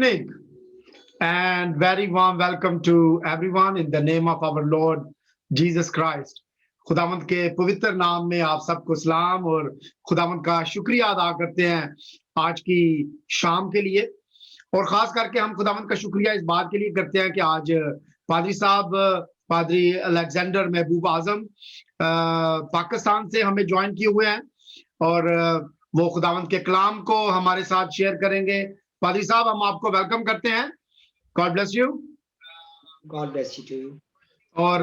evening and very warm welcome to everyone in the name of our Lord Jesus Christ. खुदावंद के पवित्र नाम में आप सबको सलाम और खुदावंद का शुक्रिया अदा करते हैं आज की शाम के लिए। और खास करके हम खुदावंद का शुक्रिया इस बात के लिए करते हैं कि आज पादरी साहब पादरी अलेक्जेंडर महबूब आजम पाकिस्तान से हमें ज्वाइन किए हुए हैं और वो खुदावंद के कलाम को हमारे साथ शेयर करेंगे। पादरी साहब, हम आपको वेलकम करते हैं। God bless you. God bless you too. और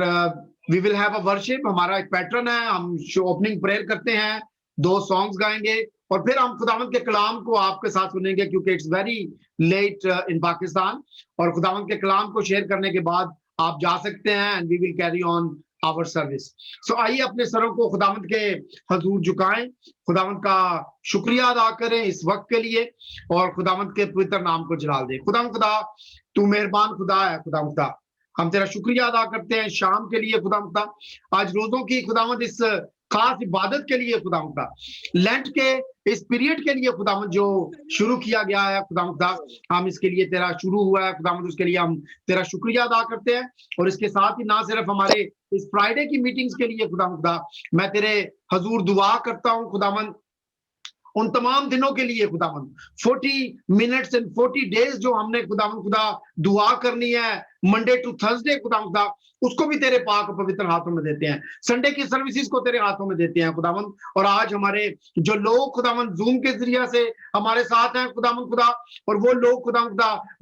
we will have a worship. हमारा एक पैटर्न है, हम ओपनिंग प्रेयर करते हैं, 2 सॉन्ग्स गाएंगे और फिर हम खुदावंद के कलाम को आपके साथ सुनेंगे क्योंकि इट्स वेरी लेट इन पाकिस्तान। और खुदावंद के कलाम को शेयर करने के बाद आप जा सकते हैं and we will carry on our service. So आइए अपने सरों को खुदावंद के हजूर झुकाएं, खुदावंद का शुक्रिया अदा करें इस वक्त के लिए और खुदावंद के पवित्र नाम को जलाल दें। खुदा तू मेहरबान खुदा है। खुदा हम तेरा शुक्रिया अदा करते हैं शाम के लिए। खुदा आज रोजों की खुदावंद इस खास इबादत के लिए, खुदा लेंट के इस पीरियड के लिए खुदावंद जो शुरू किया गया है, खुदा हम इसके लिए तेरा शुरू हुआ है खुदावंद, उसके लिए हम तेरा शुक्रिया अदा करते हैं। और इसके साथ ही ना सिर्फ हमारे इस फ्राइडे की मीटिंग्स के लिए खुदा मैं तेरे हजूर दुआ करता हूँ खुदावंद उन तमाम दिनों के लिए खुदावंद 40 मिनट्स एंड 40 डेज जो हमने खुदा दुआ करनी है मंडे टू थर्सडे खुदा उसको भी तेरे पाक पवित्र हाथों में देते हैं। संडे की सर्विसेज को तेरे हाथों में देते हैं खुदावंद। और आज हमारे जो लोग खुदावंद जूम के जरिए से हमारे साथ हैं खुदावंद और वो लोग खुदा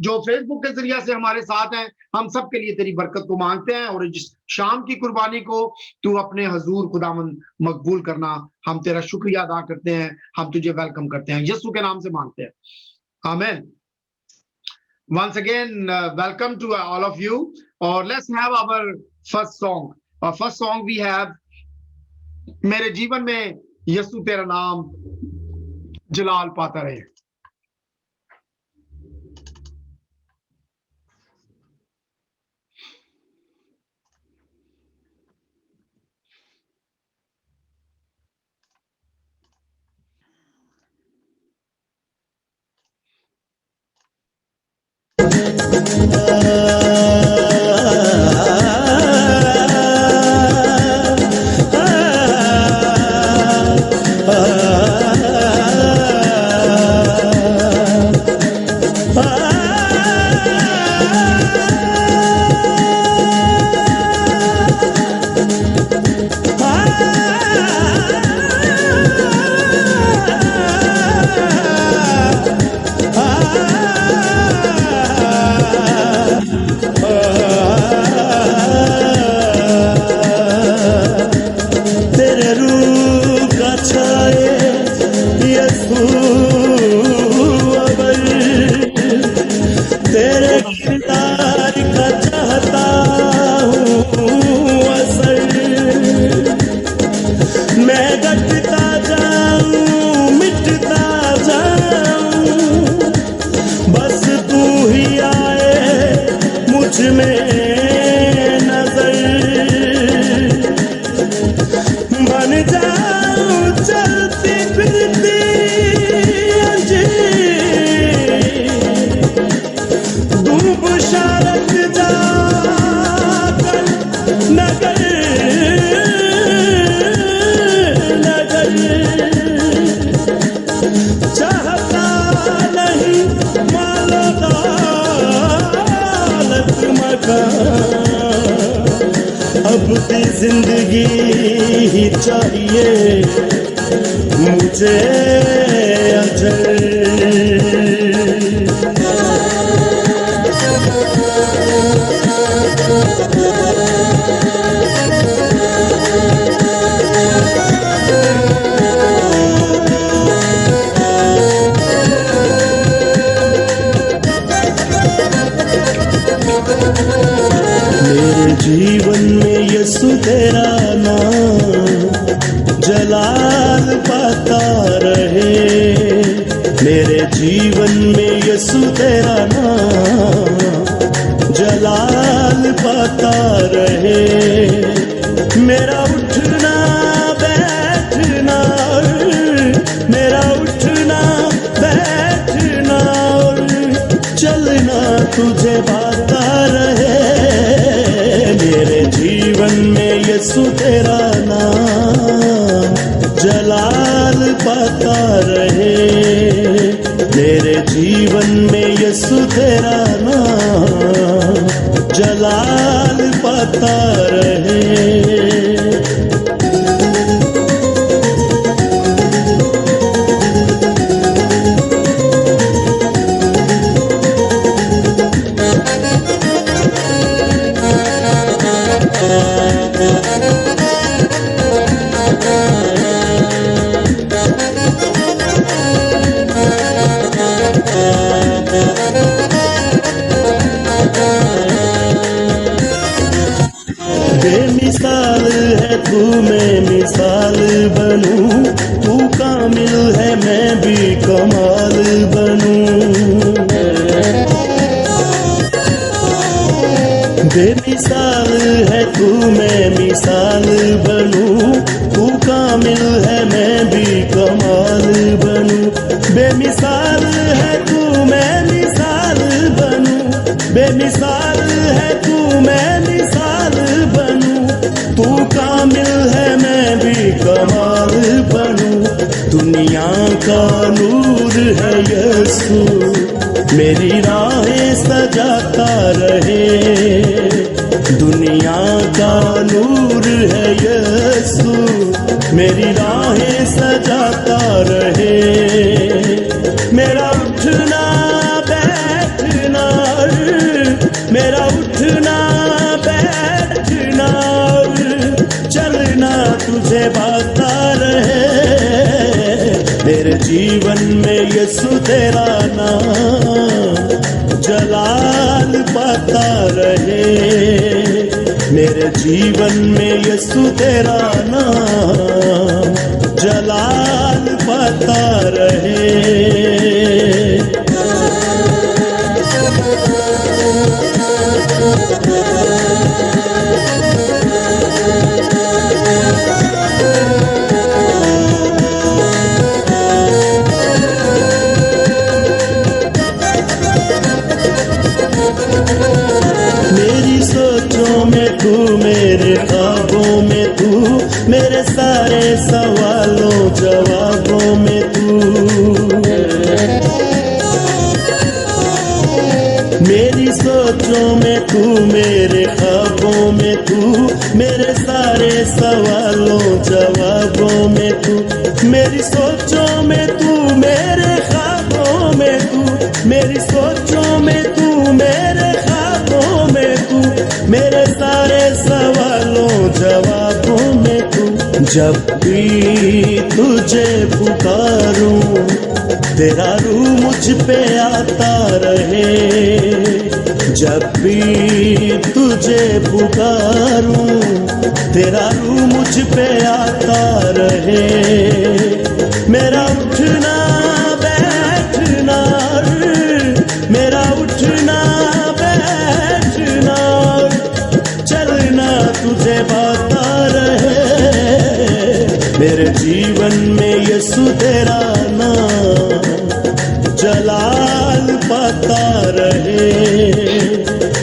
जो फेसबुक के जरिए से हमारे साथ हैं, हम सब के लिए तेरी बरकत को मांगते हैं और जिस शाम की कुर्बानी को तू अपने हजूर खुदावंद मकबूल करना। हम तेरा शुक्रिया अदा करते हैं, हम तुझे वेलकम करते हैं, यीशु के नाम से मांगते हैं, आमीन। Once again, welcome to all of you. Or let's have our first song. Our first song we have मेरे जीवन में यीशु तेरा नाम जलाल पाता रहे। जिंदगी ही चाहिए मुझे अजल। मेरे जीवन में यीशु तेरा नाम जलाल पाता रहे। मेरे जीवन में यीशु तेरा नाम जलाल पाता रहे। मेरा उठना बैठना, मेरा उठना बैठना और चल यीशु तेरा नाम जलाल पाता रहे। मेरे जीवन में यीशु तेरा नाम जलाल पाता रहे। बेमिसाल है तू, मैं मिसाल बनूं, तू कामिल है मैं भी कमाल बनूं। बेमिसाल है तू, मैं मिसाल बनूं, तू कामिल है मैं भी कमाल बनूं। बेमिसाल है तू, मैं मिसाल बनूं, बेमिसाल है तू, मैं मिसाल बनूं, तू कामिल है मैं भी कमाल बनूं। दुनिया का नूर है यीशु, मेरी राहें सजाता रहे। दुनिया का नूर है यीशु, मेरी राहें सजाता रहे। मेरा उठना बैठना, मेरा उठना बैठना, चलना तुझे बाता रहे। मेरे जीवन में यीशु तेरा नाम जलाल पाता रहे। मेरे जीवन में यीशु तेरा नाम जलाल पाता रहे। मेरी सोचों में तू, मेरे ख्वाबों में तू, मेरे सारे सवालों जवाबों में तू। मेरी सोचों में तू, मेरे ख्वाबों में तू, मेरे सारे सवालों जवाबों में तू। मेरी सोचों में तू, मेरे ख्वाबों में तू, मेरी सोचों में तू, मेरे ख्वाबों में तू, मेरे सारे सवालों जवाबों में तू। जब भी तुझे पुकारूं, तेरा रूह मुझ पे आता रहे। जब भी तुझे पुकारूं, तेरा रूह मुझ पे आता रहे। मेरा उठना बैठना, मेरा उठना बैठना, चलना तुझे बाता रहे। मेरे जीवन में यीशु तेरा नाम जलाल पाता रहे।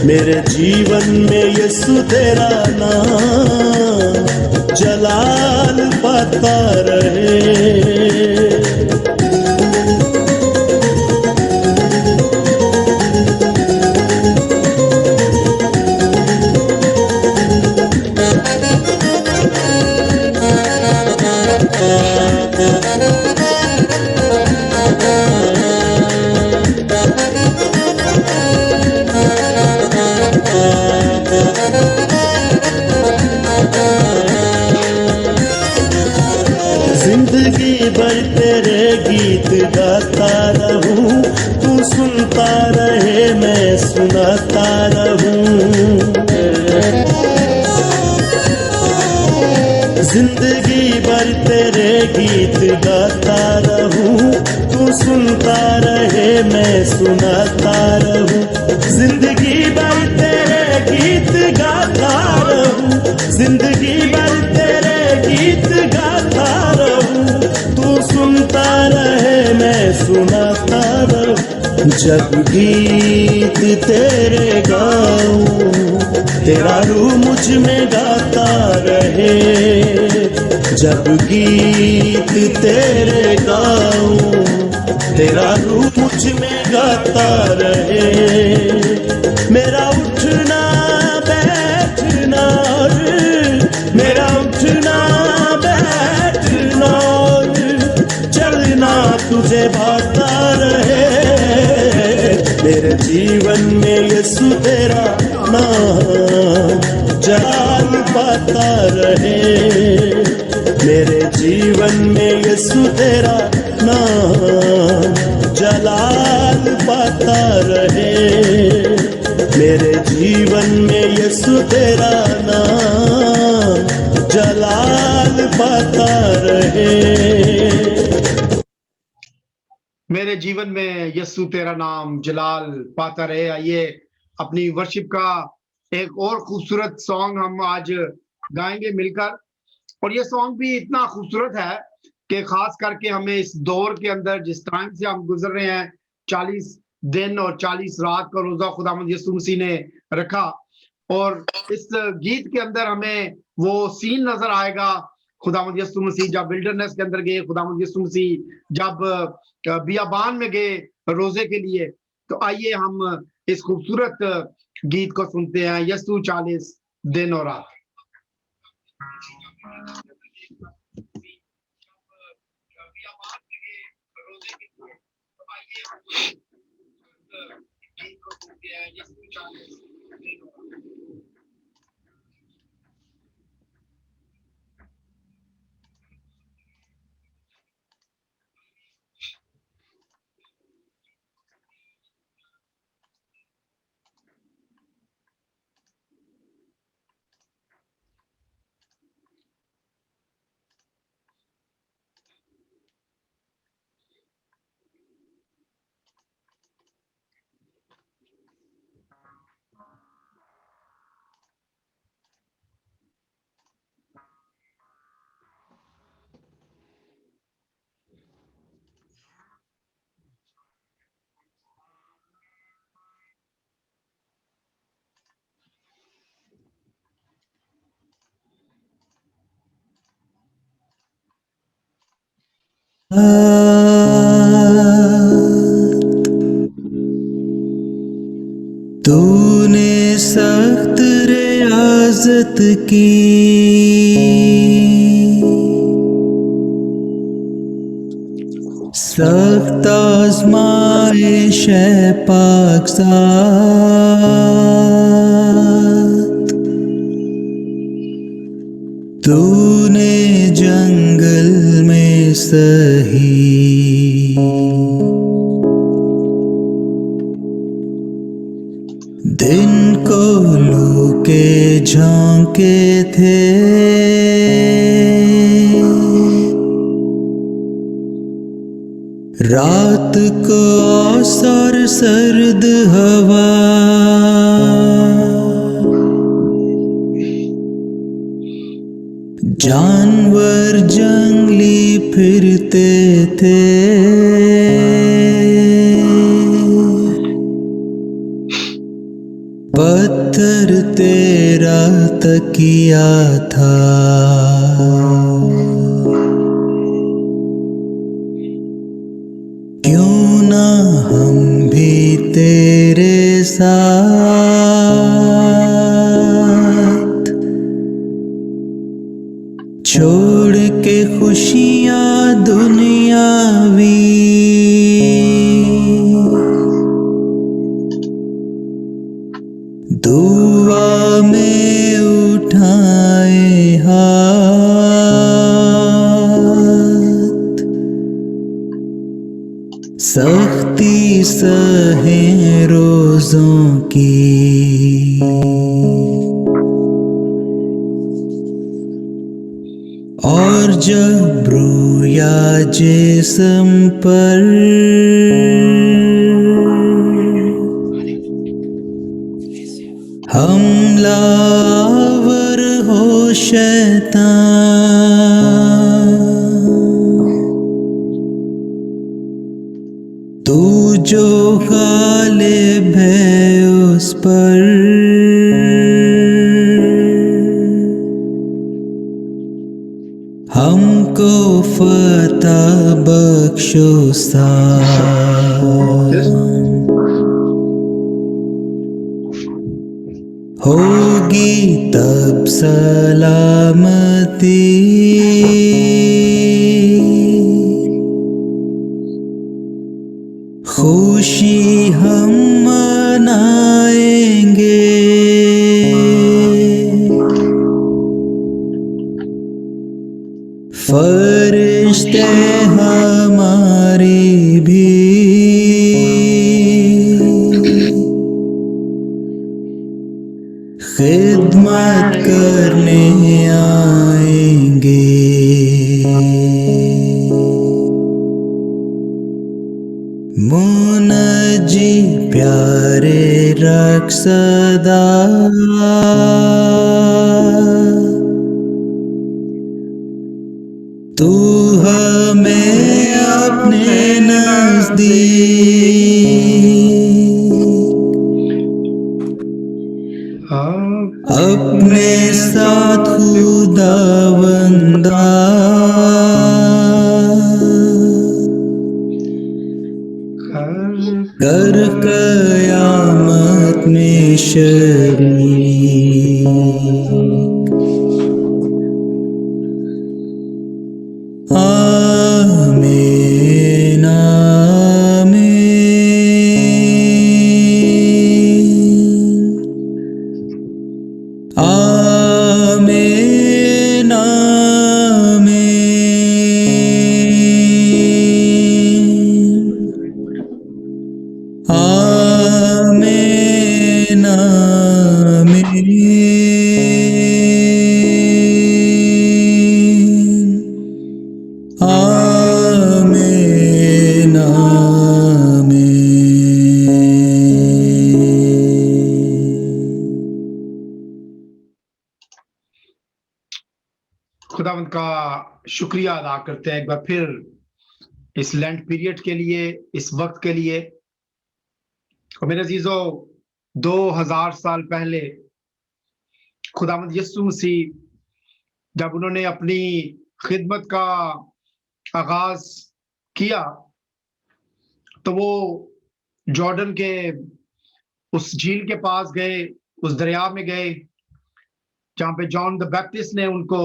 मेरे जीवन में यीशु तेरा नाम जलाल पाता रहे। जिंदगी भर तेरे गीत गाता रहूं, तू सुनता रहे मैं सुनाता रहूं। जिंदगी भर तेरे गीत गाता रहूं, तू सुनता रहे मैं सुनाता रहूं। जिंदगी भर तेरे गीत गाता रहूं, जिंदगी भर तेरे गीत गाता रहूं, तू सुनता रहे मैं सुनाता रहूं। जब गीत तेरे गाऊं, तेरा रूह मुझ में गाता रहे। जब गीत तेरे गाऊं, तेरा रूह मुझ में गाता रहे। मेरा उठना बैठना और मेरा उठना बैठना और चलना तुझे भाता रहे। मेरे जीवन में यीशु तेरा नाम जलाल पाता रहे। मेरे जीवन में यीशु तेरा नाम जलाल पाता रहे। मेरे जीवन में यीशु तेरा नाम जलाल पाता रहे। मेरे जीवन में यीशु तेरा नाम जलाल पाता रहे। आइए अपनी वर्शिप का एक और खूबसूरत सॉन्ग हम आज गाएंगे मिलकर। और ये सॉन्ग भी इतना खूबसूरत है कि खास करके हमें इस दौर के अंदर जिस टाइम से हम गुजर रहे हैं, 40 दिन और 40 रात का रोजा खुदावंद यीशु मसीह ने रखा। और इस गीत के अंदर हमें वो सीन नजर आएगा, खुदावंद यीशु मसीह जब विल्डरनेस के अंदर गए, खुदावंद यीशु मसीह जब बियाबान में गए रोजे के लिए। तो आइए हम इस खूबसूरत गीत को सुनते हैं, यीशु 40 दिन और रात। तूने सख्त रियाजत की, सख्त आज़माइश है पाकज़ात। तूने जंगल में सही, दिन को लू के झोंके थे। रात को औसर सर्द हवा, जानवर जंगली फिरते थे। पत्थर तेरा तकिया था, क्यों ना हम भी तेरे साथ, छोड़ के खुशियाँ दुनियावी, दुआ में उठाए हाथ, सख्ती सहे रोजों की, और जब रोया जिस्म पर हमलावर हो शैतान, तू जो गालिब है उस पर हमको फतह बख्शो होगी तब सलामती खुशी हम मनाएंगे फरिश्ते हमारी भी खिदमत करने आएंगे मुनजी प्यारे रख सदा तू हमें अपने नजदीक अपने साथ खुदावंदा कर कयामत में शरीक आमीन आमीन आमीन आमीन खुदावंद का शुक्रिया अदा करते हैं एक बार फिर इस लेंट पीरियड के लिए, इस वक्त के लिए। और मेरे अजीजों, 2000 साल पहले खुदावंद यीशु मसीह जब उन्होंने अपनी खिदमत का आगाज किया तो वो जॉर्डन के उस झील के पास गए, उस दरिया में गए जहां पे जॉन द बैप्टिस्ट ने उनको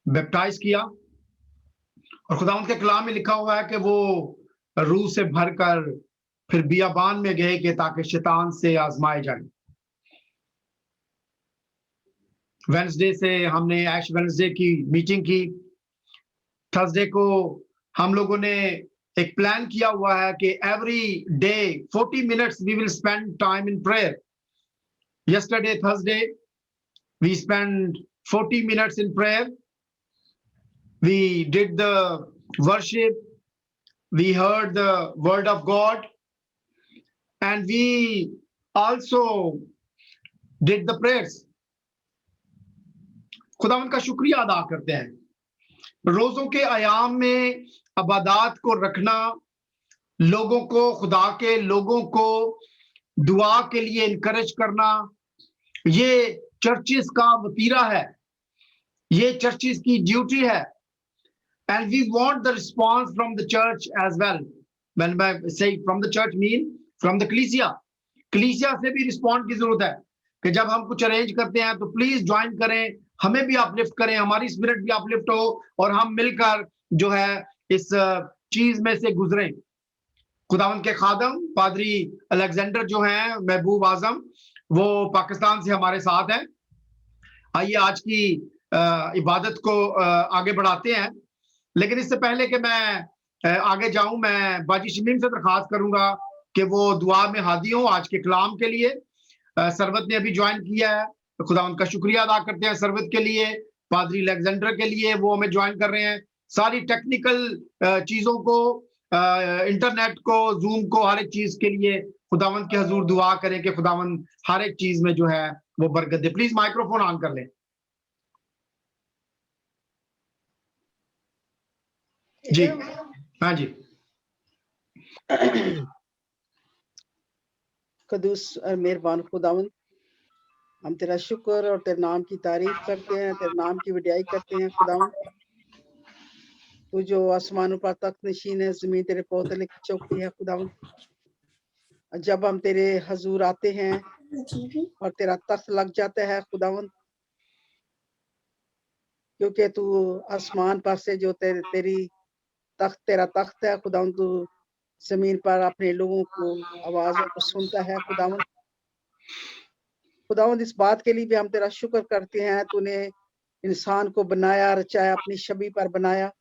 बैप्टाइज किया। और खुदावंद के कलाम में लिखा हुआ है कि वो रूह से भरकर फिर बियाबान में गए कि ताकि शैतान से आजमाए जाए। वेडनेसडे से हमने ऐश वेडनेसडे की मीटिंग की। थर्सडे को हम लोगों ने एक प्लान किया हुआ है कि every day 40 minutes we will spend time in prayer. Yesterday Thursday we spend 40 minutes in prayer. We did the worship, we heard the word of God, and we also did the prayers. खुदावंद का शुक्रिया अदा करते हैं। रोजों के आयाम में इबादत को रखना, लोगों को, खुदा के लोगों को दुआ के लिए इनकरेज करना, ये चर्चिस का वतीरा है, ये चर्चिस की ड्यूटी है। And we want the response from the church as well. When I say from the church mean from the कलीसिया। कलीसिया से भी रिस्पॉन्ड की जरूरत है कि जब हम कुछ अरेंज करते हैं तो प्लीज ज्वाइन करें, हमें भी अपलिफ्ट करें, हमारी स्पिरिट भी अपलिफ्ट हो और हम मिलकर जो है इस चीज में से गुजरें। खुदावंद के खादम पादरी अलेक्जेंडर जो हैं, महबूब आजम, वो पाकिस्तान से हमारे साथ हैं। आइए आज की इबादत को आगे बढ़ाते हैं। लेकिन इससे पहले कि मैं आगे जाऊं, मैं बाजी शमीम से दरखास्त करूंगा कि वो दुआ में हादी हो आज के कलाम के लिए। सरवत ने अभी ज्वाइन किया है, तो खुदावंद का शुक्रिया अदा करते हैं सरवत के लिए, पादरी अलेक्जेंडर के लिए, वो हमें ज्वाइन कर रहे हैं। सारी टेक्निकल चीजों को, इंटरनेट को, जूम को, हर एक चीज के लिए खुदावंद के हजूर दुआ करें कि खुदावंद हर एक चीज में जो है वो बरकत दे। प्लीज माइक्रोफोन ऑन कर लें। जी हाँ जी। कदूस और मेहरबान खुदावन, हम तेरा शुक्र और तेरे नाम की तारीफ करते हैं, तेरे नाम की वडियाई करते हैं खुदावन। तू जो आसमानों पर तख्त नशीन है, जमीन तेरे पौतले की चौकी है खुदावन। जब हम तेरे हजूर आते हैं और तेरा तख्त लग जाता है खुदावन, क्योंकि तू आसमान पर से जो तेरा तख्त है खुदावन, तू जमीन पर अपने लोगों को आवाजों को सुनता है खुदावन। खुदावंद, इस बात के लिए भी हम तेरा शुक्र करते हैं, तूने इंसान को बनाया, रचाया, अपनी छवि पर बनाया।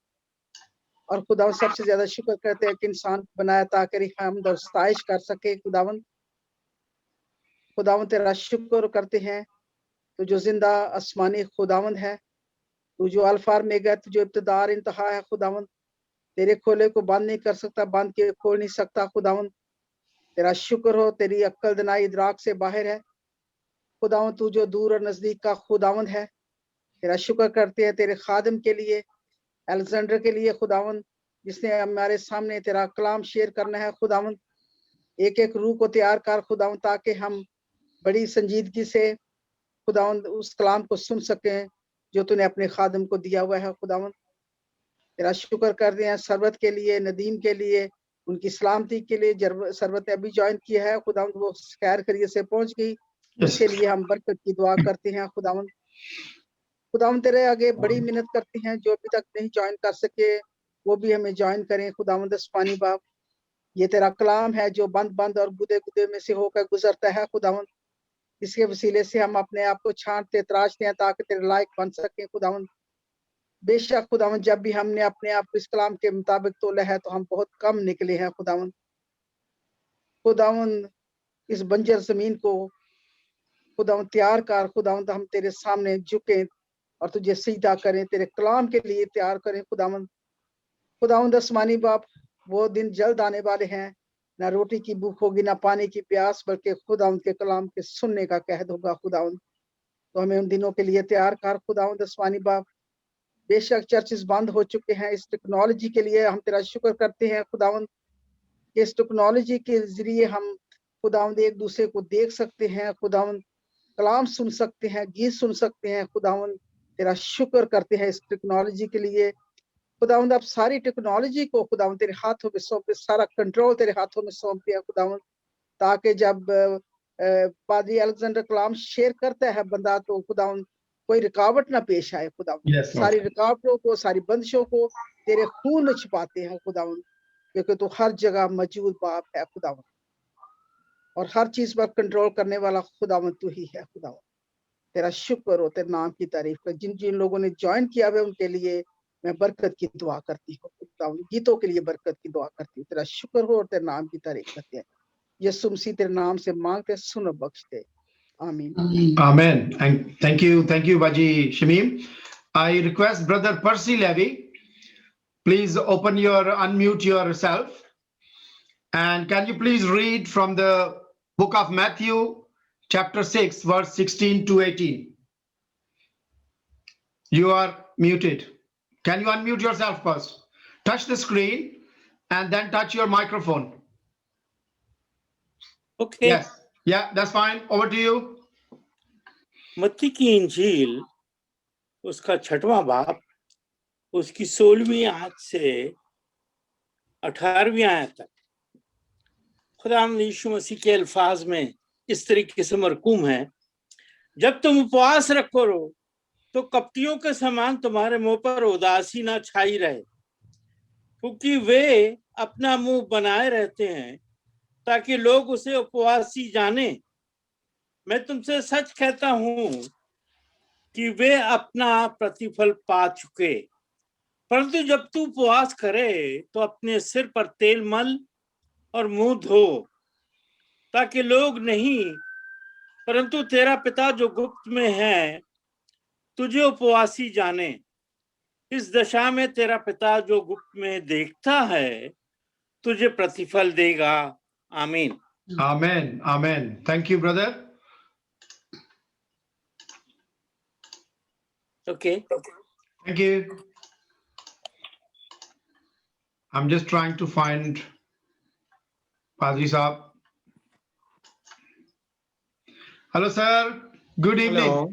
और खुदावंद, सबसे ज्यादा शुक्र करते हैं कि इंसान को बनाया ताकि हम दस्ताइश कर सके खुदावंद। खुदावंद, तेरा शुक्र करते हैं, तू जो जिंदा आसमानी खुदावंद है, तू जो अल्फा और ओमेगा, तू जो इब्तिदा और इंतहा है खुदावंद। तेरे खोले को बंद नहीं कर सकता, बंद के खोल नहीं सकता खुदावंद। तेरा शुक्र हो, तेरी अक्ल दनाई इदराक से बाहर है खुदावंद। तू जो दूर और नजदीक का खुदावंद है, तेरा शुक्र करते हैं तेरे खादिम के लिए, अलेक्जेंडर के लिए खुदावंद, जिसने हमारे सामने तेरा कलाम शेयर करना है खुदावंद। एक एक रूह को तैयार कर खुदावंद, ताकि हम बड़ी संजीदगी से खुदावंद उस कलाम को सुन सकें जो तूने अपने खादिम को दिया हुआ है खुदावंद। तेरा शुक्र करते हैं सरबत के लिए, नदीम के लिए, उनकी सलामती के लिए। सरबत ने अभी ज्वाइन किया है खुदावंद, वो खैर खैरियत से पहुंच गई, उसके लिए हम बरकत की दुआ करते हैं खुदावंद। खुदावंद, तेरे आगे बड़ी मिन्नत करते हैं, जो अभी तक नहीं ज्वाइन कर सके वो भी हमें ज्वाइन करें खुदावंद। पानी बाप, ये तेरा कलाम है जो बंद बंद और गुदे गुदे में से होकर गुजरता है खुदावंद। इसके वसीले से हम अपने आप को छांटते तराशते हैं ताकि तेरे लायक बन सके खुदावंद। बेशक खुदावंद, जब भी हमने अपने आप को इस कलाम के मुताबिक तोला है तो हम बहुत कम निकले हैं खुदावंद। खुदावंद, इस बंजर जमीन को खुदावंद तैयार कर खुदावंद, हम तेरे सामने झुके और तुझे सजदा करें, तेरे कलाम के लिए तैयार करें खुदावंद। खुदावंद आसमानी बाप, वो दिन जल्द आने वाले हैं, ना रोटी की भूख होगी, ना पानी की प्यास, बल्कि खुदावंद के कलाम के सुनने का कहद होगा खुदावंद। तो हमें उन दिनों के लिए तैयार कर खुदावंद आसमानी बाप। बेशक चर्चेस बंद हो चुके हैं, इस टेक्नोलॉजी के लिए हम तेरा शुक्र करते हैं खुदावंद। इस टेक्नोलॉजी के जरिए हम खुदावंद एक दूसरे को देख सकते हैं खुदावंद, कलाम सुन सकते हैं, गीत सुन सकते हैं खुदावंद। तेरा शुक्र करते हैं इस टेक्नोलॉजी के लिए खुदावंद। अब सारी टेक्नोलॉजी को खुदावंद तेरे हाथों में सौंपे, सारा कंट्रोल तेरे हाथों में सौंपे खुदावंद, ताकि जब पादरी अलेक्जेंडर कलाम शेयर करता है बंदा, तो खुदावंद कोई रुकावट ना पेश आए खुदावंद। Yes, Lord. सारी रुकावटों को, सारी बंदिशों को तेरे खून में छुपाते हैं खुदावंद, क्योंकि तू हर जगह मौजूद बाप है खुदावंद, और हर चीज पर कंट्रोल करने वाला खुदावंद तू ही है खुदावंद। तेरा शुक्र हो, तेरे नाम की तारीफ कर। जिन जिन लोगों ने ज्वाइन किया है उनके लिए मैं बरकत की दुआ करती हूँ खुदावंद, गीतों के लिए बरकत की दुआ करती हूँ। तेरा शुक्र हो और तेरे नाम की तारीफ करते हैं। यीशु मसीह तेरे नाम से मांगते, सुन और बख्श दे, आमीन। Amen. And thank you, Baji Shamim. I request Brother Percy Levy, please unmute yourself, and can you please read from the book of Matthew, chapter 6, verse 16 to 18. You are muted. Can you unmute yourself first? Touch the screen and then touch your microphone. Okay. Yes. Yeah, that's fine. Over to you. मत्ती की इंजील, उसका 6वां बाब, उसकी 16वीं आयत से 18वीं आयत तक खुदावंद यीशु मसीह के अल्फाज में इस तरीके से मरकूम है। जब तुम उपवास रखो तो कपटियों के समान तुम्हारे मुंह पर उदासी ना छाई रहे, क्योंकि वे अपना मुंह बनाए रहते हैं ताकि लोग उसे उपवासी जाने। मैं तुमसे सच कहता हूं कि वे अपना प्रतिफल पा चुके। परंतु जब तू उपवास करे तो अपने सिर पर तेल मल और मुंह धो, ताकि लोग नहीं परंतु तेरा पिता जो गुप्त में है तुझे उपवासी जाने। इस दशा में तेरा पिता जो गुप्त में देखता है तुझे प्रतिफल देगा। आमीन। Amen. Amen. Thank you, brother. Okay. Thank you. I'm just trying to find पादरी साहब। Hello sir, good evening. Hello.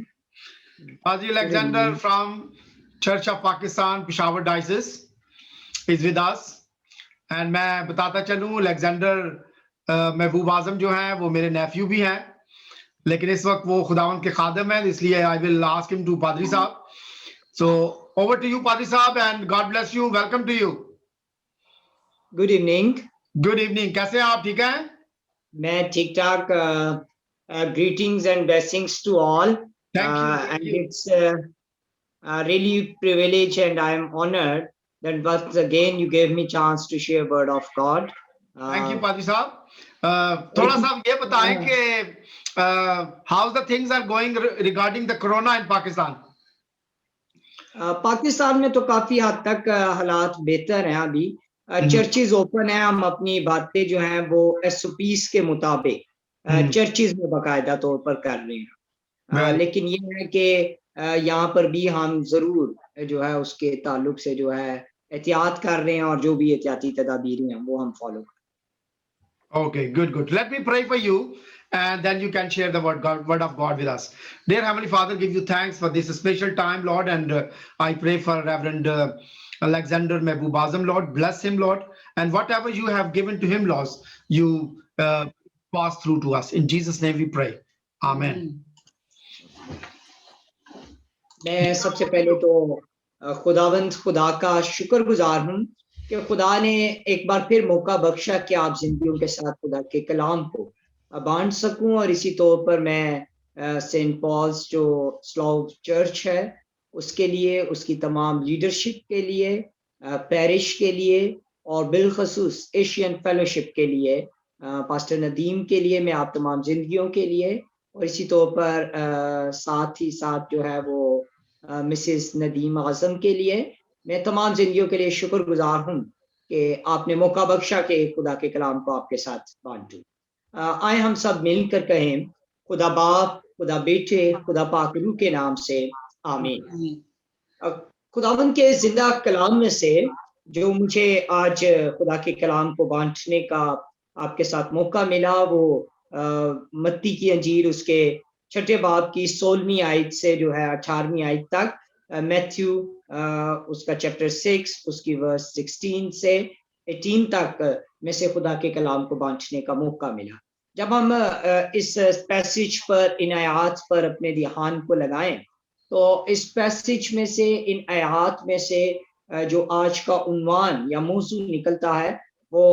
पादरी Alexander evening. From church of Pakistan Peshawar diocese is with us. And मैं बताता चलूं, अलेक्जेंडर महबूब आजम जो हैं वो मेरे नेफ्यू भी हैं, लेकिन इस वक्त वो खुदावंद के खादम हैं, इसलिए I will ask him to पादरी साहब। सो ओवर टू यू पादरी साहब, and God bless you, welcome to you. Good evening. Good evening, कैसे हैं आप, ठीक हैं? मैं ठीक ठाक। Greetings and blessings to all. Thank you, thank And you. it's really privilege, and I am honored that once again you gave me chance to share word of God. Thank you पादरी साहब। थोड़ा सा ये बताएं कि how the things are going regarding the corona in Pakistan. Pakistan में तो काफी हद तक हालात बेहतर हैं अभी। चर्चेज ओपन है, हम अपनी बातें जो हैं वो SOPs के मुताबिक चर्चेज में बाकायदा तौर पर कर रहे हैं। लेकिन ये है कि यहाँ पर भी हम जरूर जो है उसके ताल्लुक से जो है एहतियात कर रहे हैं, और जो भी एहतियाती तदाबीरें हैं वो हम फॉलो कर रहे हैं। Okay, good, good. Let me pray for you, and then you can share the word of God with us. Dear Heavenly Father, give you thanks for this special time, Lord, and I pray for Reverend Alexander Mahbub Azam, Lord. Bless him, Lord, and whatever you have given to him, Lord, you pass through to us. In Jesus' name we pray. Amen. मैं सबसे पहले तो खुदावंद खुदा का शुक्रगुजार हूँ कि खुदा ने एक बार फिर मौका बख्शा कि आप जिंदगियों के साथ खुदा के कलाम को बांट सकूं, और इसी तौर पर मैं सेंट पॉल्स जो स्लॉव चर्च है उसके लिए, उसकी तमाम लीडरशिप के लिए, पैरिश के लिए, और बिलखसूस एशियन फेलोशिप के लिए, पास्टर नदीम के लिए, मैं आप तमाम जिंदगियों के लिए, और इसी तौर पर साथ ही साथ जो है वो मिसेस नदीम आजम के लिए, मैं तमाम जिंदगियों के लिए शुक्रगुजार हूँ कि आपने मौका बख्शा कि खुदा के कलाम को आपके साथ बांटूं। आए हम सब मिलकर कहें, खुदा बाप, खुदा बेटे, खुदा पाक रूह के नाम से आमीन। खुदावंद के जिंदा कलाम में से जो मुझे आज खुदा के कलाम को बांटने का आपके साथ मौका मिला, वो मत्ती की अंजील उसके 6 बाब की 16वीं आयत से जो है 18वीं आयत तक, मैथ्यू उसका चैप्टर 6 उसकी वर्स 16 से 18 तक में से खुदा के कलाम को बांटने का मौका मिला। जब हम इस पैसेज पर, इन आयात पर अपने ध्यान को लगाएं, तो इस पैसेज में से, इन आयात में से जो आज का उन्वान या मौजू निकलता है वो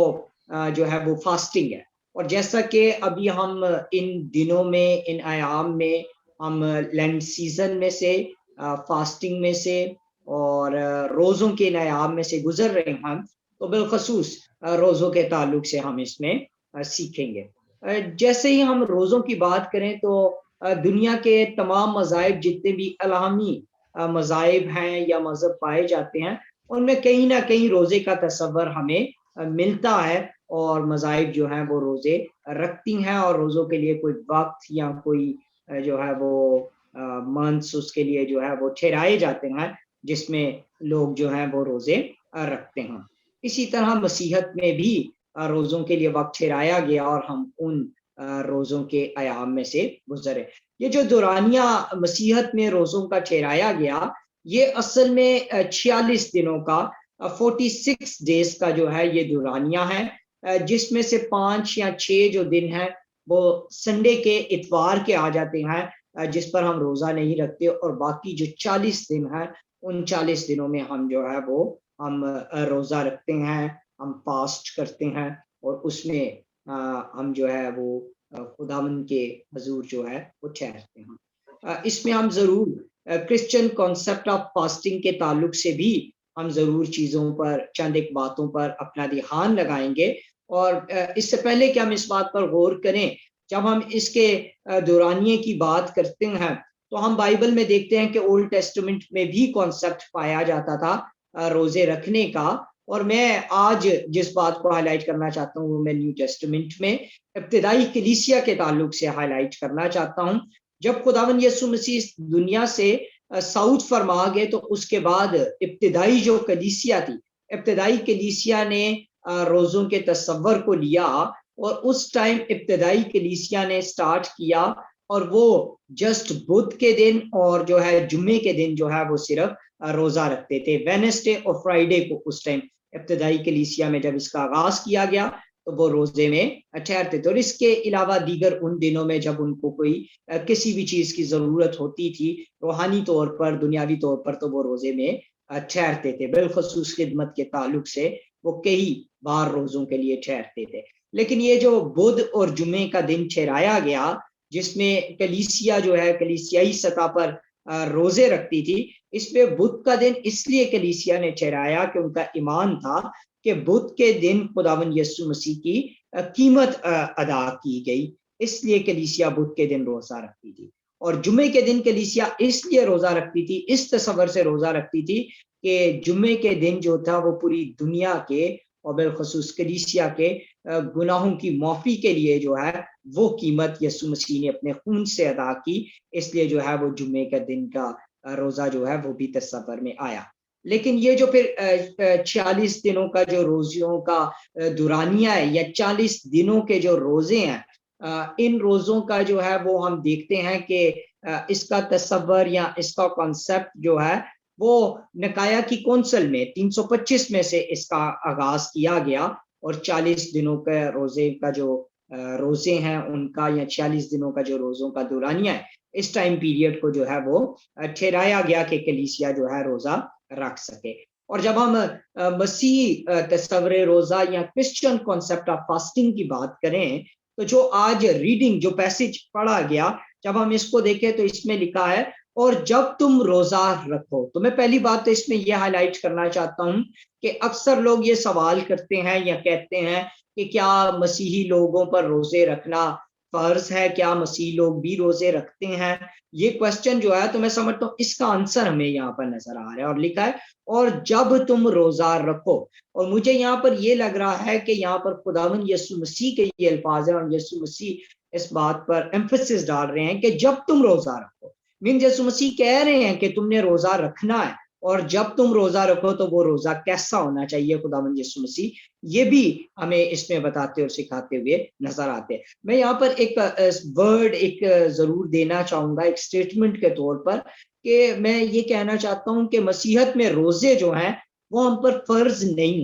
जो है वो फास्टिंग है। और जैसा कि अभी हम इन दिनों में, इन आयाम में, हम लैंड सीजन में से, फास्टिंग में से और रोज़ों के इन आयाम में से गुजर रहे हैं, तो बिलखसूस रोज़ों के ताल्लुक से हम इसमें सीखेंगे। जैसे ही हम रोज़ों की बात करें तो दुनिया के तमाम मज़ाहिब, जितने भी अलामी मज़ाहिब हैं या मज़हब पाए जाते हैं, उनमें कहीं ना कहीं रोज़े का तस्वर हमें मिलता है, और मज़ाहिब जो हैं वो रोज़े रखती हैं, और रोज़ों के लिए कोई वक्त या कोई जो है वो मंथ्स उसके लिए जो है वो ठहराए जाते हैं जिसमें लोग जो हैं वो रोज़े रखते हैं। इसी तरह मसीहत में भी रोज़ों के लिए वक्त ठहराया गया, और हम उन रोज़ों के आयाम में से गुजरे। ये जो दौरानिया मसीहत में रोज़ों का ठहराया गया, ये असल में 46 दिनों का, 46 डेज का जो है ये दौरानिया है, जिसमें से 5 या 6 जो दिन हैं वो संडे के, इतवार के आ जाते हैं, जिस पर हम रोज़ा नहीं रखते, और बाकी जो 40 दिन हैं उन 40 दिनों में हम जो है वो हम रोज़ा रखते हैं, हम फास्ट करते हैं, और उसमें हम जो है वो खुदावंद के हजूर जो है वो ठहरते हैं। इसमें हम ज़रूर क्रिश्चियन कॉन्सेप्ट ऑफ फास्टिंग के ताल्लुक से भी हम ज़रूर चीज़ों पर, चंद एक बातों पर अपना ध्यान लगाएंगे। और इससे पहले कि हम इस बात पर गौर करें, जब हम इसके दौरानिये की बात करते हैं तो हम बाइबल में देखते हैं कि ओल्ड टेस्टामेंट में भी कॉन्सेप्ट पाया जाता था रोज़े रखने का, और मैं आज जिस बात को हाईलाइट करना चाहता हूँ वो मैं न्यू टेस्टामेंट में इब्तिदाई कलीसिया के ताल्लुक से हाईलाइट करना चाहता हूँ। जब खुदावंद यीशु मसीह दुनिया से साउथ फरमा गए, तो उसके बाद इब्तिदाई जो कलीसिया थी, इब्तिदाई कलीसिया ने रोज़ों के तस्वर को लिया और उस टाइम इब्तदाई कलीसिया ने स्टार्ट किया, और वो जस्ट बुध के दिन और जो है जुम्मे के दिन जो है वो सिर्फ रोजा रखते थे, वेडनेसडे और फ्राइडे को। उस टाइम इब्तदाई कलीसिया में जब इसका आगाज किया गया तो वो रोजे में ठहरते थे, और इसके अलावा दीगर उन दिनों में जब उनको कोई किसी भी चीज की जरूरत होती थी रूहानी तौर पर, दुनियावी तौर पर, तो वो रोजे में ठहरते थे। बिलखसूस खिदमत के ताल्लुक से वो कई बार रोजों के लिए ठहरते थे। लेकिन ये जो बुध और जुमे का दिन ठहराया गया, जिसमें कलीसिया जो है कलीसियाई सतह पर रोजे रखती थी, इसमें बुध का दिन इसलिए कलीसिया ने ठहराया कि उनका ईमान था कि बुध के दिन खुदावंद यीशु मसीह की कीमत अदा की गई, इसलिए कलीसिया बुध के दिन रोजा रखती थी। और जुमे के दिन कलीसिया इसलिए रोजा रखती थी, इस तसव्वुर से रोजा रखती थी कि जुमे के दिन जो था वो पूरी दुनिया के और बिलखसूस कलीसिया के गुनाहों की माफी के लिए जो है वो कीमत यीशु मसीह ने अपने खून से अदा की, इसलिए जो है वो जुमे का दिन का रोजा जो है वो भी तस्वर में आया। लेकिन ये जो फिर 46 दिनों का जो रोजियों का दुरानिया है, या 40 दिनों के जो रोजे हैं, इन रोजों का जो है वो हम देखते हैं कि इसका तस्वर या इसका कॉन्सेप्ट जो है वो निकाया की कौंसिल में 325 में से इसका आगाज किया गया, और 40 दिनों के रोजे का जो रोजे हैं उनका, या 46 दिनों का जो रोजों का दुरानिया है, इस टाइम पीरियड को जो है वो ठहराया गया कि कलीसिया जो है रोजा रख सके। और जब हम मसीह तस्वरे रोजा या क्रिश्चियन कॉन्सेप्ट ऑफ फास्टिंग की बात करें, तो जो आज रीडिंग जो पैसेज पढ़ा गया, जब हम इसको देखें तो इसमें लिखा है और जब तुम रोजा रखो। तो मैं पहली बात तो इसमें यह हाईलाइट करना चाहता हूं कि अक्सर लोग ये सवाल करते हैं या कहते हैं कि क्या मसीही लोगों पर रोजे रखना फर्ज है, क्या मसीही लोग भी रोजे रखते हैं। ये क्वेश्चन जो है तो मैं समझता हूँ इसका आंसर हमें यहाँ पर नजर आ रहा है, और लिखा है और जब तुम रोजा रखो। और मुझे यहाँ पर ये लग रहा है कि यहाँ पर खुदावंद यीशु मसीह के ये अल्फाज है, और यीशु मसीह इस बात पर एम्फेसिस डाल रहे हैं कि जब तुम रोजा रखो, मीन यीशु मसीह कह रहे हैं कि तुमने रोजा रखना है, और जब तुम रोजा रखो तो वो रोजा कैसा होना चाहिए, खुदावंद यीशु मसीह ये भी हमें इसमें बताते और सिखाते हुए नजर आते हैं। मैं यहाँ पर एक वर्ड एक जरूर देना चाहूंगा एक स्टेटमेंट के तौर पर, कि मैं ये कहना चाहता हूँ कि मसीहत में रोजे जो हैं वो हम पर फर्ज नहीं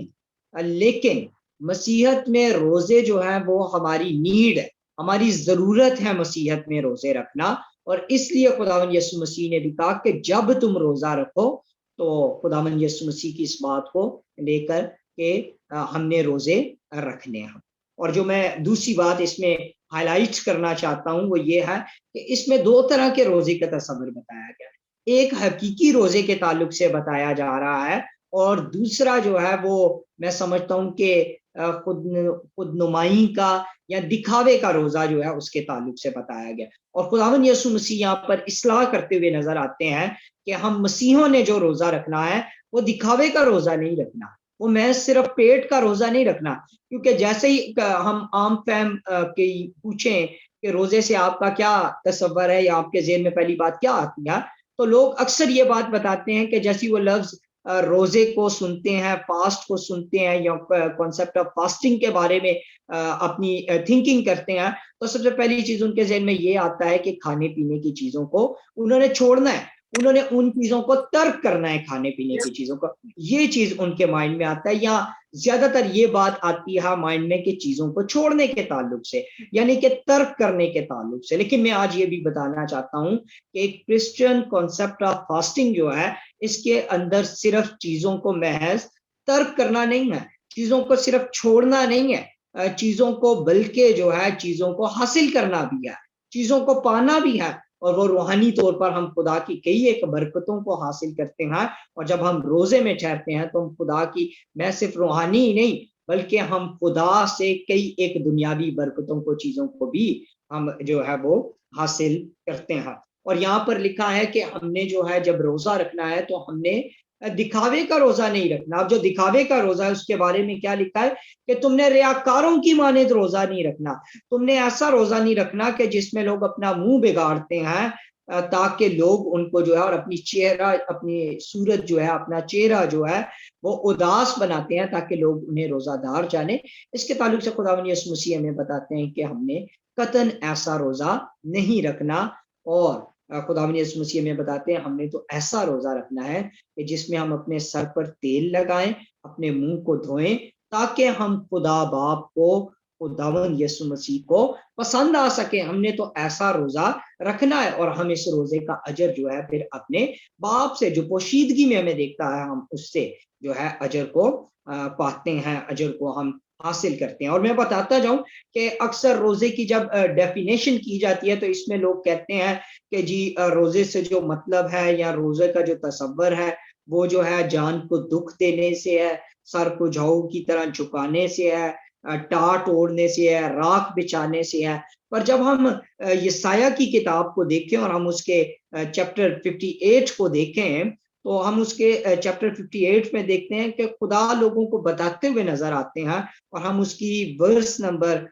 है, लेकिन मसीहत में रोजे जो है वो हमारी नीड है, हमारी जरूरत है मसीहत में रोजे रखना। और इसलिए खुदावंद यीशु मसीह ने भी कहा कि जब तुम रोजा रखो, तो खुदावंद यीशु मसीह की इस बात को लेकर के हमने रोजे रखने हैं। और जो मैं दूसरी बात इसमें हाईलाइट करना चाहता हूं वो ये है कि इसमें दो तरह के रोजे का तस्वर बताया गया है। एक हकीकी रोजे के ताल्लुक से बताया जा रहा है, और दूसरा जो है वो मैं समझता हूं कि खुद नुमाई का या दिखावे का रोजा जो है उसके ताल्लुक से बताया गया। और खुदावंद यीशु मसीह यहाँ पर इस्लाह करते हुए नजर आते हैं कि हम मसीहों ने जो रोजा रखना है वो दिखावे का रोजा नहीं रखना, वो मैं सिर्फ पेट का रोजा नहीं रखना। क्योंकि जैसे ही हम आम फैम के पूछें कि रोजे से आपका क्या तस्वर है या आपके ज़हन में पहली बात क्या आती है, तो लोग अक्सर ये बात बताते हैं कि जैसे वो लफ्ज रोजे को सुनते हैं, फास्ट को सुनते हैं, या कॉन्सेप्ट ऑफ फास्टिंग के बारे में अपनी थिंकिंग करते हैं, तो सबसे पहली चीज उनके ज़हन में ये आता है कि खाने पीने की चीजों को उन्होंने छोड़ना है, उन्होंने उन चीजों को तर्क करना है, खाने पीने की चीजों को, ये चीज उनके माइंड में आता है। या ज्यादातर ये बात आती है माइंड में कि चीजों को छोड़ने के ताल्लुक से, यानी कि तर्क करने के ताल्लुक से। लेकिन मैं आज ये भी बताना चाहता हूं कि एक क्रिश्चियन कॉन्सेप्ट ऑफ फास्टिंग जो है इसके अंदर सिर्फ चीजों को महज तर्क करना नहीं है, चीजों को सिर्फ छोड़ना नहीं है, चीजों को बल्कि जो है चीजों को हासिल करना भी है, चीजों को पाना भी है। और वो रूहानी तौर पर हम खुदा की कई एक बरकतों को हासिल करते हैं, और जब हम रोजे में ठहरते हैं तो हम खुदा की मैं सिर्फ रूहानी ही नहीं बल्कि हम खुदा से कई एक दुनियावी बरकतों को, चीजों को भी हम जो है वो हासिल करते हैं। और यहाँ पर लिखा है कि हमने जो है जब रोजा रखना है तो हमने दिखावे का रोजा नहीं रखना। अब जो दिखावे का रोजा है उसके बारे में क्या लिखा है कि तुमने रियाकारों की मानिंद रोजा नहीं रखना, तुमने ऐसा रोजा नहीं रखना कि जिसमें लोग अपना मुंह बिगाड़ते हैं, ताकि लोग उनको जो है और अपनी सूरत जो है, अपना चेहरा जो है वो उदास बनाते हैं ताकि लोग उन्हें रोजादार जाने। इसके ताल्लुक से खुदावंद यीशु मसीह हमें बताते हैं कि हमने कतन ऐसा रोजा नहीं रखना, और खुदावंद यीशु मसीह हमें बताते हैं हमने तो ऐसा रोजा रखना है कि जिसमें हम अपने सर पर तेल लगाएं, अपने मुंह को धोएं, ताकि हम खुदा बाप को, खुदावंद यीशु मसीह को पसंद आ सके। हमने तो ऐसा रोजा रखना है और हम इस रोजे का अजर जो है फिर अपने बाप से, जो पोशीदगी में हमें देखता है, हम उससे जो है अजर को पाते हैं, अजर को हम हासिल करते हैं। और मैं बताता जाऊं कि अक्सर रोजे की जब डेफिनेशन की जाती है तो इसमें लोग कहते हैं कि जी रोजे से जो मतलब है या रोजे का जो तसव्वुर है वो जो है जान को दुख देने से है, सर को जौ की तरह झुकाने से है, टाट ओढ़ने से है, राख बिछाने से है। पर जब हम यसाया की किताब को देखें और हम उसके चैप्टर 58 को देखें तो हम उसके चैप्टर 58 में देखते हैं कि खुदा लोगों को बताते हुए नजर आते हैं। और हम उसकी वर्स नंबर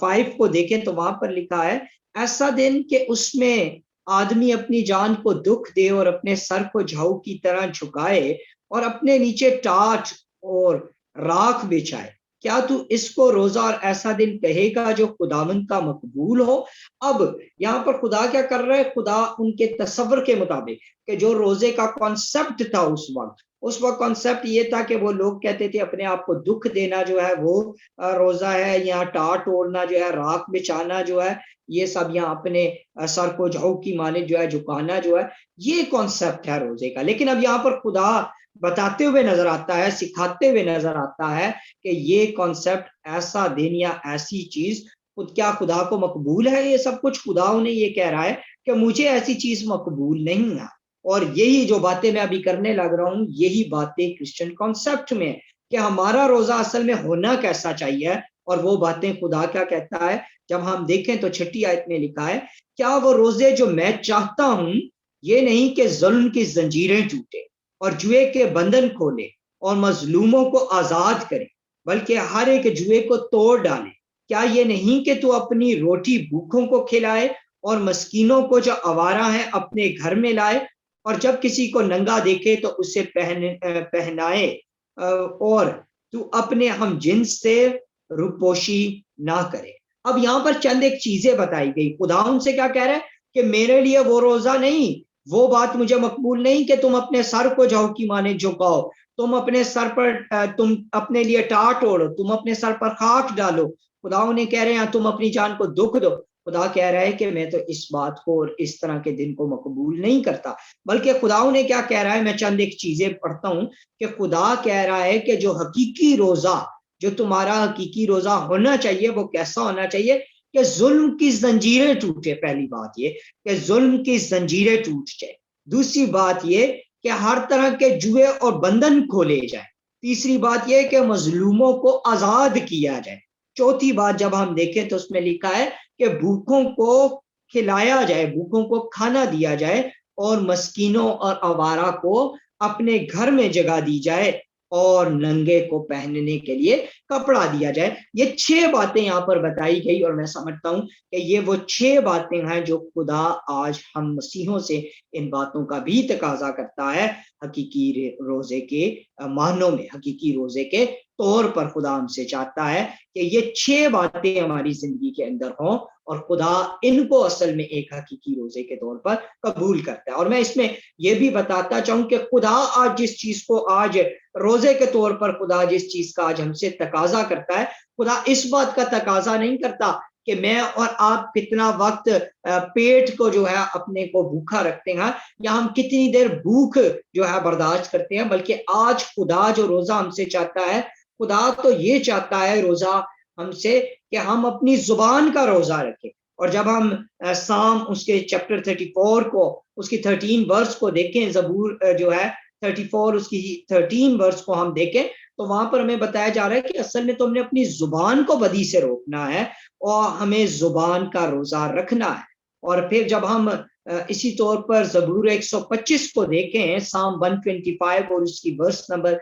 5 को देखें तो वहां पर लिखा है, ऐसा दिन कि उसमें आदमी अपनी जान को दुख दे और अपने सर को जौ की तरह झुकाए और अपने नीचे टाट और राख बिछाए। क्या तू इसको रोजा और ऐसा दिन कहेगा जो खुदावंद का मकबूल हो? अब यहाँ पर खुदा क्या कर रहे हैं? खुदा उनके तसव्वुर के मुताबिक कि जो रोजे का कॉन्सेप्ट था उस वक्त कॉन्सेप्ट ये था कि वो लोग कहते थे अपने आप को दुख देना जो है वो रोजा है, या टाट ओढ़ना जो है, राख बिछाना जो है, ये सब यहाँ अपने सर को जौ की माने जो है झुकाना जो है, ये कॉन्सेप्ट है रोजे का। लेकिन अब यहाँ पर खुदा बताते हुए नजर आता है, सिखाते हुए नजर आता है कि ये कॉन्सेप्ट, ऐसा दिन या ऐसी चीज क्या खुदा को मकबूल है? ये सब कुछ खुदा उन्हें ये कह रहा है कि मुझे ऐसी चीज मकबूल नहीं है। और यही जो बातें मैं अभी करने लग रहा हूँ, यही बातें क्रिश्चियन कॉन्सेप्ट में कि हमारा रोजा असल में होना कैसा चाहिए। और वो बातें खुदा क्या कहता है जब हम देखें तो 6 आयत में लिखा है, क्या वो रोजे जो मैं चाहता हूं ये नहीं कि जुल्म की जंजीरें टूटे और जुए के बंधन खोले और मजलूमों को आजाद करे, बल्कि हर एक जुए को तोड़ डाले। क्या ये नहीं कि तू अपनी रोटी भूखों को खिलाए और मस्कीनों को जो आवारा है अपने घर में लाए, और जब किसी को नंगा देखे तो उसे पहनाए, और तू अपने हम जिन्स से रुपोशी ना करे। अब यहाँ पर चंद एक चीजें बताई गई। खुदा उनसे क्या कह रहा है कि मेरे लिए वो रोजा नहीं, वो बात मुझे मकबूल नहीं कि तुम अपने सर को जौ की माने झुकाओ, तुम अपने सर पर तुम अपने लिए टाट ओढ़ो, तुम अपने सर पर खाक डालो। खुदा उन्हें कह रहे हैं तुम अपनी जान को दुख दो। खुदा कह रहा है कि मैं तो इस बात को और इस तरह के दिन को मकबूल नहीं करता। बल्कि खुदा ने क्या कह रहा है, मैं चंद एक चीजें पढ़ता हूं कि खुदा कह रहा है कि जो हकीकी रोजा, जो तुम्हारा हकीकी रोजा होना चाहिए वो कैसा होना चाहिए कि जुल्म की जंजीरें टूटे। पहली बात ये कि जुल्म की जंजीरें टूट जाए। दूसरी बात ये कि हर तरह के जुए और बंधन खोले जाए। तीसरी बात यह कि मजलूमों को आजाद किया जाए। चौथी बात जब हम देखें तो उसमें लिखा है कि भूखों को खिलाया जाए, भूखों को खाना दिया जाए, और मस्कीनों और आवारा को अपने घर में जगह दी जाए, और नंगे को पहनने के लिए कपड़ा दिया जाए। ये 6 बातें यहाँ पर बताई गई और मैं समझता हूँ कि ये वो 6 बातें हैं जो खुदा आज हम मसीहों से इन बातों का भी तकाजा करता है। हकीकी रोजे के मानों में, हकीकी रोजे के तौर पर खुदा हमसे चाहता है कि ये 6 बातें हमारी जिंदगी के अंदर हों, और खुदा इनको असल में एक हकीकी रोजे के तौर पर कबूल करता है। और मैं इसमें यह भी बताता चाहूं कि खुदा आज जिस चीज को आज रोजे के तौर पर खुदा जिस चीज का आज हमसे तकाजा करता है, खुदा इस बात का तकाजा नहीं करता कि मैं और आप कितना वक्त पेट को जो है अपने को भूखा रखते हैं, या हम कितनी देर भूख जो है बर्दाश्त करते हैं। बल्कि आज खुदा जो रोजा हमसे चाहता है, खुदा तो ये चाहता है रोजा हमसे कि हम अपनी जुबान का रोजा रखें। और जब हम साम उसके चैप्टर 34 को उसकी 13 वर्स को देखें, जबूर जो है 34 उसकी 13 वर्स को हम देखें तो वहां पर हमें बताया जा रहा है कि असल में तो हमने अपनी जुबान को बदी से रोकना है और हमें जुबान का रोजा रखना है। और फिर जब हम इसी तौर पर जबूर 125 को देखें, साम 125 और उसकी वर्स नंबर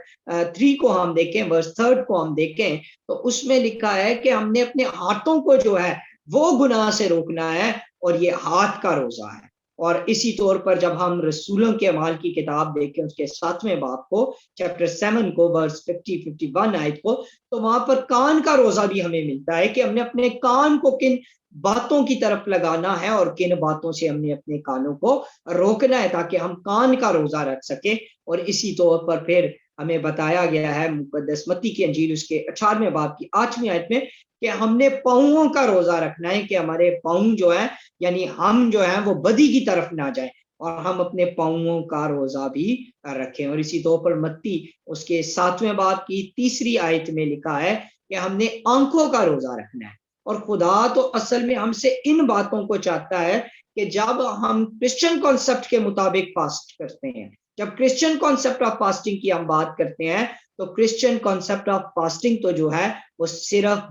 3 को हम देखें, वर्स 3 को हम देखें, तो उसमें लिखा है कि हमने अपने हाथों को जो है वो गुनाह से रोकना है, और ये हाथ का रोजा है। और इसी तौर पर जब हम रसूलों के अमाल की किताब देखें उसके 7वें बाब को, चैप्टर 7 को, वर्स 50-51 आयत को, तो वहां पर कान का रोजा भी हमें मिलता है कि हमने अपने कान को किन बातों की तरफ लगाना है और किन बातों से हमने अपने कानों को रोकना है ताकि हम कान का रोजा रख सके। और इसी तौर पर फिर हमें बताया गया है मुकद्दस मत्ती की अंजील उसके 18वें बाब की 8वीं आयत में कि हमने पाँवों का रोजा रखना है, कि हमारे पाँव जो है यानी हम जो है वो बदी की तरफ ना जाए और हम अपने पाँवों का रोजा भी रखें। और इसी तौर पर मत्ती उसके 7वें बाब की 3री आयत में लिखा है कि हमने आंखों का रोजा रखना है। और खुदा तो असल में हमसे इन बातों को चाहता है कि जब हम क्रिश्चियन कॉन्सेप्ट के मुताबिक फास्ट करते हैं, जब क्रिश्चियन कॉन्सेप्ट ऑफ फास्टिंग की हम बात करते हैं, तो क्रिश्चियन कॉन्सेप्ट ऑफ फास्टिंग तो जो है वो सिर्फ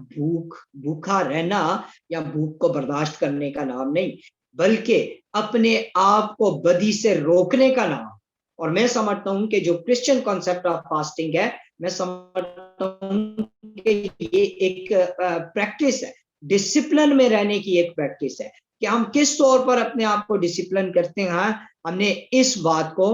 भूखा रहना या भूख को बर्दाश्त करने का नाम नहीं, बल्कि अपने आप को बदी से रोकने का नाम। और मैं समझता हूं कि जो क्रिश्चियन कॉन्सेप्ट ऑफ फास्टिंग है, मैं समझता हूं कि ये एक प्रैक्टिस है, डिसिप्लिन में रहने की एक प्रैक्टिस है कि हम किस तौर पर अपने आप को डिसिप्लिन करते हैं। हमने इस बात को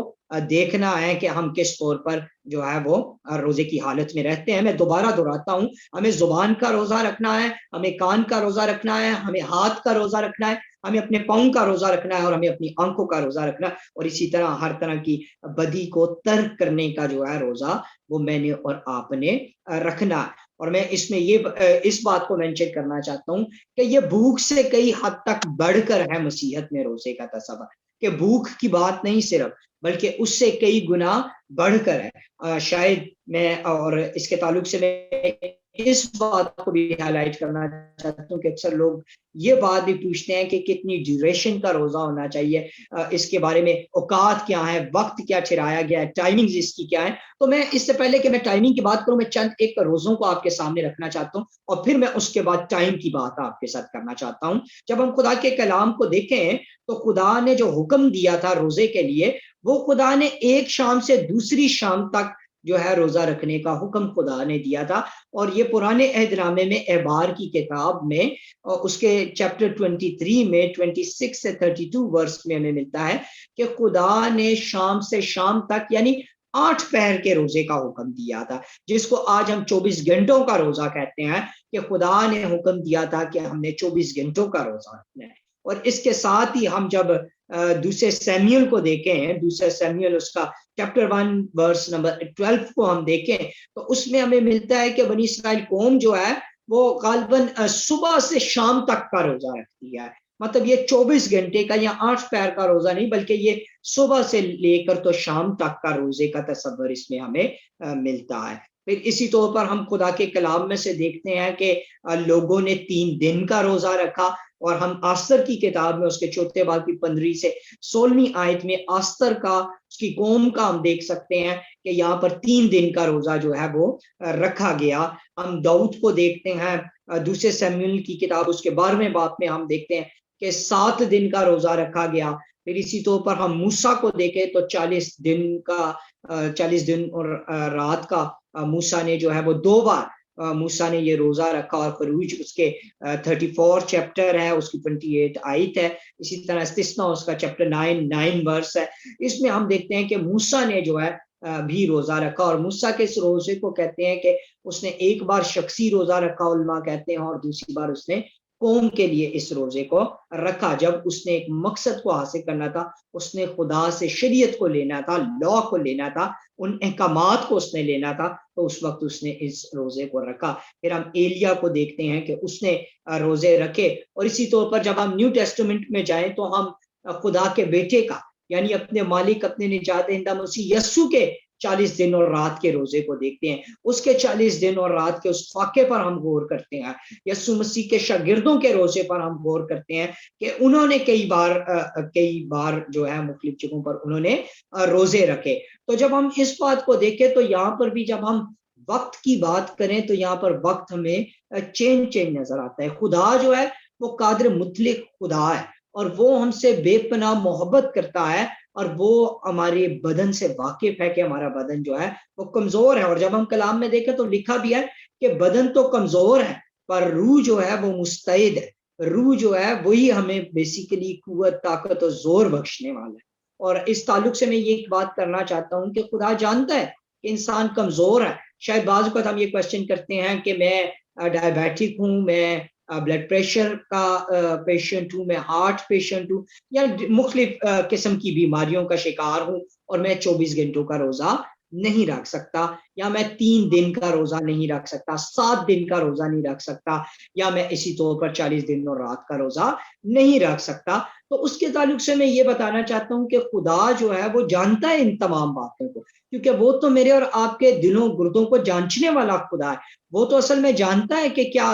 देखना है कि हम किस तौर पर जो है वो रोजे की हालत में रहते हैं। मैं दोबारा दोहराता हूं, हमें जुबान का रोजा रखना है, हमें कान का रोजा रखना है, हमें हाथ का रोजा रखना है, हमें अपने पाँव का रोजा रखना है और हमें अपनी आंखों का रोजा रखना है। और इसी तरह हर तरह की बदी को तर्क करने का जो है रोजा वो मैंने और आपने रखना है। और मैं इसमें ये इस बात को मेंशन करना चाहता हूं कि ये भूख से कई हद तक बढ़कर है मसीहत में रोजे का तस्वर, कि भूख की बात नहीं सिर्फ, बल्कि उससे कई गुना बढ़कर है। शायद मैं और इसके ताल्लुक से मैं इस बात को भी हाईलाइट करना चाहता हूँ कि अक्सर लोग ये बात भी पूछते हैं कि कितनी ड्यूरेशन का रोजा होना चाहिए, इसके बारे में औकात क्या है, वक्त क्या ठहराया गया है, टाइमिंग इसकी क्या है। तो मैं इससे पहले कि मैं टाइमिंग की बात करूं, मैं चंद एक रोजों को आपके सामने रखना चाहता हूं और फिर मैं उसके बाद टाइम की बात आपके साथ करना चाहता हूं। जब हम खुदा के कलाम को देखें तो खुदा ने जो हुक्म दिया था रोजे के लिए, वो खुदा ने एक शाम से दूसरी शाम तक जो है रोजा रखने का हुक्म खुदा ने दिया था। और ये पुराने अहदनामे में एबार की किताब में उसके चैप्टर 23 में 26 से 32 वर्स में हमें मिलता है कि खुदा ने शाम से शाम तक यानी 8 पहर के रोजे का हुक्म दिया था, जिसको आज हम 24 घंटों का रोजा कहते हैं, कि खुदा ने हुक्म दिया था कि हमने 24 घंटों का रोजा रखना है। और इसके साथ ही हम जब दूसरे सैमुएल को देखें, दूसरा सैमुएल उसका चैप्टर 1 वर्स नंबर 12 को हम देखें, तो उसमें हमें मिलता है कि बनी इस्राइल कौम जो है वो गालबन सुबह से शाम तक का रोजा रखती है। मतलब ये 24 घंटे का या 8 पहर का रोजा नहीं, बल्कि ये सुबह से लेकर तो शाम तक का रोजे का तस्वर इसमें हमें मिलता है। फिर इसी तौर पर हम खुदा के कलाम में से देखते हैं कि लोगों ने 3 दिन का रोजा रखा। और हम आस्तर की किताब में उसके 4 बाब की 15 से 16वीं आयत में आस्तर का, उसकी कौम का हम देख सकते हैं कि यहाँ पर 3 दिन का रोजा जो है वो रखा गया। हम दाऊद को देखते हैं दूसरे सैमुएल की किताब उसके 12वें बाब में हम देखते हैं कि 7 दिन का रोजा रखा गया। फिर इसी तौर पर हम मूसा को देखें तो 40 दिन और रात का मूसा ने जो है वो 2 बार मूसा ने ये रोजा रखा। और खरूज उसके 34 चैप्टर है, उसकी 28 आयत है। इसी तरह इस्तिस्ना उसका चैप्टर 9 वर्स है। इसमें हम देखते हैं कि मूसा ने जो है भी रोजा रखा। और मूसा के इस रोजे को कहते हैं कि उसने एक बार शख्सी रोजा रखा, उलमा कहते हैं, और दूसरी बार उसने कौम के लिए इस रोजे को रखा। जब उसने एक मकसद को हासिल करना था, उसने खुदा से शरीयत को लेना था, लॉ को लेना था, उन अहकामात को उसने लेना था, तो उस वक्त उसने इस रोजे को रखा। फिर हम एलिया को देखते हैं कि उसने रोजे रखे। और इसी तौर पर जब हम न्यू टेस्टामेंट में जाएं तो हम खुदा के बेटे का यानी अपने मालिक, अपने निजात दहिंदा मसीह यस्सु के 40 दिन और रात के रोजे को देखते हैं। उसके 40 दिन और रात के उस फाके पर हम गौर करते हैं। यस्सु मसीह के शागिर्दों के रोजे पर हम गौर करते हैं कि उन्होंने कई बार जो है मुख्तलिफ जगहों पर उन्होंने रोजे रखे। तो जब हम इस बात को देखें तो यहाँ पर भी जब हम वक्त की बात करें तो यहाँ पर वक्त हमें चेंज नजर आता है। खुदा जो है वो कादिर मुतलक खुदा है और वो हमसे बेपनाह मोहब्बत करता है और वो हमारे बदन से वाकिफ है कि हमारा बदन जो है वो कमजोर है। और जब हम कलाम में देखें तो लिखा भी है कि बदन तो कमजोर है पर रूह जो है वो मुस्तैद है। रूह जो है वही हमें बेसिकली कुव्वत, ताकत और जोर बख्शने वाला है। और इस ताल्लुक से मैं ये एक बात करना चाहता हूँ कि खुदा जानता है कि इंसान कमजोर है। शायद बाज़ वक़्त हम ये क्वेश्चन करते हैं कि मैं डायबिटिक हूँ, मैं ब्लड प्रेशर का पेशेंट हूँ, मैं हार्ट पेशेंट हूँ, या मुख्तलिफ किस्म की बीमारियों का शिकार हूँ और मैं 24 घंटों का रोजा नहीं रख सकता, या मैं 3 दिन का रोजा नहीं रख सकता, 7 दिन का रोजा नहीं रख सकता, या मैं इसी तौर पर 40 दिन और रात का रोजा नहीं रख सकता। तो उसके ताल्लुक से मैं ये बताना चाहता हूँ कि खुदा जो है वो जानता है इन तमाम बातों को, क्योंकि वो तो मेरे और आपके दिलों गुर्दों को जांचने वाला खुदा है। वो तो असल में जानता है कि क्या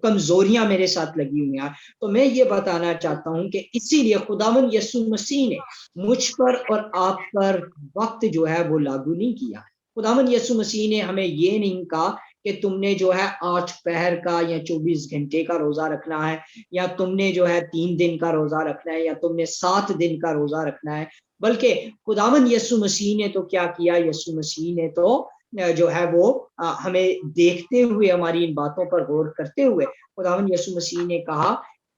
कमजोरियां मेरे साथ लगी हुई हैं। तो मैं ये बताना चाहता हूँ कि इसीलिए खुदावंद यीशु मसीह ने मुझ पर और आप पर वक्त जो है वो लागू नहीं किया। खुदावंद यीशु मसीह ने हमें ये नहीं कहा कि तुमने जो है 8 पहर का या 24 घंटे का रोजा रखना है, या तुमने जो है 3 दिन का रोजा रखना है, या तुमने 7 दिन का रोजा रखना है। बल्कि खुदावंद यीशु मसीह ने तो क्या किया, यीशु मसीह ने तो जो है वो हमें देखते हुए, हमारी इन बातों पर गौर करते हुए खुदावंद यीशु मसीह ने कहा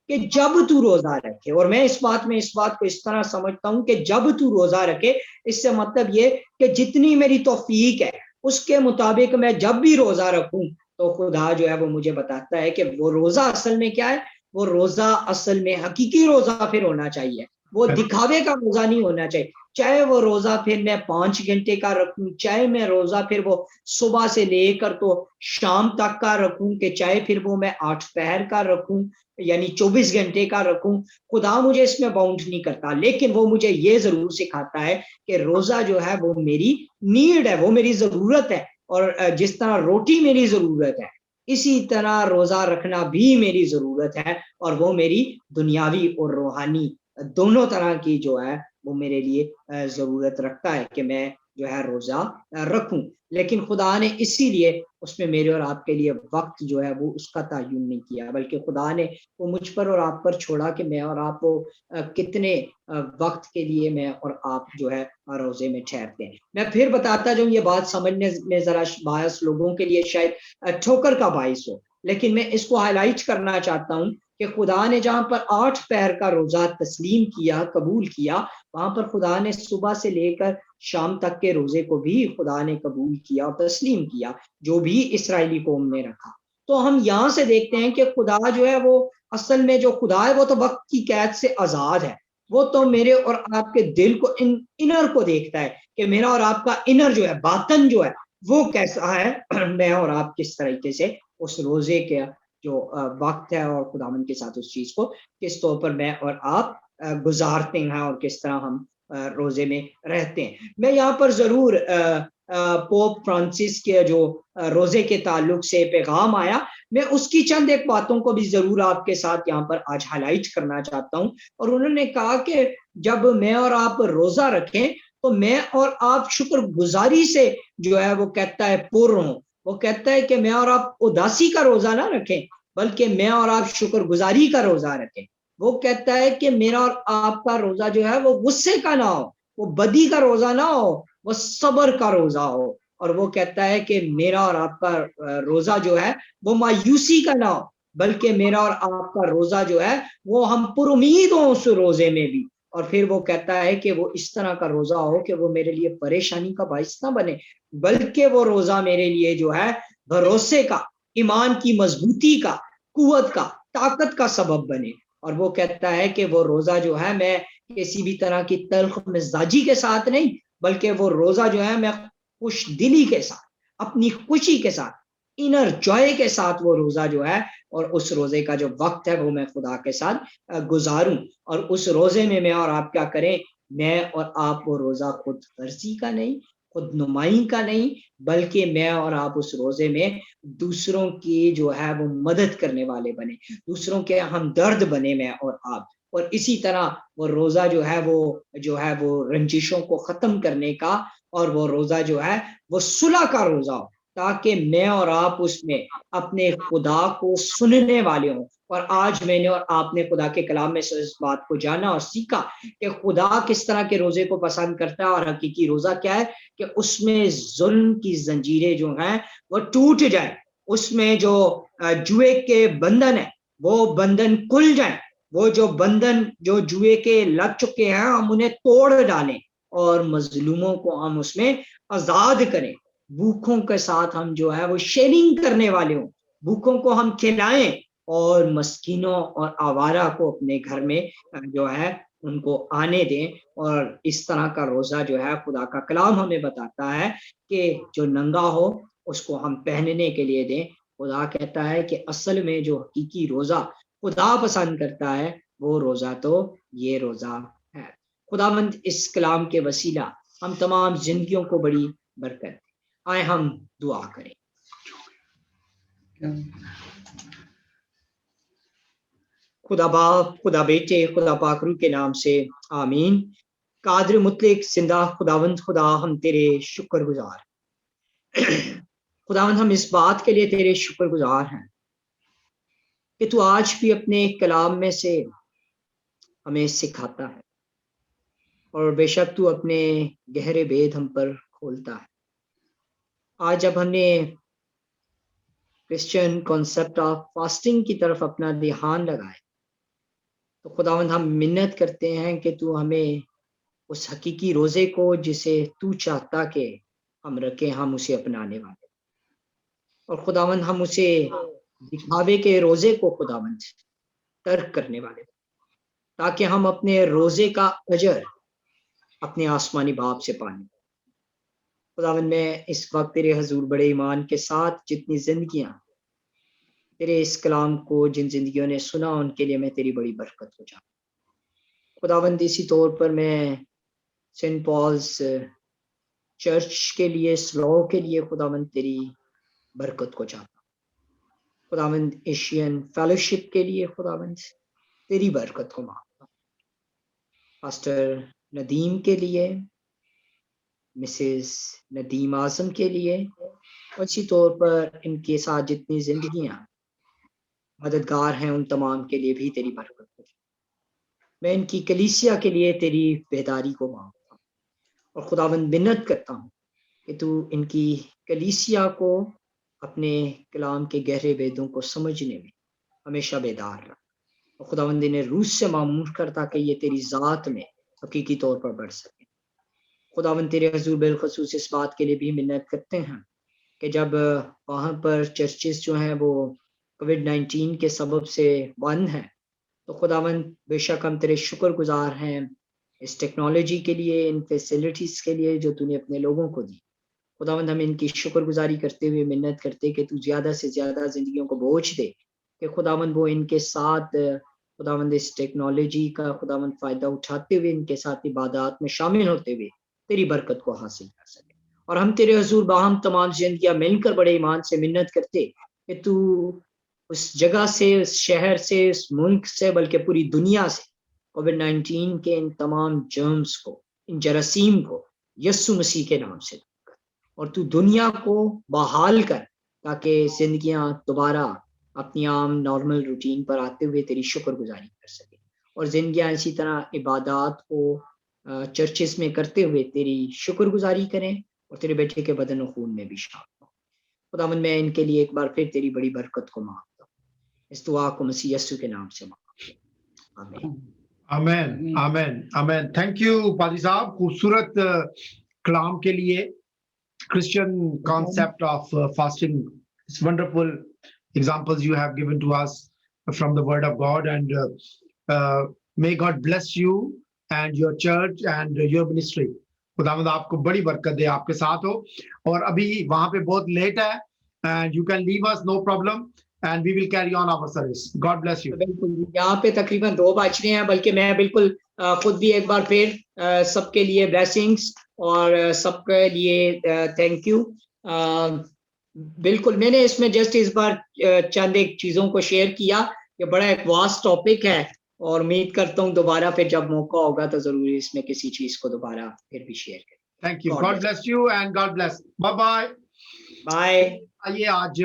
कि जब तू रोजा रखे, और मैं इस बात को इस तरह समझता हूं कि जब तू रोजा रखे, इससे मतलब ये कि जितनी मेरी तौफीक है उसके मुताबिक मैं जब भी रोजा रखूं तो खुदा जो है वो मुझे बताता है कि वो रोजा असल में क्या है। वो रोजा असल में हकीकी रोजा फिर होना चाहिए, वो दिखावे का रोजा नहीं होना चाहिए। चाहे वो रोजा फिर मैं 5 घंटे का रखूं, चाहे मैं रोजा फिर वो सुबह से लेकर तो शाम तक का रखूं, कि चाहे फिर वो मैं 8 पहर का रखूं, यानी 24 घंटे का रखूं, खुदा मुझे इसमें बाउंड नहीं करता। लेकिन वो मुझे ये जरूर सिखाता है कि रोजा जो है वो मेरी नीड है, वो मेरी जरूरत है। और जिस तरह रोटी मेरी जरूरत है, इसी तरह रोजा रखना भी मेरी जरूरत है, और वो मेरी दुनियावी और रूहानी दोनों तरह की जो है वो मेरे लिए जरूरत रखता है कि मैं जो है रोजा रखूं। लेकिन खुदा ने इसीलिए उसमें मेरे और आपके लिए वक्त जो है वो उसका तयन नहीं किया, बल्कि खुदा ने वो मुझ पर और आप पर छोड़ा कि मैं और आप वो कितने वक्त के लिए मैं और आप जो है रोजे में ठहरते हैं। मैं फिर बताता जाऊं, ये बात समझने में जरा बायस लोगों के लिए शायद ठोकर का बाइस हो, लेकिन मैं इसको हाईलाइट करना चाहता हूं कि खुदा ने जहां पर 8 पहर का रोजा तस्लीम किया, कबूल किया, वहां पर खुदा ने सुबह से लेकर शाम तक के रोजे को भी खुदा ने कबूल किया और तस्लीम किया, जो भी इसराइली कौम ने रखा। तो हम यहाँ से देखते हैं कि खुदा जो है वो असल में जो खुदा है वो तो वक्त की कैद से आजाद है। वो तो मेरे और आपके दिल को, इनर को देखता है कि मेरा और आपका इनर जो है, बातन जो है वो कैसा है। मैं और आप किस तरीके से उस रोजे के जो वक्त है और खुदावन के साथ उस चीज को किस तौर पर मैं और आप गुजारते हैं, और किस तरह हम रोजे में रहते हैं। मैं यहाँ पर जरूर पोप फ्रांसिस के जो रोजे के ताल्लुक से पैगाम आया, मैं उसकी चंद एक बातों को भी जरूर आपके साथ यहाँ पर आज हाईलाइट करना चाहता हूँ। और उन्होंने कहा कि जब मैं और आप रोजा रखें तो मैं और आप शुक्रगुजारी से जो है वो कहता है पूर्ण हो। वो कहता है कि मैं और आप उदासी का रोजा ना रखें, बल्कि मैं और आप शुक्रगुजारी का रोजा रखें। वो कहता है कि मेरा और आपका रोजा जो है वो गुस्से का ना हो, वो बदी का रोजा ना हो, वो सब्र का रोजा हो। और वो कहता है कि मेरा और आपका रोजा जो है वो मायूसी का ना हो, बल्कि मेरा और आपका रोजा जो है वो हम पुरुमीद हो उस रोजे में भी। और फिर वो कहता है कि वो इस तरह का रोजा हो कि वो मेरे लिए परेशानी का बाइस ना बने, बल्कि वो रोजा मेरे लिए जो है भरोसे का, ईमान की मजबूती का, कुव्वत का, ताकत का सबब बने। और वो कहता है कि वो रोजा जो है मैं किसी भी तरह की तल्ख मिजाजी के साथ नहीं, बल्कि वो रोजा जो है मैं खुश दिली के साथ, अपनी खुशी के साथ, इनर जॉय के साथ वो रोजा जो है, और उस रोजे का जो वक्त है वो मैं खुदा के साथ गुजारूं। और उस रोजे में मैं और आप क्या करें, मैं और आप वो रोजा खुद गर्जी का नहीं, खुद नुमाई का नहीं, बल्कि मैं और आप उस रोजे में दूसरों की जो है वो मदद करने वाले बने, दूसरों के हमदर्द बने मैं और आप। और इसी तरह वो रोजा जो है वो रंजिशों को खत्म करने का, और वो रोजा जो है वो सुलह का रोजा हो, ताकि मैं और आप उसमें अपने खुदा को सुनने वाले हों। और आज मैंने और आपने खुदा के कलाम में से इस बात को जाना और सीखा कि खुदा किस तरह के रोजे को पसंद करता है, और हकीकी रोजा क्या है कि उसमें जुल्म की जंजीरें जो हैं वो टूट जाए, उसमें जो जुए के बंधन है वो बंधन खुल जाए, वो जो बंधन जो जुए के लग चुके हैं हम उन्हें तोड़ डालें और मजलूमों को हम उसमें आजाद करें। भूखों के साथ हम जो है वो शेयरिंग करने वाले हों, भूखों को हम खिलाएं और मस्कीनों और आवारा को अपने घर में जो है उनको आने दें। और इस तरह का रोजा जो है खुदा का कलाम हमें बताता है कि जो नंगा हो उसको हम पहनने के लिए दें। खुदा कहता है कि असल में जो हकीकी रोजा खुदा पसंद करता है वो रोजा तो ये रोजा है। खुदावंद इस कलाम के वसीला हम तमाम जिंदगियों को बड़ी बरकत दे। आए हम दुआ करें। खुदा बाप, खुदा बेटे, खुदा पाक रूह के नाम से आमीन। कादिर मुतलक जिंदा खुदावंद खुदा हम तेरे शुक्रगुजार खुदावंद हम इस बात के लिए तेरे शुक्रगुजार हैं कि तू आज भी अपने कलाम में से हमें सिखाता है और बेशक तू अपने गहरे भेद हम पर खोलता है। आज जब हमने क्रिश्चियन कॉन्सेप्ट ऑफ फास्टिंग की तरफ अपना ध्यान लगाए तो खुदावंद हम मिन्नत करते हैं कि तू हमें उस हकीकी रोजे को जिसे तू चाहता कि हम रखें, हम उसे अपनाने वाले, और खुदावंद हम उसे दिखावे के रोजे को खुदावंद तर्क करने वाले, ताकि हम अपने रोजे का अजर अपने आसमानी बाप से पाने। खुदावंद मैं इस वक्त तेरे हजूर बड़े ईमान के साथ जितनी जिंदगियां तेरे इस कलाम को जिन जिंदगियों ने सुना उनके लिए मैं तेरी बड़ी बरकत हो जाऊं। खुदावंद इसी तौर पर मैं सेंट पॉल्स चर्च के लिए, स्लॉ के लिए खुदावंद तेरी बरकत को चाहता हूं। खुदावंद एशियन फेलोशिप के लिए खुदावंद तेरी बरकत को मांगता हूं। पास्टर नदीम के लिए, मिसेस नदीम आजम के लिए, और इसी तौर पर इनके साथ जितनी जिंदगियां मददगार हैं उन तमाम के लिए भी तेरी बरकत हो। मैं इनकी कलीसिया के लिए तेरी बेदारी को मांगता हूँ और खुदावंद मिन्नत करता हूँ कि तू इनकी कलीसिया को अपने कलाम के गहरे भेदों को समझने में हमेशा बेदार रख, और खुदावंद इन्हें रूस से मामूर कर ताकि ये तेरी ज़ात में हकीकी तौर पर बढ़ सके। खुदावंद तेरे हजूर बिलखसूस इस बात के लिए भी मिन्नत करते हैं कि जब वहाँ पर चर्चेस जो हैं वो कोविड-19 के सबब से बंद हैं, तो खुदावंद बेशक हम तेरे शुक्रगुजार हैं इस टेक्नोलॉजी के लिए, इन फैसिलिटीज़ के लिए जो तूने अपने लोगों को दी। खुदावंद हम इनकी शुक्रगुजारी करते हुए मिन्नत करते कि तू ज़्यादा से ज़्यादा ज़िंदगियों को बोझ दे कि खुदावंद वो इनके साथ खुदावंद इस टेक्नोलॉजी का खुदावंद फ़ायदा उठाते हुए इनके साथ इबादत में शामिल होते हुए तेरी बरकत को हासिल कर सके। और हम तेरे हजूर बाहम तमाम जिंदगियां मिलकर बड़े ईमान से मिन्नत करते कि तू उस जगह से, उस शहर से, उस मुल्क से, बल्कि पूरी दुनिया से कोविड-19 के इन तमाम जर्म्स को, इन जरासीम को यस्सु मसीह के नाम से दूर कर, और तू दुनिया को बहाल कर ताकि जिंदगियां दोबारा अपनी आम नॉर्मल रूटीन पर आते हुए तेरी शुक्रगुजारी कर सके, और जिंदगियां इसी तरह इबादत को चर्चेस में करते हुए तेरी शुक्रगुजारी करें और तेरे बेटे के बदन और खून में भी शामिल हो। खुदावंद मैं इनके लिए एक बार फिर तेरी बड़ी बरकत को मांगता हूँ। इस दुआ को मसीह यीशु के नाम से मांगता हूँ। आमीन। आमेन, आमेन, आमेन। थैंक यू पादी साहब खूबसूरत कलाम के लिए। Christian concept of fasting. It's wonderful examples you have given to us from the Word of God, and may God bless you and your church and your ministry. खुदावंद आपको बड़ी बरकत दे, आपके साथ हो। और अभी वहां पे बहुत लेट है, and you can leave us, no problem, and we will carry on our service. God bless you. बिल्कुल, यहाँ पे तकरीबन 2 बज रहे हैं, बल्कि मैं बिल्कुल खुद भी एक बार फिर सबके लिए ब्लेसिंग्स और सबके लिए थैंक यू। बिल्कुल मैंने इसमें जस्ट इस बार चंद एक चीज़ों को शेयर किया। ये बड़ा एक वास्ट टॉपिक है और उम्मीद करता हूँ दोबारा फिर जब मौका होगा तो जरूर इसमें किसी चीज़ को दोबारा फिर भी शेयर करें। Thank you. God bless you and God bless. Bye bye. Bye. आइए आज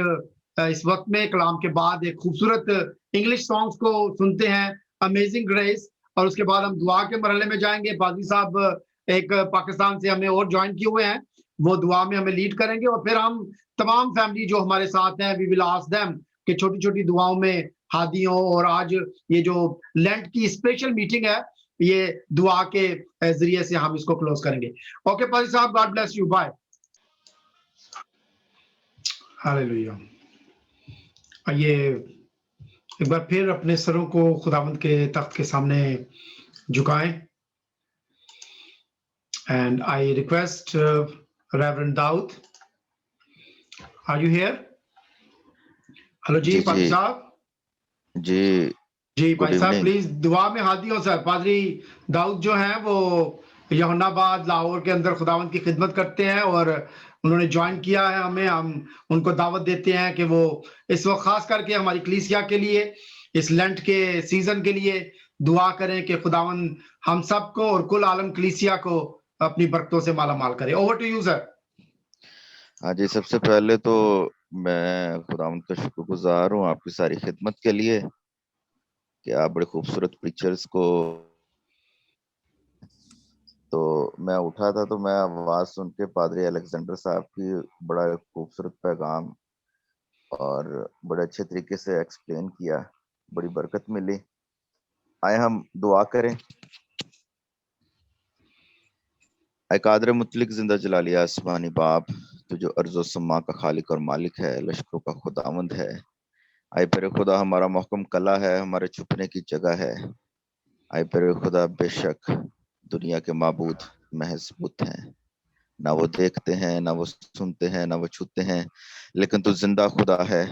इस वक्त में कलाम के बाद एक खूबसूरत इंग्लिश सॉन्ग्स को सुनते हैं, अमेजिंग ग्रेस, और उसके बाद हम दुआ के मरहले में जाएंगे। पादी साहब एक पाकिस्तान से हमें और ज्वाइन किए हुए हैं, वो दुआ में हमें लीड करेंगे, और फिर हम तमाम फैमिली जो हमारे साथ हैं, वी विल आस्क देम कि छोटी छोटी दुआओं में हादियों, और आज ये जो लेंट की स्पेशल मीटिंग है, ये दुआ के जरिए से हम इसको क्लोज करेंगे। ओके पाजी साहब, God bless you, bye. Hallelujah. ये एक बार फिर अपने सरों को खुदावंद के तख्त के सामने झुकाएं, and I request reverend Daud, are you here? Hello जी पादरी साहब। जी जी गुड भाई साहब, इवनिंग। प्लीज दुआ में हाथ दियो सर। पादरी दाऊद जो हैं वो यहुन्नाबाद लाहौर के अंदर खुदावंद की खिदमत करते हैं, और उन्होंने ज्वाइन किया है हमें। हम उनको दावत देते हैं कि वो इस वक्त खास करके हमारी कलीसिया के लिए, इस लेंट के सीजन के लिए दुआ करें कि खुदावंद हम सबको और कुल आलम कलीसिया को अपनी बरकतों से माला माल करे। Over to you sir. हाँ जी, सबसे पहले तो मैं खुदावंद का शुक्रगुजार हूँ आपकी सारी खिदमत के लिए कि आप बड़े खूबसूरत पिक्चर्स को, तो मैं उठा था तो मैं आवाज सुन के पादरी अलेक्जेंडर साहब की बड़ा खूबसूरत पैगाम और बड़े अच्छे तरीके से एक्सप्लेन किया, बड़ी बरकत मिली। आए हम दुआ करें। आए कादर मुतलिक जिंदा जलाली आसमानी बाप, तो जो अर्ज़ो समा का खालिक और मालिक है, लश्करों का खुदावंद है। आए पर खुदा हमारा महकम कला है, हमारे छुपने की जगह है। आए पर खुदा बेशक दुनिया के माबूद महज बुत हैं, ना वो देखते हैं, ना वो सुनते हैं, ना वो छूते हैं, लेकिन तू जिंदा खुदा है।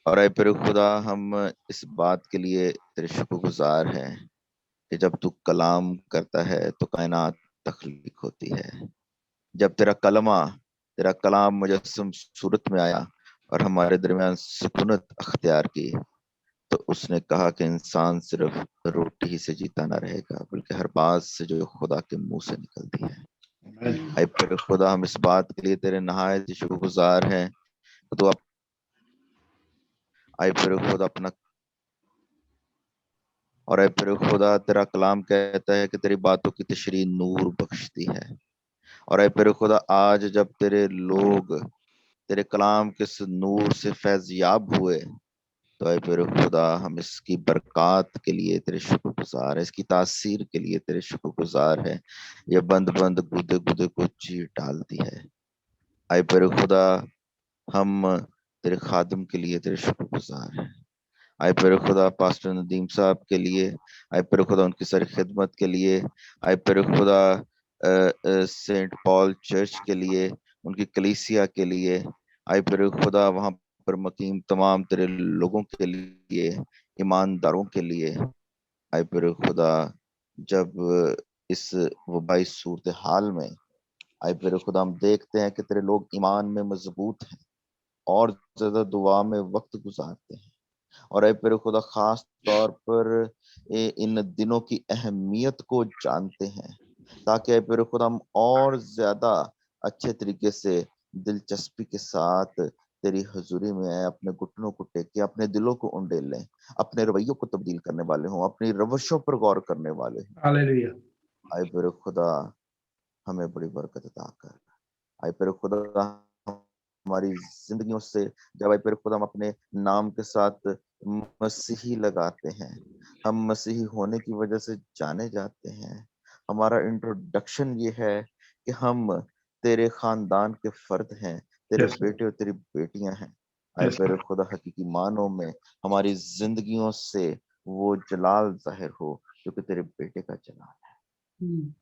और आए पर खुदा हम इस बात के लिए तेरे शुक्रगुजार हैं कि जब तू कलाम करता है तो कायनात तख्लीक होती है। जब तेरा कलाम मुजस्सम सूरत में आया और हमारे दरमियान सुकूनत अख्तियार की, तो उसने कहा कि इंसान सिर्फ रोटी ही से जीता ना रहेगा, बल्कि हर बात से जो खुदा के मुंह से निकलती है। ऐ पर खुदा हम इस बात के लिए तेरे नहायत ही शुक्रगुजार हैं कि तू ऐ पर खुदा अपना, और ऐ पर खुदा तेरा कलाम कहता है कि तेरी बातों की तशरीह नूर बख्शती है। और ऐ पर खुदा आज जब तेरे लोग तेरे कलाम के नूर से फैज़याब हुए, तो ऐ पर खुदा हम इसकी बरक़ात के लिए तेरे शुक्रगुजार है, इसकी तासीर के लिए तेरे शुक्रगुजार है। ये बंद बंद गुदे गुदे को चीर डालती है। ऐ पर खुदा हम तेरे खादिम के लिए तेरे शुक्रगुजार हैं। ऐ पर खुदा पास्टर नदीम साहब के लिए, ऐ पर खुदा उनकी सारी खिदमत के लिए, ऐ पर खुदा सेंट पॉल चर्च के लिए, उनकी कलीसिया के लिए, ऐ पर खुदा वहाँ पर मकीम तमाम तेरे लोगों के लिए, ईमानदारों के लिए। ऐ पर खुदा जब इस वबाई सूरत हाल में, ऐ पर खुदा हम देखते हैं कि तेरे लोग ईमान में मजबूत हैं और ज्यादा दुआ में वक्त गुजारते हैं। और ऐ पर खुदा खास तौर पर इन दिनों की अहमियत को जानते हैं, ताकि ऐ पर खुदा हम और ज्यादा अच्छे तरीके से दिलचस्पी के साथ तेरी हजूरी में आए, अपने घुटनों को टेके, अपने दिलों को उंडेल लें, अपने रवैयों को तब्दील करने वाले हों, अपनी रवशों पर गौर करने वाले हों। हालेलुया। ऐ पर खुदा हमें बड़ी बरकत अता कर। ऐ पर खुदा हमारी जिंदगियों से जब ऐ पर खुदा हम अपने नाम के साथ मसीही लगाते हैं, हम मसीही होने की वजह से जाने जाते हैं। हमारा इंट्रोडक्शन ये है कि हम तेरे खानदान के फर्द हैं, तेरे Yes, बेटे और तेरी बेटियां हैं। ऐ yes, पर खुदा हकीकी मानों में हमारी जिंदगियों से वो जलाल जाहिर हो जो कि तेरे बेटे का जलाल है।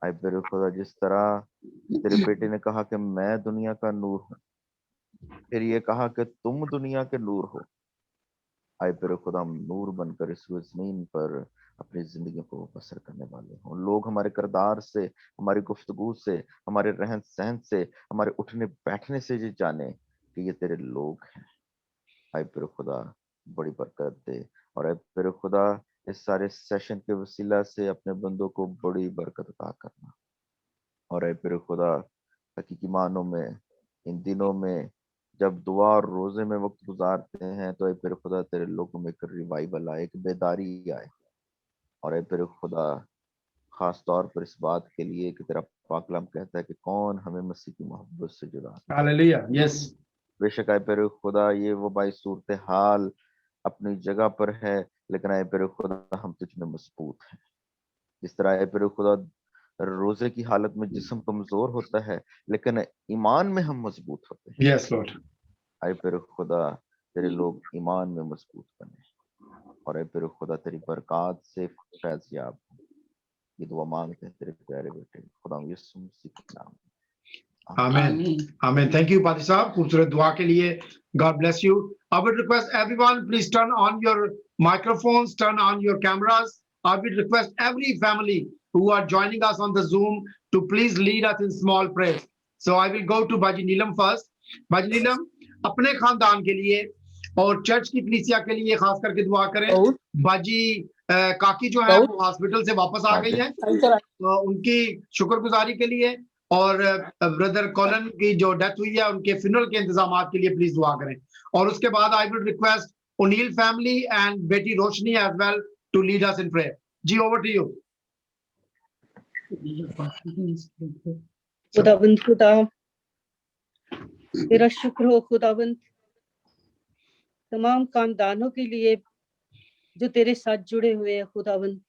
ऐ पर खुदा जिस तरह कि तेरे बेटे ने कहा कि मैं दुनिया का नूर हूँ, फिर ये कहा कि तुम दुनिया के नूर हो। ऐ पर खुदा हम नूर बनकर इस ज़मीन पर अपनी जिंदगी को बसर करने वाले हों। लोग हमारे किरदार से, हमारी गुफ्तगू से, हमारे रहन सहन से, हमारे उठने बैठने से ये जाने कि ये तेरे लोग हैं। ऐ पर खुदा बड़ी बरकत दे, और ऐ पर खुदा इस सारे सेशन के वसीला से अपने बंदों को बड़ी बरकत अता करना। और ऐ पर खुदा हकीकी मानों में इन दिनों में जब दुआ और रोजे में वक्त गुजारते हैं, तो ऐ पर खुदा तेरे लोगों में एक रिवाइवल आए, एक बेदारी आए। और ऐ पर खुदा खास तौर पर इस बात के लिए कि तेरा पाक कलाम कहता है कि कौन हमें मसीह की मोहब्बत से जुड़ा। Hallelujah, yes. बेशक ऐ पर खुदा ये वबाई सूरत हाल अपनी जगह पर है, लेकिन ऐ प्यारे खुदा हम तुझ में मजबूत हैं। जिस तरह ऐ प्यारे खुदा रोजे की हालत में जिस्म कमजोर होता है, लेकिन ईमान में हम मजबूत होते हैं। Yes, Lord. ऐ प्यारे खुदा तेरे लोग ईमान में मजबूत बने, और ऐ प्यारे खुदा तेरी बरकत से फैज़याब हो। ये दुआ मांगते हैं तेरे प्यारे बेटे खुदा यीशु मसीह के नाम में। Amen. Amen. Thank you, Pati Sahab. खूबसूरत दुआ के लिए. God bless you. I would request everyone, please turn on your microphones, turn on your cameras. I would request every family who are joining us on the Zoom to please lead us in small prayers. So I will go to Baji Neelam first. Baji Neelam, अपने खानदान के लिए और church की कलीसिया के लिए खास करके दुआ करें. बाजी काकी जो है वो हॉस्पिटल से वापस आ गई है, तो उनकी शुक्रगुजारी के लिए, और ब्रदर कॉलन की जो डेथ हुई है उनके फ्यूनरल के इंतजाम के लिए प्लीज दुआ करें. और उसके बाद I will request O'Neill family and बेटी Roshni as well to lead us in prayer. जी, ओवर टू यू. खुदावंद खुदा तेरा शुक्र हो खुदावंद, तमाम खानदानों के लिए जो तेरे साथ जुड़े हुए हैं खुदावंद,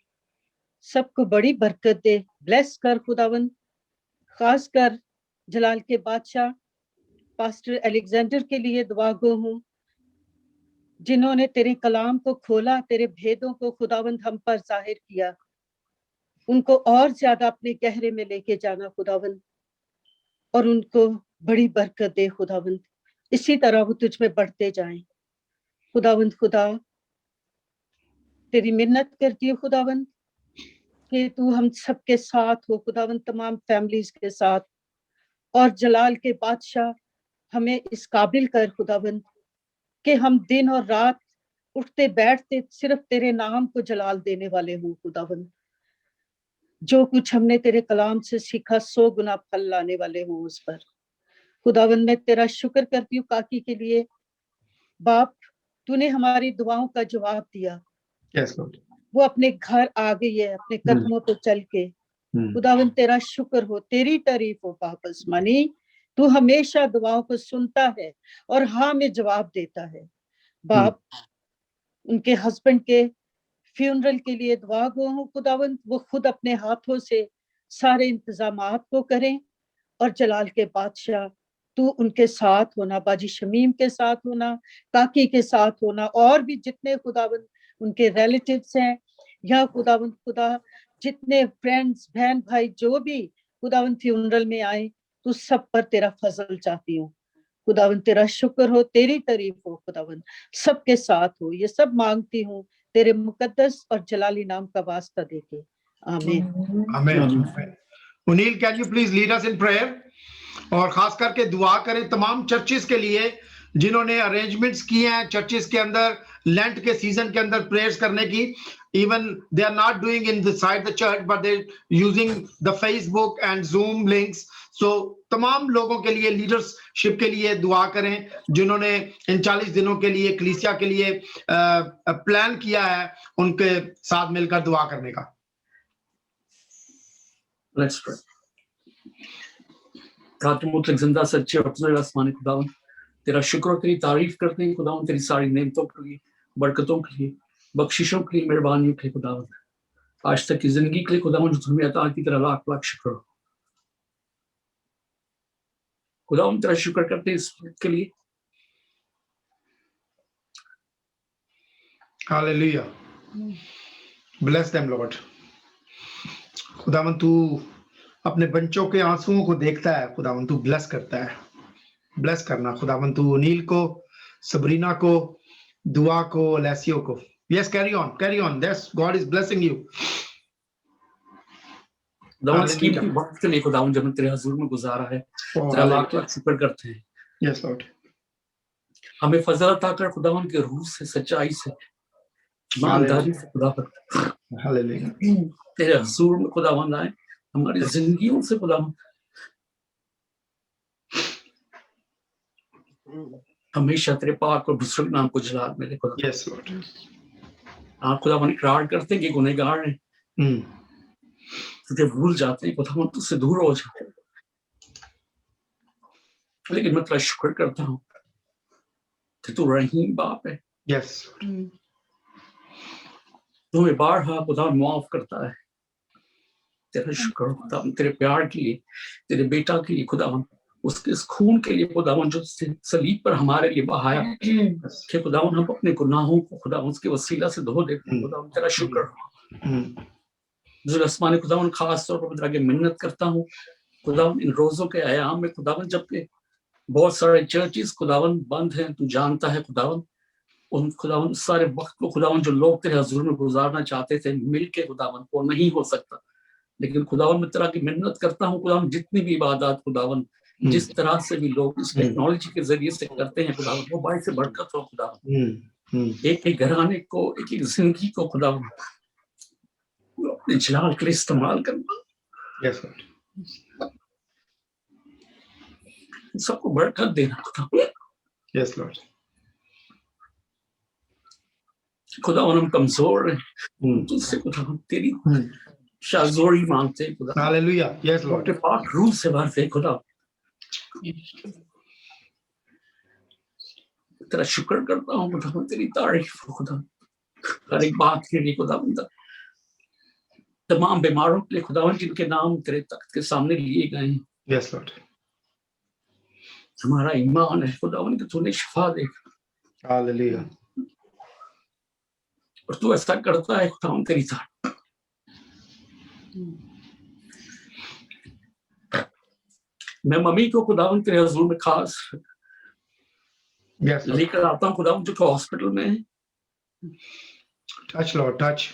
सबको बड़ी बरकत दे, ब्लेस कर खुदावंद. खास कर जलाल के बादशाह पास्टर अलेक्जेंडर के लिए दुआ गो हूँ, जिन्होंने तेरे कलाम को खोला, तेरे भेदों को खुदावंद हम पर जाहिर किया. उनको और ज्यादा अपने गहरे में लेके जाना खुदावंद, और उनको बड़ी बरकत दे खुदावंद. इसी तरह वो तुझ में बढ़ते जाएं खुदावंद. खुदा तेरी मिन्नत करती है खुदावंद कि तू हम सबके साथ हो खुदावंद, तमाम फैमिलीज के साथ. और जलाल के बादशाह हमें इस काबिल कर खुदावंद कि हम दिन और रात उठते बैठते सिर्फ तेरे नाम को जलाल देने वाले हों खुदावंद. जो कुछ हमने तेरे कलाम से सीखा 100 गुना फल लाने वाले हों उस पर खुदावंद. मैं तेरा शुक्र करती हूँ काकी के लिए. बाप, तूने हमारी दुआओं का जवाब दिया. Yes, Lord. वो अपने घर आ गई है अपने कदमों पे चल के. खुदावंद तेरा शुक्र हो, तेरी तारीफ हो बाप आसमानी. तू हमेशा दुआओं को सुनता है और हाँ में जवाब देता है. बाप, उनके हस्बैंड के फ्यूनरल के लिए दुआ गो हूँ खुदावंद, वो खुद अपने हाथों से सारे इंतजामात को करें. और जलाल के बादशाह तू उनके साथ होना, बाजी शमीम के साथ होना, काकी के साथ होना, और भी जितने खुदावंद उनके रिलेटिव्स हैं या खुदावंद खुदा जितने फ्रेंड्स बहन भाई जो भी खुदावंद फ्यूनरल में आए, तू सब पर तेरा फजल चाहती हूँ खुदावंद. तेरा शुक्र हो, तेरी तारीफ हो खुदावंद, सबके साथ हो. ये सब मांगती हूँ तेरे मुकद्दस और जलाली नाम का वास्ता देके. आमीन. Amen. Unil, can you please lead us in prayer? और खास करके दुआ करें तमाम चर्चेस के लिए जिन्होंने अरेंजमेंट्स किए हैं चर्चेस के अंदर लेंट के सीजन के अंदर प्रेयर्स करने की. Even they are not doing in the side the church but they using the Facebook and Zoom links. So तमाम लोगों के लिए लीडरशिप के लिए दुआ करें जिन्होंने इन 40 दिनों के लिए कलीसिया के लिए प्लान किया है, उनके साथ मिलकर दुआ करने का. Let's pray. मुतलक जिंदा सच्चे और अफजल आसमानी खुदावन, तेरा शुक्र और तेरी तारीफ करते हैं खुदावन, तेरी सारी नेमतों के लिए, बरकतों के लिए, बख्शिशों के लिए, मेहरबानियों के लिए खुदावन. आज तक की जिंदगी के लिए खुदावन जो तुम्हें अता की, तेरा लाख लाख शुक्र हो खुदावन. तेरा शुक्र करते हैं इसके लिए. Hallelujah. Bless them, Lord. खुदावन तू अपने बच्चों के आंसुओं को देखता है खुदावन, तू ब्लेस करता है. ब्लेस करना खुदावन तू अनिल को, सबरीना को, दुआ को, लेसियो को. Yes, carry on. That's God is blessing you. खुदावन इस कीमती वक्त के लिए खुदावन जब तेरे हुजूर में गुजारा है, तेरा लाख लाख शुक्र करते हैं. Yes, Lord. हमें फजल अता कर खुदावन के रूह से, सच्चाई से, ईमानदारी से खुदावन. Hallelujah. तेरे हुजूर में खुदावन आए, हमारी जिंदगियों से खुदावन हमेशा तेरे पाक और बुजुर्ग नाम को जलाल मिले खुदा. Yes, Lord. आप खुदावन इकरार करते हैं कि गुनहगार हैं, तुझे भूल जाते हैं खुदावन, तुझसे दूर हो जाते हैं. लेकिन मैं तेरा शुक्र करता हूँ कि तू रहीम बाप है, Yes. तुम्हें बारहा खुदा माफ करता है। तेरा शुक्र हो खुदा, तेरे प्यार के लिए, तेरे बेटा के लिए खुदा, उसके इस खून के लिए खुदा जो सलीब पर हमारे लिए बहाया कि खुदा हम अपने गुनाहों को खुदा उसके वसीला से धो देते हैं। खुदा तेरा शुक्र हो। जो आसमानी खुदा खास तौर पर तेरा के मिन्नत करता हूँ खुदा इन रोजों के आयाम में खुदावन, जबकि बहुत सारे चर्चेस खुदावन बंद हैं, तू जानता है खुदावन उन खुदावन सारे वक्त को खुदावन जो लोग तेरे हजूर में गुजारना चाहते थे मिल के खुदावन, वो नहीं हो सकता। लेकिन खुदावन मैं तेरा की मिन्नत करता हूँ खुदावन, जितनी भी इबादत खुदावन जिस तरह से भी लोग इस टेक्नोलॉजी के जरिए से करते हैं खुदावन, वो बाई से बरकत हो खुदावन। एक एक घराने को, एक एक जिंदगी को खुदावन अपने जलाल के लिए इस्तेमाल करना। Yes, Lord. सबको बरकत देना खुदा। Yes, Lord. खुदा हम कमजोर हैं, तुझसे खुदा तेरी शाजोरी मांगते हैं खुदा। Hallelujah. Yes, Lord. अपने पाक रूह से भरते खुदा। तेरा शुक्र करता हूँ खुदा, तेरी तारीफ हो खुदा, हर एक बात के लिए खुदा। तमाम बीमारों के लिए खुदावन जिनके नाम तेरे तख्त के सामने लिए गए हैं। Yes, Lord. हमारा ईमान है खुदावन कि तूने शिफा दे। Hallelujah. और तू ऐसा करता है खुदावन, तेरी तारीफ। मैं मम्मी को खुदावन तेरे हुजूर में खास Yes, Lord. लेकर आता हूँ खुदावन, जो हॉस्पिटल में है। Touch, Lord. Touch.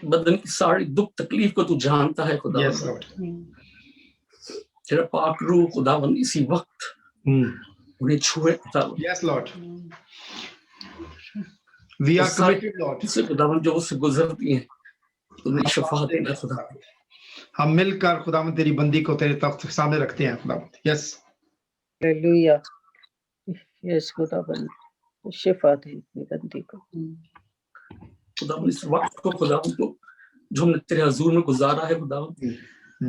बदन की सारी दुख तकलीफ को तू जानता है खुदा। Yes, Lord. तेरा पाक रूह खुदावन इसी वक्त उन्हें छुए खुदा। Yes, Lord. We are committed, Lord. इससे खुदावन जो उससे गुजरती हैं, तुम्हें शिफा देना खुदा। हम मिलकर खुदावंद तेरी बंदी को तेरे तख्त के सामने रखते हैं खुदावंद। Yes. हालेलुया। यस खुदावन, शिफा दे अपनी बंदी को। खुदावन इस वक्त को खुदावन को जो हमने तेरे हजूर में गुजारा है खुदावन,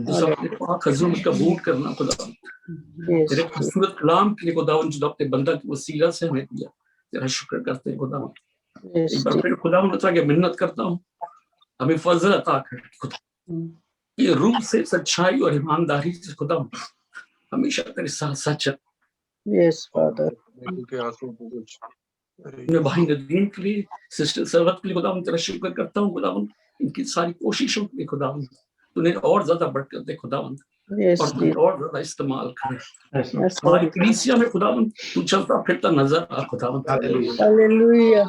उस अपने पाक हजूर में कबूल करना खुदावन। तेरे खूबसूरत कलाम के लिए खुदावन जो अपने बंदा की वसीला से हमें दिया, तेरा शुक्र करते हैं खुदावन। एक बार फिर खुदावन मैं तेरी मिन्नत करता हूँ, हमें फजल अता कर खुदा, ये रूह से सच्चाई और ईमानदारी से खुदावन हमेशा तेरे साथ सच। Yes father. मैं भाई नदीम के लिए, सिस्टर सरवत के लिए खुदावन तेरा शुक्र करता हूँ खुदावन, इनकी सारी कोशिशों के लिए खुदावन तूने और ज्यादा बरकत दे खुदावन, और तूने और ज्यादा इस्तेमाल करे हमारी कलीसिया में खुदावन। तू चलता फिरता नजर आ खुदावन। Hallelujah,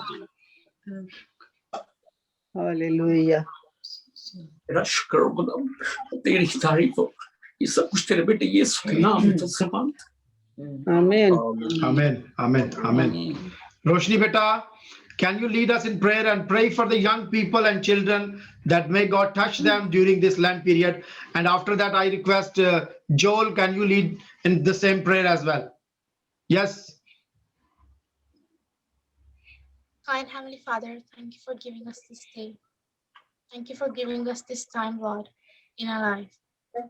hallelujah. तेरा शुक्र हो खुदावन, तेरी तारीफ हो। ये सब कुछ तेरे बेटे यीशु के नाम में तुझसे मांगते हैं। आमीन, आमीन, आमीन, आमीन। Roshni beta, can you lead us in prayer and pray for the young people and children that may God touch them during this Lent period? And after that, I request Joel, can you lead in the same prayer as well? Yes. Kind Heavenly Father, thank you for giving us this day. Thank you for giving us this time, Lord, in our life.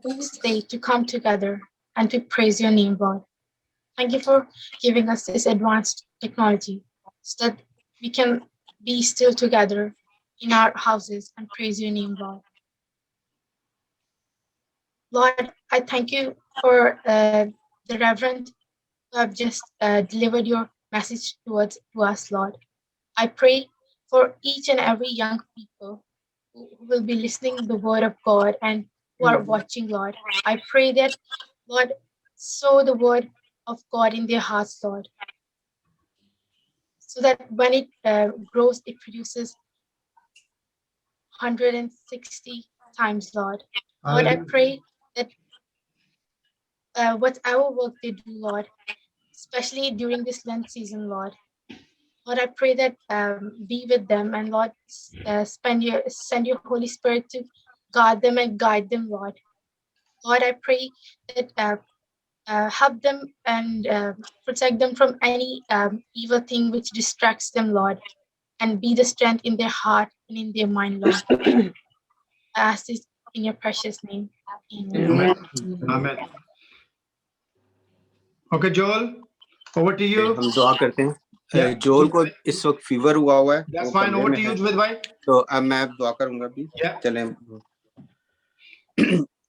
This day to come together and to praise your name, Lord. Thank you for giving us this advanced technology so that we can be still together in our houses and praise your name, Lord. Lord, I thank you for the Reverend who have just delivered your message to us, Lord. I pray for each and every young people who will be listening to the word of God and who are watching, Lord. I pray that, Lord, sow the word of God in their hearts, Lord, so that when it grows, it produces 160 times, Lord. Lord, I pray that whatever work they do, Lord, especially during this Lent season, Lord, I pray that be with them, and Lord, send your Holy Spirit to guard them and guide them, Lord. Lord, I pray that help them and protect them from any evil thing which distracts them, Lord, and be the strength in their heart and in their mind, Lord. I ask this in your precious name. Amen. Amen. Amen. Okay, Joel, Over to you. हम दुआ करते हैं। Yeah. जोल को इस वक्त fever हुआ है, That's वो fine. कमरे Over में to you, है, Javed bhai. तो अब मैं दुआ करूंगा अभी। Yeah. चलें।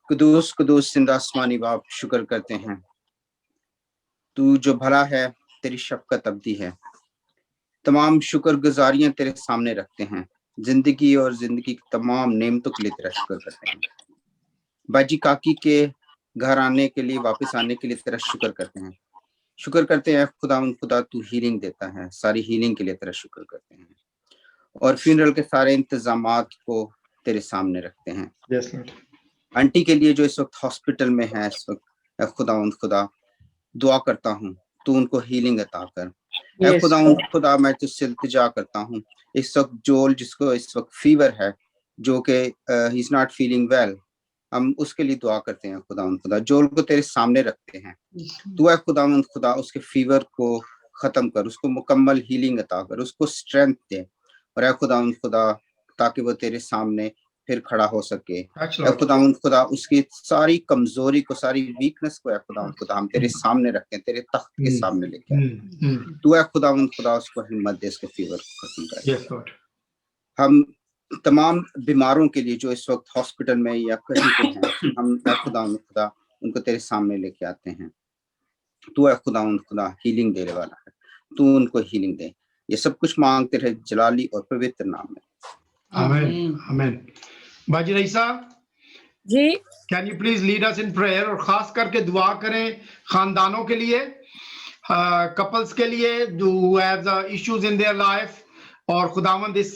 कुदूस कुदूस जिंदा आसमानी बाप, शुक्र करते हैं, तू जो भला है, तेरी शफकत अब्दी है। तमाम शुक्रगुजारियां तेरे सामने रखते हैं, जिंदगी और जिंदगी की तमाम नेमतों के लिए तेरा शुक्र करते हैं। बाजी काकी के घर आने के लिए, वापस आने के लिए तेरा शुक्र करते हैं। शुक्र करते हैं खुदा तू हीलिंग देता है, सारी हीलिंग के लिए तेरा शुक्र करते हैं, और फ्यूनरल के सारे इंतजामात को तेरे सामने रखते हैं। Yes, Lord. आंटी के लिए जो इस वक्त हॉस्पिटल में है, इस वक्त खुदा दुआ करता हूँ, तू उनको हीलिंग अता कर। Yes, खुदा मैं तुझसे इल्तिजा करता हूँ, इस वक्त जोल जिसको इस वक्त फीवर है, जो कि he is not feeling well, हम उसके लिए दुआ करते हैं। खुदा जोल को तेरे सामने रखते हैं, तू है खुदा उसके फीवर को खत्म कर, उसको मुकम्मल हीलिंग अता कर, उसको स्ट्रेंथ दे, और है खुदा ताकि वो तेरे सामने फिर खड़ा हो सके। खुदा उसकी सारी कमजोरी को, सारी वीकनेस को है खुदा हम तेरे सामने रखते हैं, तेरे तख्त के सामने लेके आते हैं। तू है खुदा उसको हिम्मत दे, इसके फीवर को खत्म कर। Yes, Lord. हम तमाम बीमारों के लिए जो इस वक्त हॉस्पिटल में या कहीं पे हैं, हम खुदा उनको तेरे सामने लेके आते हैं। तू है खुदा हीलिंग देने वाला है, तू उनको हीलिंग दे। ये सब कुछ मांगते रहे जलाली और पवित्र नाम में। Amen. Amen. बाजी रईसा, जी can you please lead us in prayer? और खास करके दुआ करें खानदानों के लिए, कपल्स के लिए who have the issues in their life, और खुदावंद इस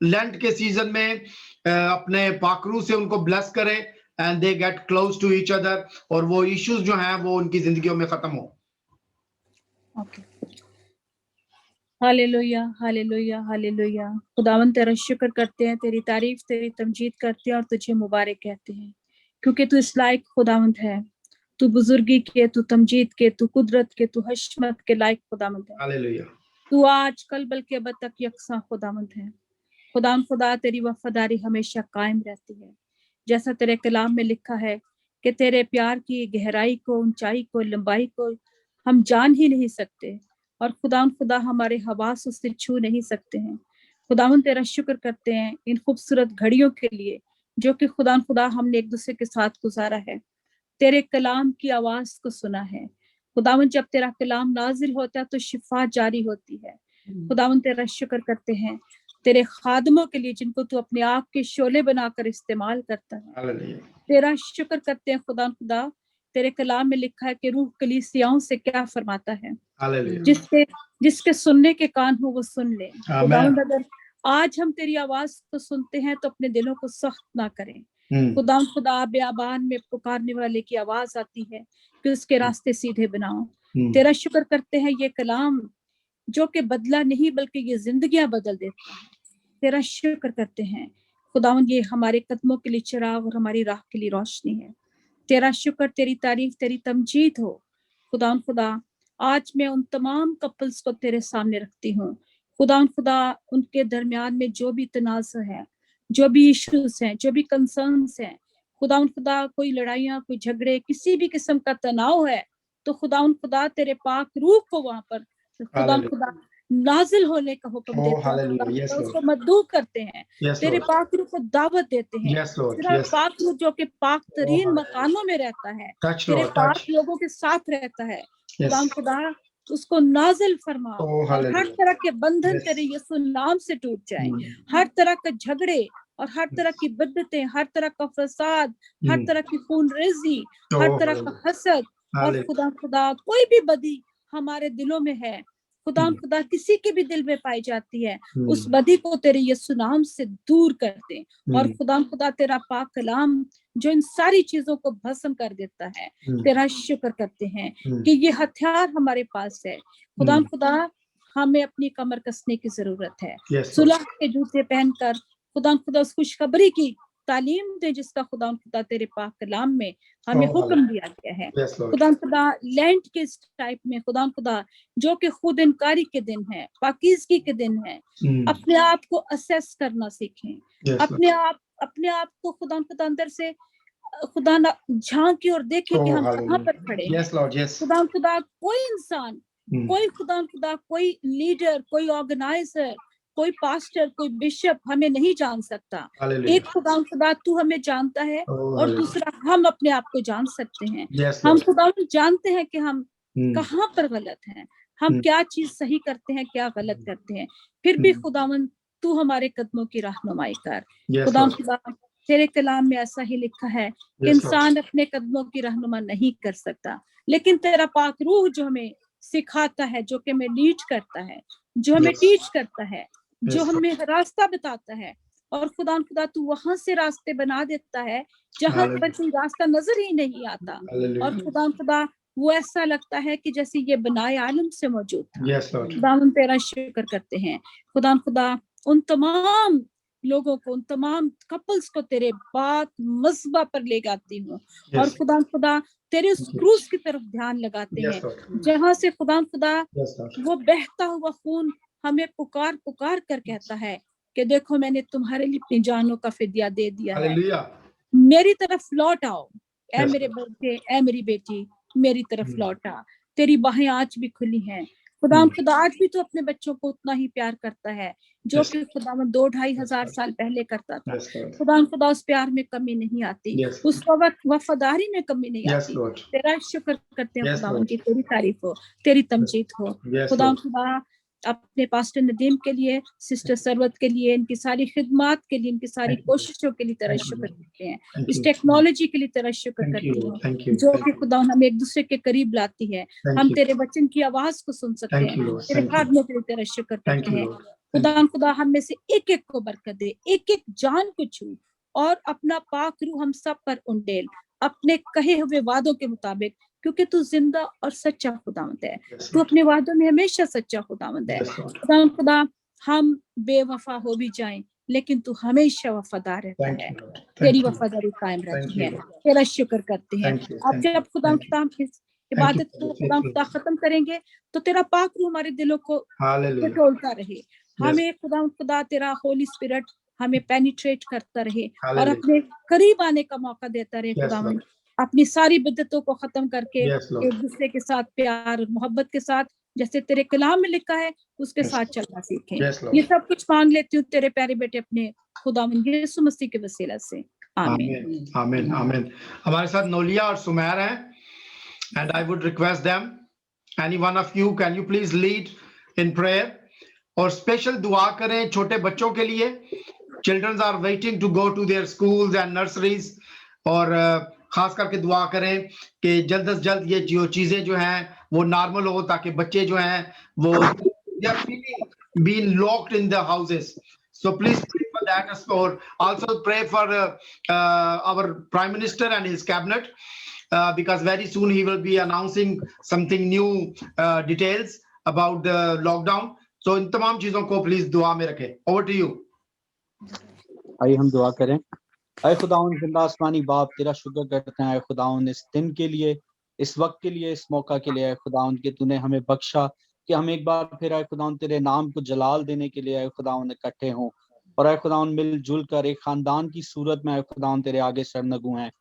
लेंट के सीजन में अपने पाकरू से उनको ब्लेस करे, and they get close to each other, और वो इश्यूज जो हैं वो उनकी जिंदगियों में खत्म हो। ओके। Hallelujah hallelujah hallelujah. खुदावन तेरा शुक्र करते हैं, तेरी तारीफ तेरी तमजीद करते हैं और तुझे मुबारक कहते हैं, क्योंकि तू इस लायक खुदावंद है। तू बुजुर्गी के, तू तमजीद के, तू कुदरत के, तू हशमत के लायक खुदावंद है। हालेलुया। तू आज कल बल्कि अब तक यकसा खुदावंद है। खुदा तेरी वफादारी हमेशा कायम रहती है। जैसा तेरे कलाम में लिखा है कि तेरे प्यार की गहराई को, ऊंचाई को, लंबाई को हम जान ही नहीं सकते, और खुदा हमारे हवास उससे छू नहीं सकते हैं। खुदावन तेरा शुक्र करते हैं इन खूबसूरत घड़ियों के लिए जो कि खुदा हमने एक दूसरे के साथ गुजारा है, तेरे कलाम की आवाज को सुना है। खुदावन जब तेरा कलाम नाजिल होता है तो शिफा जारी होती है। खुदावन तेरा शुक्र करते हैं तेरे खादमों के लिए जिनको तू अपने आप के शोले बनाकर इस्तेमाल करता है। तेरा शुक्र करते हैं खुदा तेरे कलाम में लिखा है कि रूह कलीसियाओं से क्या फरमाता है, जिसके सुनने के कान हो वो सुन ले। खुदावंद अगर आज हम तेरी आवाज को सुनते हैं तो अपने दिलों को सख्त ना करें। खुदा बेआबान में पुकारने वाले की आवाज आती है कि उसके रास्ते सीधे बनाओ। तेरा शुक्र करते हैं ये कलाम जो कि बदला नहीं बल्कि ये जिंदगियां बदल देता है। तेरा शुक्र करते हैं खुदावंद ये हमारे कदमों के लिए चिराग और हमारी राह के लिए रोशनी है। तेरा शुक्र, तेरी तारीफ, तेरी तमजीद हो। खुदा आज मैं उन तमाम कपल्स को तेरे सामने रखती हूँ। खुदा उनके दरमियान में जो भी तनाज़ है, जो भी इश्यूज हैं, जो भी कंसर्न्स हैं, खुदा कोई लड़ाइयाँ, कोई झगड़े, किसी भी किस्म का तनाव है तो खुदा तेरे पाक रूह को वहां पर खुदा नाजिल होने का हुक्म देते हैं, उसको मददू करते हैं, तेरे पाक रूह को दावत देते हैं। तेरा पाक रूह जो कि पाक तरीन मकानों में रहता है, तेरे पाक लोगों के साथ रहता है, खुदा उसको नाजिल फरमाओ और हर तरह के बंधन तेरे यीशु नाम से टूट जाएं। हर तरह के झगड़े और हर तरह की बिद्दतें, हर तरह का फसाद, हर तरह की खूनरेजी, हर तरह का हसद और खुदा कोई भी बदी हमारे दिलों में है, खुदा किसी के भी दिल में पाई जाती है, उस बदी को तेरे यीशु नाम से दूर कर दे। और खुदा तेरा पाक कलाम जो इन सारी चीजों को भस्म कर देता है, तेरा शुक्र करते हैं कि ये हथियार हमारे पास है। खुदा हमें अपनी कमर कसने की जरूरत है। सुलह के जूते पहनकर खुदा उस खुशखबरी की तालीम दे जिसका खुदा तेरे पाक कलाम में हमें हुक्म दिया गया है। खुदा लैंड के इस टाइप में खुदा जो कि खुद इनकारी के दिन है, पाकीज़गी के दिन है, अपने आप को असेस करना सीखें। अपने आप को खुदा अंदर से खुदा झांके और देखे कि हम कहाँ पर खड़े हैं। खुदा कोई इंसान कोई खुदा कोई लीडर, कोई ऑर्गेनाइजर, कोई पास्टर, कोई बिशप हमें नहीं जान सकता। एक खुदा तू हमें जानता है, और दूसरा हम अपने आप को जान सकते हैं। हम खुदा जानते हैं कि हम कहाँ पर गलत हैं, हम क्या चीज सही करते हैं, क्या गलत करते हैं। फिर भी खुदावन तू हमारे कदमों की रहनुमाई कर। खुदा तेरे कलाम में ऐसा ही लिखा है कि इंसान अपने कदमों की रहनुमा नहीं कर सकता, लेकिन तेरा पाक रूह जो हमें सिखाता है, जो कि हमें लीड करता है, जो हमें टीच करता है, जो हमें रास्ता बताता है। और खुदा तू वहां से रास्ते बना देता है जहां पर कोई रास्ता नजर ही नहीं आता। और खुदा वो ऐसा लगता है कि जैसे ये बनाए आलम से मौजूद था। खुदा हम तेरा शुक्र करते हैं। खुदा उन तमाम लोगों को, उन तमाम कपल्स को तेरे बात मज़बा पर ले जाती हूँ। और खुदा तेरे उस क्रूस की तरफ ध्यान लगाते हैं जहां से खुदा वो बहता हुआ खून हमें पुकार पुकार कर कहता है कि देखो मैंने तुम्हारे लिए अपनी जानों का फिदिया दे दिया है, मेरी तरफ लौट आओ। ऐ मेरे बेटे, ऐ मेरी बेटी, मेरी तरफ लौट आ। तेरी बाहें आज भी खुली हैं। खुदा आज भी तो अपने बच्चों को उतना ही प्यार करता है जो कि खुदा 2-2,500 साल पहले करता था। खुदा उस प्यार में कमी नहीं आती, उस वफादारी में कमी नहीं आती। तेरा शुक्र करते हैं खुदा की, तेरी तारीफ हो, तेरी तमजीद हो। खुदा अपने पास्टर नदीम के लिए, सिस्टर सरवत के लिए, इनकी सारी खिदमात के लिए, इनकी सारी कोशिशों के लिए तेरा शुक्र करते हैं। इस टेक्नोलॉजी के लिए तेरा शुक्र करते हैं जो कि खुदा हमें एक दूसरे के करीब लाती है। हम तेरे वचन की आवाज को सुन सकते हैं। तेरे खादमों के लिए तेरा शुक्र करते हैं। खुदा हम में से एक एक को बरकत दे, एक एक जान को छू, और अपना पाक रूह हम सब पर उंडेल, अपने कहे हुए वादों के मुताबिक, क्योंकि तू जिंदा और सच्चा खुदावंद है। तू अपने वादों में हमेशा सच्चा खुदावंद है। खुदा हम बेवफा हो भी जाएं, लेकिन तू हमेशा वफादार रहता है। तेरी वफादारी कायम रहती है। तेरा शुक्र करते हैं। अब जब खुदा इस इबादत को खुदा खत्म करेंगे तो तेरा पाक रूह हमारे दिलों को टटोलता रहे। हमें खुदा तेरा होली स्पिरिट हमें पेनिट्रेट करता रहे और अपने करीब आने का मौका देता रहे। खुदावंद अपनी सारी बिद्दतों को खत्म करके एक दूसरे के साथ प्यार मोहब्बत के साथ, जैसे तेरे कलाम में लिखा है, उसके साथ चलना सीखें। ये सब कुछ मांग लेती हूँ तेरे प्यारे बेटे अपने खुदावंद यीशु मसीह के वसीला से। आमीन आमीन आमीन। हमारे साथ नोलिया और सुमैर हैं, and I would request them, any one of you, can you please lead in prayer और स्पेशल दुआ करें छोटे बच्चों के लिए। Childrens are waiting to go to their schools and nurseries, और खास करके दुआ करें कि जल्द से जल्द ये जो चीजें जो हैं वो नॉर्मल हो, ताकि बच्चे जो हैं वो they are feeling being locked in the houses. So please pray for that, or also pray for our Prime Minister and his cabinet, because very soon he will be announcing something new details about the lockdown. So इन तमाम चीजों को please दुआ में रखें। Over to you. आइए हम दुआ करें। आए खुदाउन जिंदा आसमानी बाप, तेरा शुक्र करते हैं खुदाउन इस दिन के लिए, इस वक्त के लिए, इस मौका के लिए। आए खुदाउन कि तूने हमें बख्शा कि हम एक बार फिर आए खुदाउन तेरे नाम को जलाल देने के लिए आए खुदाउन इकट्ठे हों, और आए खुदाउन मिलजुल कर एक खानदान की सूरत में आए खुदाउन तेरे आगे सरनगू हैं।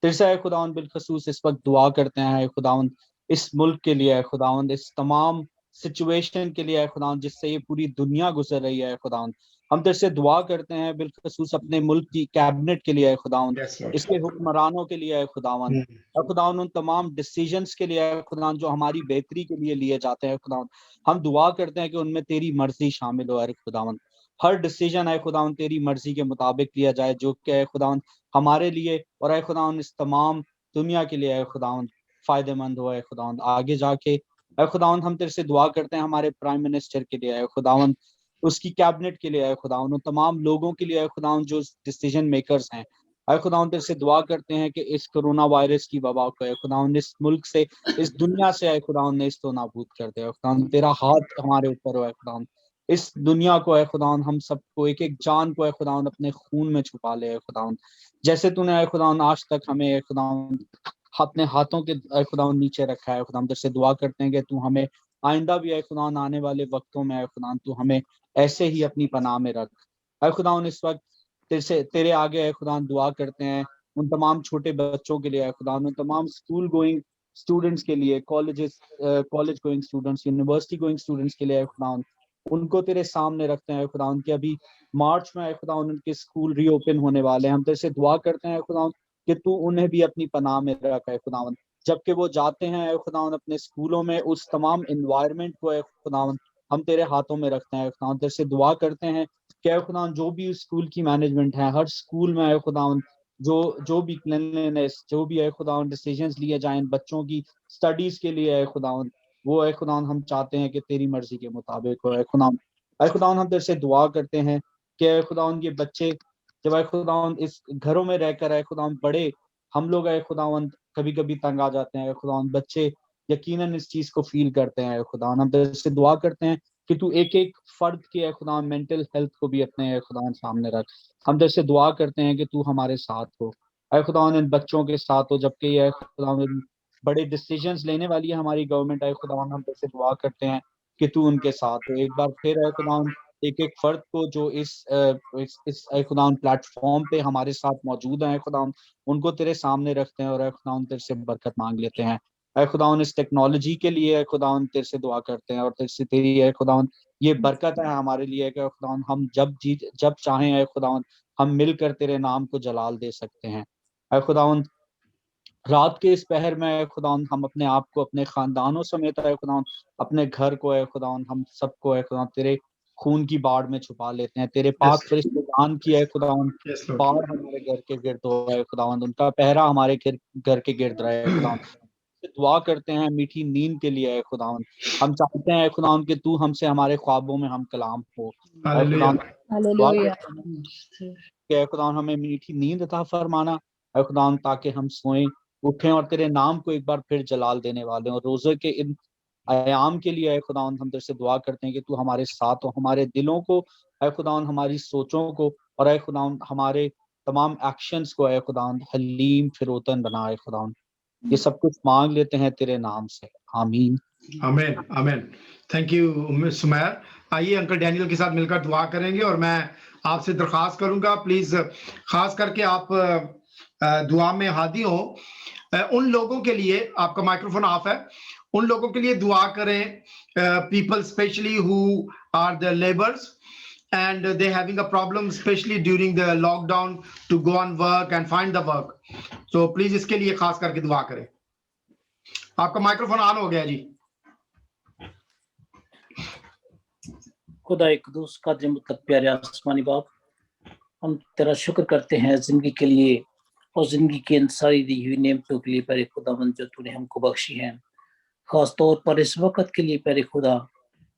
तेरे से आए खुदाउन बिलखसूस इस वक्त दुआ करते हैं आए खुदाउन इस मुल्क के लिए, आए खुदाउन इस तमाम सिचुएशन के लिए, आए खुदाउन जिससे ये पूरी दुनिया गुजर रही है। खुदाउन हम तेरे से दुआ करते हैं बिलखसूस अपने मुल्क की कैबिनेट के लिए, खुदावन इसके हुक्मरानों के लिए, खुदावन और खुदावन उन तमाम डिसीजंस के लिए, खुदावन जो हमारी बेहतरी के लिए लिए जाते हैं। खुदावन हम दुआ करते हैं कि उनमें तेरी मर्जी शामिल हो। खुदावन हर डिसीजन है खुदावन तेरी मर्जी के मुताबिक लिया जाए, जो कि है खुदावन हमारे लिए और है खुदावन इस तमाम दुनिया के लिए है खुदावन फायदेमंद हो। खुदावन आगे जाके खुदावन हम तेरे से दुआ करते हैं हमारे प्राइम मिनिस्टर के लिए, है खुदावन उसकी कैबिनेट के लिए, है खुदावन उन तमाम लोगों के लिए, है खुदावन जो डिसीजन मेकर्स हैं। है खुदावन तेरे से दुआ करते हैं कि इस कोरोना वायरस की वबा को है खुदावन इस मुल्क से, इस दुनिया से है खुदावन ने इसको नाबूद कर दे। खुदावन तेरा हाथ हमारे ऊपर हो। है खुदावन इस दुनिया को है खुदावन हम सबको एक एक जान को है खुदावन अपने खून में छुपा ले। खुदावन जैसे तूने है खुदावन आज तक हमें है खुदावन अपने हाथों के खुदावन नीचे रखा है। खुदावन तेरे से दुआ करते हैं कि तू हमें आइंदा भी है खुदावन आने वाले वक्तों में है खुदावन तू हमें ऐसे ही अपनी पनाह में रख। है खुदावन इस वक्त तेरे आगे है खुदावन दुआ करते हैं उन तमाम छोटे बच्चों के लिए, है खुदावन उन तमाम स्कूल गोइंग स्टूडेंट्स के लिए, college going students, university going students के लिए आए खुदा, उनको तेरे सामने रखते हैं खुदा कि अभी मार्च में आए खुदा उनके स्कूल रीओपन होने वाले हैं। हम तेरे से दुआ करते हैं खुदा कि तू उन्हें भी अपनी पनाह में रख है खुदा, जबकि वो जाते हैं खुदा अपने स्कूलों में, उस तमाम इन्वायरमेंट को खुदा हम तेरे हाथों में रखते हैं खुदा। तेरे से दुआ करते हैं कि खुदा जो भी स्कूल की मैनेजमेंट है, हर स्कूल में खुदा जो भी क्लीनलीनेस, जो भी खुदा डिसीजंस लिए जाएं बच्चों की स्टडीज के लिए खुदा, वो खुदा हम चाहते हैं कि तेरी मर्जी के मुताबिक हो खुदा। हम तेरे से दुआ करते हैं कि खुदा ये बच्चे जब खुदा इस घरों में रहकर खुदा बड़े, हम लोग खुदा कभी कभी तंग आ जाते हैं खुदा, बच्चे यकीनन इस चीज को फील करते हैं खुदा। हम तेरे से दुआ करते हैं कि तू एक एक फर्द के खुदा मेंटल हेल्थ को भी अपने खुदा सामने रख। हम तेरे से दुआ करते हैं कि तू हमारे साथ हो खुदा, इन बच्चों के साथ हो, जबकि ये खुदा बड़े डिसीजंस लेने वाली है हमारी गवर्नमेंट खुदा। हम तेरे से दुआ करते हैं कि तू उनके साथ हो। एक बार फिर खुदा एक एक फर्द को जो इस खुदा प्लेटफॉर्म पे हमारे साथ मौजूद है खुदा, उनको तेरे सामने रखते हैं और खुदा तेरे से बरकत मांग लेते हैं खुदा। इस टेक्नोलॉजी के लिए खुदा तेरे से दुआ करते हैं और तेरे से तेरी खुदा ये बरकत है हमारे लिए कि खुदा हम जब चाहें खुदा हम मिलकर तेरे नाम को जलाल दे सकते हैं खुदा। रात के इस पहर में खुदा हम अपने आप को, अपने खानदानों समेत खुदा अपने घर को खुदा हम सबको खुदा तेरे खून की बाढ़ में छुपा लेते हैं। तेरे पाक फरिश्तेगान की खुदा बाढ़ हमारे घर के गिर्द हो खुदा, उनका पहरा हमारे घर के गिर्द रहे खुदा। दुआ करते हैं मीठी नींद के लिए खुदा। हम चाहते हैं खुदा कि तू हमसे हमारे ख्वाबों में हम कलाम हो खुदा। दुआ करते हैं कि खुदा हमें मीठी नींद अता फरमाना खुदा, ताकि हम सोएं उठें और तेरे नाम को एक बार फिर जलाल देने वाले हैं। और रोजे के इन आयाम के लिए खुदा हम तेरे से दुआ करते हैं कि तू हमारे साथ हो, हमारे दिलों को खुदा, हमारी सोचों को और खुदा हमारे तमाम एक्शंस को खुदा हलीम फिरोतन बनाए खुदा। ये सब कुछ मांग लेते हैं तेरे नाम से, आमीन आमीन आमीन। Thank you Sumair. आइए अंकल डैनियल के साथ मिलकर दुआ करेंगे और मैं आपसे दरख्वास्त करूंगा प्लीज खास करके आप दुआ में हादी हो। उन लोगों के लिए, आपका माइक्रोफोन ऑफ है, उन लोगों के लिए दुआ करें, people specially who are the labours and they having a problem especially during the lockdown to go on work and find the work. So please इसके लिए खास करके दुआ करें। आपका माइक्रोफोन ऑन हो गया जी। खुदा एक दूसरा कादिर मुतलब प्यारे आसमानी बाप, हम तेरा शुक्र करते हैं जिंदगी के लिए और जिंदगी की इन सारी दी हुई नेमतों के लिए प्यारे खुदावंद जो तूने हमको बख्शी हैं, खास तौर पर इस वक्त के लिए प्यारे खुदा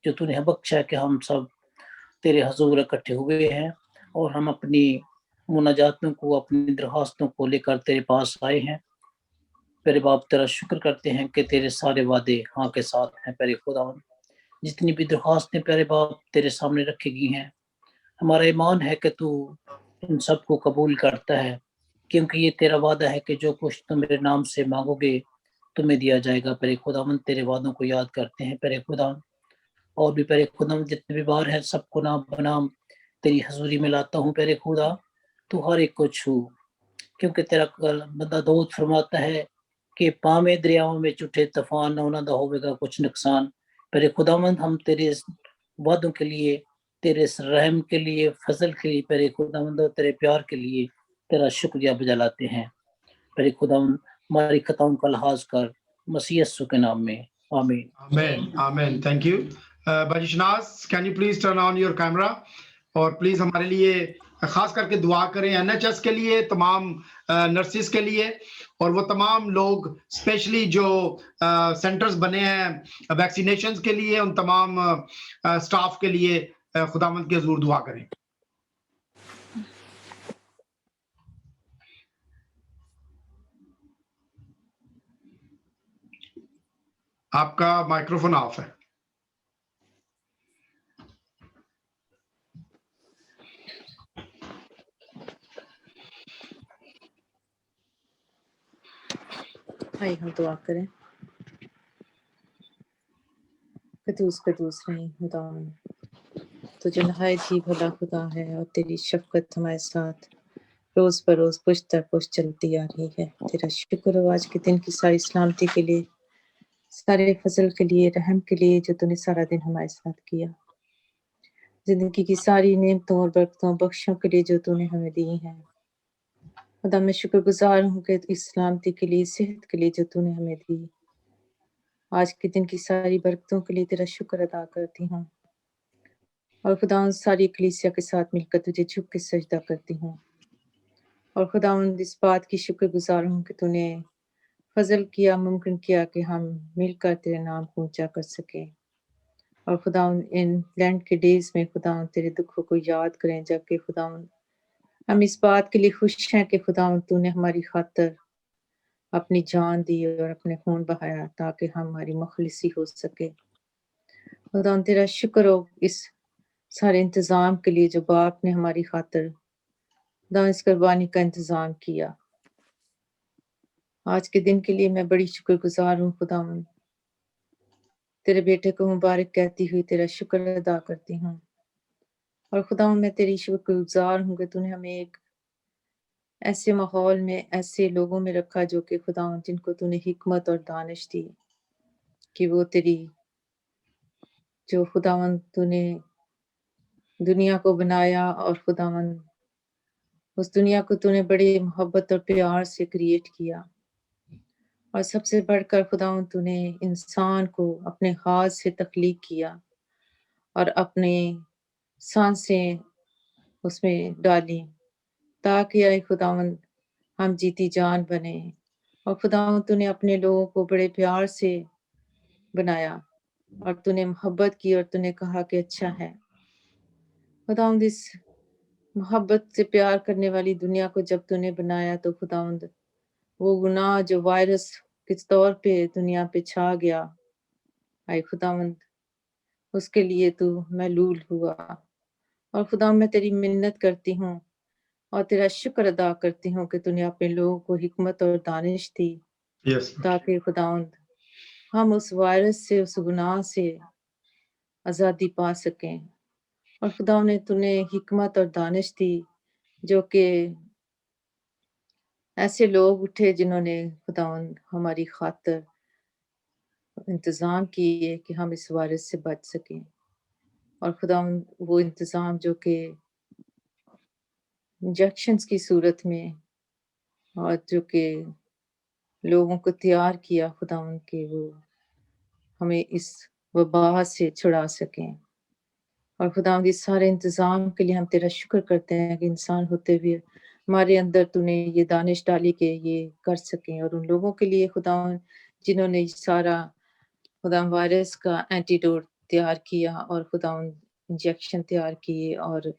जो तूने बख्शा है कि हम सब तेरे हजूर इकट्ठे हुए हैं और हम अपनी मुनाजातों को, अपनी दरख्वास्तों को लेकर तेरे पास आए हैं। प्यारे बाप तेरा शुक्र करते हैं कि तेरे सारे वादे हाँ के साथ हैं प्यारे खुदावंद। जितनी भी दरख्वास्तें प्यारे बाप तेरे सामने रखी गई हैं, हमारा ईमान है कि तू इन सबको कबूल करता है, क्योंकि ये तेरा वादा है कि जो कुछ तुम मेरे नाम से मांगोगे तुम्हें दिया जाएगा। प्यारे खुदावंद तेरे वादों को याद करते हैं प्यारे खुदा, और भी प्यारे खुदा जितने भी बार है सबको नाम बनाम तेरी हजूरी में लाता हूँ प्यारे खुदा। तू हर एक को छू, क्योंकि तेरा बंदा दाऊद फरमाता है कि पामे दरियाओं में उठे तूफान ना उन्होंने होगा कुछ नुकसान। प्यारे खुदावंद हम तेरे वादों के लिए, तेरे रहम के लिए, फजल के लिए प्यारे खुदावंद और तेरे प्यार के लिए तेरा शुक्रिया बजा लाते हैं। प्यारे खुदावंद हमारी खताओं का लिहाज कर, मसीह यीशु के नाम में, आमीन आमीन आमीन। Thank you. बजिशनाज, can you please turn on your camera और प्लीज हमारे लिए खास करके दुआ करें, एनएचएस के लिए, तमाम नर्सिस के लिए और वो तमाम लोग स्पेशली जो सेंटर्स बने हैं वैक्सीनेशन के लिए, उन तमाम स्टाफ के लिए खुदावंद के हुजूर दुआ करें। आपका माइक्रोफोन ऑफ है। आइए हम दुआ करें। कदूस कदूस रही खुदा, तो जो नहायत ही भला खुदा है और तेरी शफकत हमारे साथ रोज बरोज पुश्त दर पुश्त चलती आ रही है। तेरा शुक्र हो आज के दिन की सारी सलामती के लिए, सारे फजल के लिए, रहम के लिए जो तूने सारा दिन हमारे साथ किया, जिंदगी की सारी नेमतों और बरकतों बख्शों के लिए जो तूने हमें दी हैं। खुदा मैं शुक्रगुजार हूँ कि इस सलामती के लिए, सेहत के लिए जो तूने हमें दी। आज के दिन की सारी बरकतों के लिए तेरा शुक्र अदा करती हूँ और खुदा सारी कलीसिया के साथ मिलकर तुझे झुक के सजदा करती हूँ। और खुदा इस बात की शुक्रगुजार हूँ कि तूने फजल किया, मुमकिन किया कि हम मिलकर तेरे नाम को ऊंचा कर सके। और खुदा इन लैंड के डेज में खुदा तेरे दुखों को याद करें, जबकि खुदा हम इस बात के लिए खुश हैं कि खुदा तूने हमारी खातर अपनी जान दी और अपने खून बहाया ताकि हमारी मुखलिसी हो सके। खुदा तेरा शुक्र हो इस सारे इंतजाम के लिए जो बाप ने हमारी खातर खुदा इस कुर्बानी का इंतजाम किया। आज के दिन के लिए मैं बड़ी शुक्रगुजार हूँ खुदा, तेरे बेटे को मुबारक कहती हुई तेरा शुक्र अदा करती हूँ। और खुदा मैं तेरी शुक्रगुजार हूँ कि तूने हमें एक ऐसे माहौल में, ऐसे लोगों में रखा जो कि खुदा जिनको तूने हिकमत और दानिश दी, कि वो तेरी जो खुदावंद तूने दुनिया को बनाया और खुदावंद उस दुनिया को तूने बड़ी मोहब्बत और प्यार से क्रिएट किया। और सबसे बढ़कर खुदावंद तूने इंसान को अपने हाथ से तख्लीक किया और अपने सांसें उसमें डाली ताकि आए खुदावंद हम जीती जान बने। और खुदावंद तूने अपने लोगों को बड़े प्यार से बनाया और तूने मोहब्बत की और तूने कहा कि अच्छा है। खुदावंद इस मोहब्बत से प्यार करने वाली दुनिया को जब तूने बनाया तो खुदावंद वो गुनाह जो वायरस किस तौर पे दुनिया पे छा गया, आए खुदावंद उसके लिए तू महलूल हुआ। और खुदा मैं तेरी मिन्नत करती हूँ और तेरा शुक्र अदा करती हूँ कि तूने अपने लोगों को हिकमत और दानिश दी ताकि खुदावंद हम उस वायरस से, उस गुनाह से आज़ादी पा सकें। और खुदा ने तूने हिकमत और दानिश दी जो कि ऐसे लोग उठे जिन्होंने खुदावंद हमारी खातर इंतज़ाम किए कि हम इस वायरस से बच सकें। और खुदावंद वो इंतज़ाम जो कि इंजेक्शंस की सूरत में और जो कि लोगों को तैयार किया खुदावंद के वो हमें इस वबा से छुड़ा सकें। और खुदावंद इस सारे इंतज़ाम के लिए हम तेरा शुक्र करते हैं कि इंसान होते हुए हमारे अंदर तूने ये दानिश डाली के ये कर सकें। और उन लोगों के लिए खुदावंद जिन्होंने सारा खुदावंद वायरस का एंटीडोट तैयार किया और खुदावंद इंजेक्शन तैयार किए और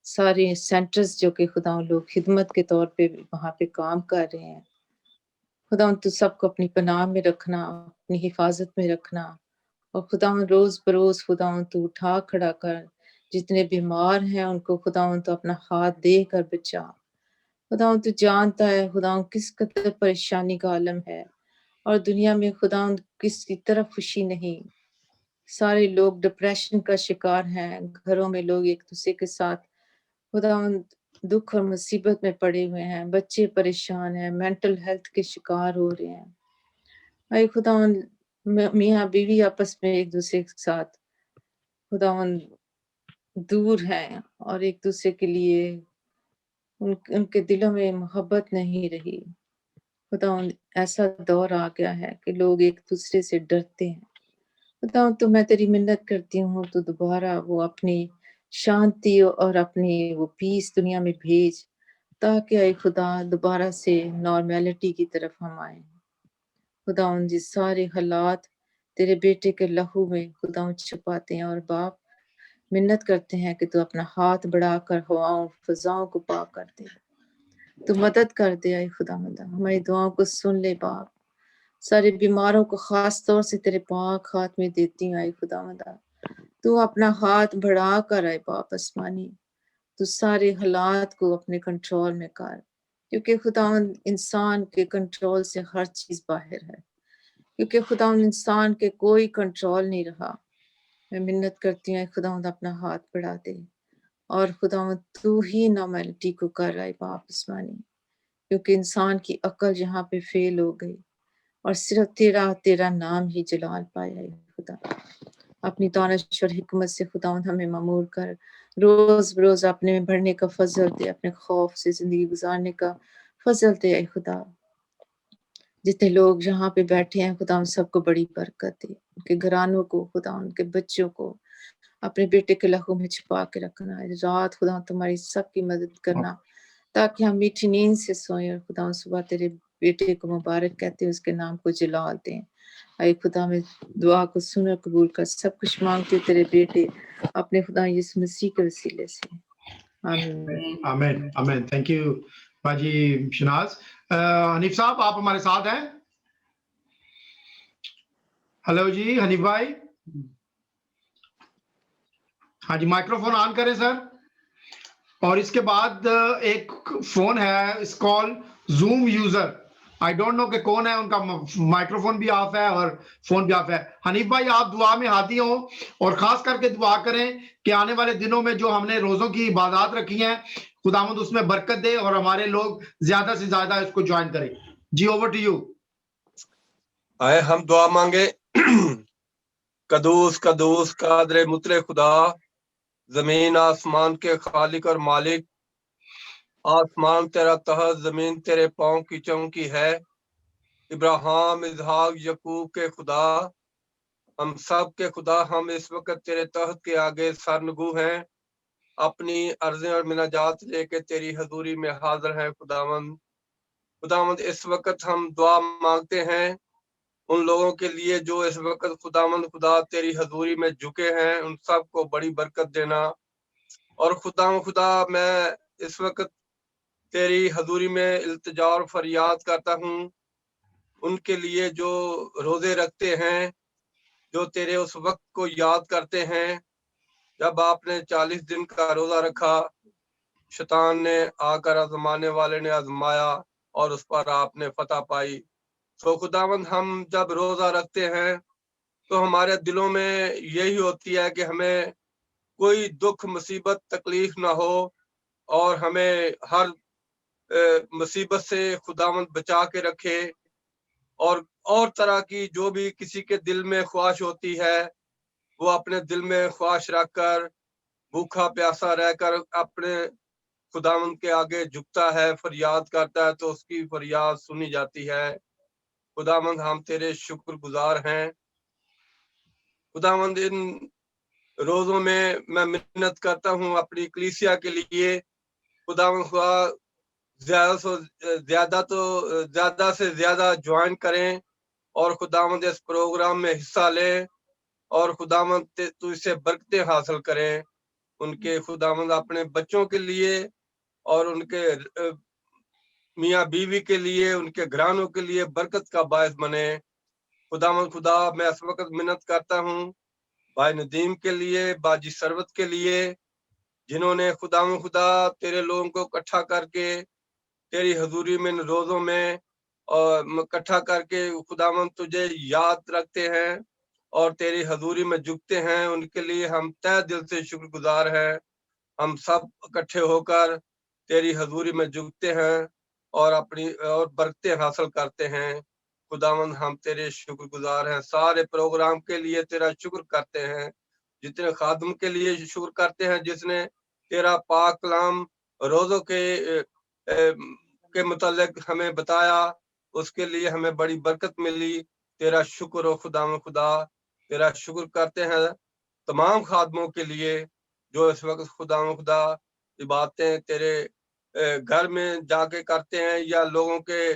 सारे सेंटर्स जो कि खुदावंद लोग खिदमत के तौर पे वहाँ पे काम कर रहे हैं, खुदावंद तू सबको अपनी पनाह में रखना, अपनी हिफाजत में रखना। और खुदावंद रोज बरोज खुदावंद तू उठा खड़ा कर, जितने बीमार हैं उनको खुदावंद तू अपना हाथ दे कर बचा। खुदावंद तू जानता है खुदावंद किस कदर परेशानी का आलम है और दुनिया में खुदावंद किसकी तरफ खुशी नहीं। सारे लोग डिप्रेशन का शिकार हैं, घरों में लोग एक दूसरे के साथ खुदावंद दुख और मुसीबत में पड़े हुए हैं, बच्चे परेशान हैं, मेंटल हेल्थ के शिकार हो रहे हैं। अरे खुदावंद मियाँ बीवी आपस में एक दूसरे के साथ खुदावंद दूर हैं और एक दूसरे के लिए उनके दिलों में मोहब्बत नहीं रही। खुदावंद ऐसा दौर आ गया है कि लोग एक दूसरे से डरते हैं। खुदावंद तो मैं तेरी मिन्नत करती हूँ तो दोबारा वो अपनी शांति और अपनी वो पीस दुनिया में भेज ताकि आए खुदा दोबारा से नॉर्मेलिटी की तरफ हम आए। खुदावंद जिस सारे हालात तेरे बेटे के लहू में खुदावंद छुपाते हैं और बाप मिन्नत करते हैं कि तू अपना हाथ बढ़ाकर हवाओं फजाओं को पाक कर दे, तू मदद कर दे। आए खुदावंद हमारी दुआओं को सुन ले बाप। सारे बीमारों को खास तौर से तेरे पाक हाथ में देती हूँ। आए खुदावंद तू अपना हाथ बढ़ा कर आए बाप आसमानी, तू सारे हालात को अपने कंट्रोल में कर, क्योंकि खुदावंद इंसान के कंट्रोल से हर चीज बाहर है, क्योंकि खुदावंद इंसान के कोई कंट्रोल नहीं रहा। मैं मिन्नत करती हूँ खुदावंद अपना हाथ बढ़ा दे और खुदावंद तू ही नॉर्मेलिटी को कर रहा है बाप आसमानी, क्योंकि इंसान की अकल यहाँ पे फेल हो गई और सिर्फ तेरा नाम ही जलाल पाया है खुदा। अपनी दानिश और हिकमत से खुदावंद हमें मामूर कर, रोज बरोज अपने में बढ़ने का फजल दे, अपने खौफ से जिंदगी गुजारने का फजल दे ऐ खुदा। जितने लोग यहाँ पे बैठे हैं खुदा उन सबको बड़ी बरकत दे, उनके घरानों को खुदा, उनके बच्चों को अपने बेटे के लहू में छुपा के रखना है। रात खुदा तुम्हारी सबकी मदद करना, ताकि हम मीठी नींद से सोएं और खुदा सुबह तेरे बेटे को मुबारक कहते हैं, उसके नाम को जलाल दें। ऐ खुदा में दुआ को सुन कबूल कर, सब कुछ मांगते तेरे बेटे अपने खुदा यीशु मसीह के वसीले से, आमीन। आमीन आमीन। थैंक यू बाजी शनाज। हनीफ साहब आप हमारे साथ हैं? हेलो जी हनीफ भाई। हाँ जी, माइक्रोफोन ऑन करें सर। और इसके बाद एक फोन है, इस call zoom user, I don't know कि कौन है, उनका माइक्रोफोन भी ऑफ है और फोन भी ऑफ है। हनीफ भाई आप दुआ में हाथी हो और खास करके दुआ करें कि आने वाले दिनों में जो हमने रोजों की इबादत रखी हैं खुदावंद उसमें बरकत दे और हमारे लोग ज्यादा से ज्यादा इसको ज्वाइन करें। जी ओवर टू यू। आए हम दुआ मांगे। कदूस कदूस कादरे मुतले खुदा, जमीन आसमान के खालिक और मालिक। आसमान तेरा तहत, जमीन तेरे पांव की चौकी है। इब्राहिम इसहाक यकूब के खुदा, हम सब के खुदा, हम इस वक्त तेरे तहत के आगे सरनगू हैं, अपनी अर्ज़ें और मिनाजात लेके तेरी हजूरी में हाजिर हैं। खुदावंद खुदावंद इस वक्त हम दुआ मांगते हैं उन लोगों के लिए जो इस वक्त खुदावंद खुदा तेरी हजूरी में झुके हैं, उन सब को बड़ी बरकत देना। और खुदा मैं इस वक्त तेरी हजूरी में इल्तिजा और फरियाद करता हूँ उनके लिए जो रोजे रखते हैं, जो तेरे उस वक्त को याद करते हैं जब आपने 40 दिन का रोजा रखा, शैतान ने आकर आजमाने वाले ने आजमाया और उस पर आपने फतह पाई। तो खुदावंद हम जब रोजा रखते हैं तो हमारे दिलों में यही होती है कि हमें कोई दुख मुसीबत तकलीफ ना हो और हमें हर मुसीबत से खुदावंद बचा के रखे। और तरह की जो भी किसी के दिल में ख्वाहिश होती है वो अपने दिल में ख्वाहिश रखकर भूखा प्यासा रहकर अपने खुदावंद के आगे झुकता है, फरियाद करता है, तो उसकी फरियाद सुनी जाती है। खुदावंद हम तेरे शुक्रगुजार हैं। खुदावंद इन रोजों में मैं मिन्नत करता हूँ अपनी कलीसिया के लिए। खुदावंद खुदा ज्यादा से ज्यादा ज्वाइन करें और खुदावंद इस प्रोग्राम में हिस्सा लें और खुदावंद तू इससे बरकतें हासिल करें। उनके खुदावंद अपने बच्चों के लिए और उनके मियाँ बीवी के लिए, उनके घरानों के लिए बरकत का बायस बने। खुदावंद खुदा मैं इस वक्त मिन्नत करता हूँ भाई नदीम के लिए, बाजी सरवत के लिए, जिन्होंने खुदावंद खुदा तेरे लोगों को इकट्ठा करके तेरी हजूरी में रोजों में और इकट्ठा करके खुदावंद तुझे याद रखते हैं और तेरी हजूरी में झुकते हैं। उनके लिए हम तहे दिल से शुक्रगुजार हैं। हम सब इकट्ठे होकर तेरी हजूरी में झुकते हैं और अपनी और बरकतें हासिल करते हैं। खुदावंद हम तेरे शुक्रगुजार हैं। सारे प्रोग्राम के लिए तेरा शुक्र करते हैं, जितने खादम के लिए शुक्र करते हैं जिसने तेरा पाक कलाम रोजों के मुतालिक हमें बताया, उसके लिए हमें बड़ी बरकत मिली। तेरा शुक्र हो खुदावंद खुदा, तेरा शुक्र करते हैं तमाम खादमों के लिए जो इस वक्त खुदावंद खुदा इबादतें तेरे घर में जाके करते हैं या लोगों के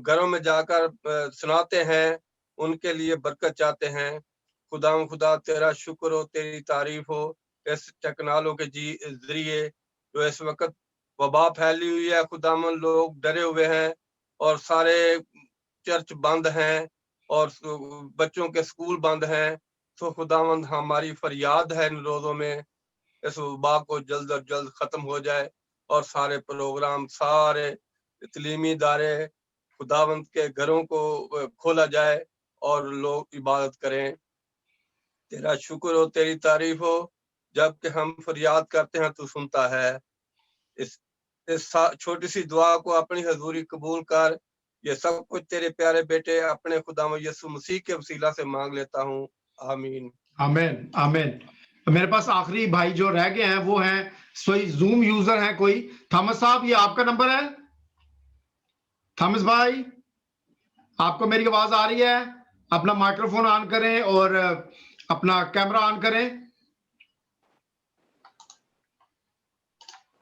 घरों में जाकर सुनाते हैं, उनके लिए बरकत चाहते हैं। खुदावंद खुदा तेरा शुक्र हो, तेरी तारीफ हो इस टेक्नोलॉजी के जरिए जो इस वक्त वबा फैली हुई है। खुदावंद लोग डरे हुए हैं और सारे चर्च बंद हैं और बच्चों के स्कूल बंद हैं। तो खुदावंद हमारी फरियाद है इन रोजों में इस वबा को जल्द अज जल्द खत्म हो जाए और सारे प्रोग्राम, सारे तलीमी इदारे खुदावंद के घरों को खोला जाए और लोग इबादत करें। तेरा शुक्र हो, तेरी तारीफ हो जबकि हम फरियाद करते हैं तू सुनता है। इस छोटी सी दुआ को अपनी हजूरी कबूल कर। ये सब कुछ तेरे प्यारे बेटे अपने खुदा यीशु मसीह के वसीला से मांग लेता हूँ, आमीन। आमीन आमीन। तो मेरे पास आखिरी भाई जो रह गए हैं वो हैं कोई जूम यूजर है, कोई थॉमस साहब, ये आपका नंबर है? थॉमस भाई, आपको मेरी आवाज आ रही है? अपना माइक्रोफोन ऑन करें और अपना कैमरा ऑन करें।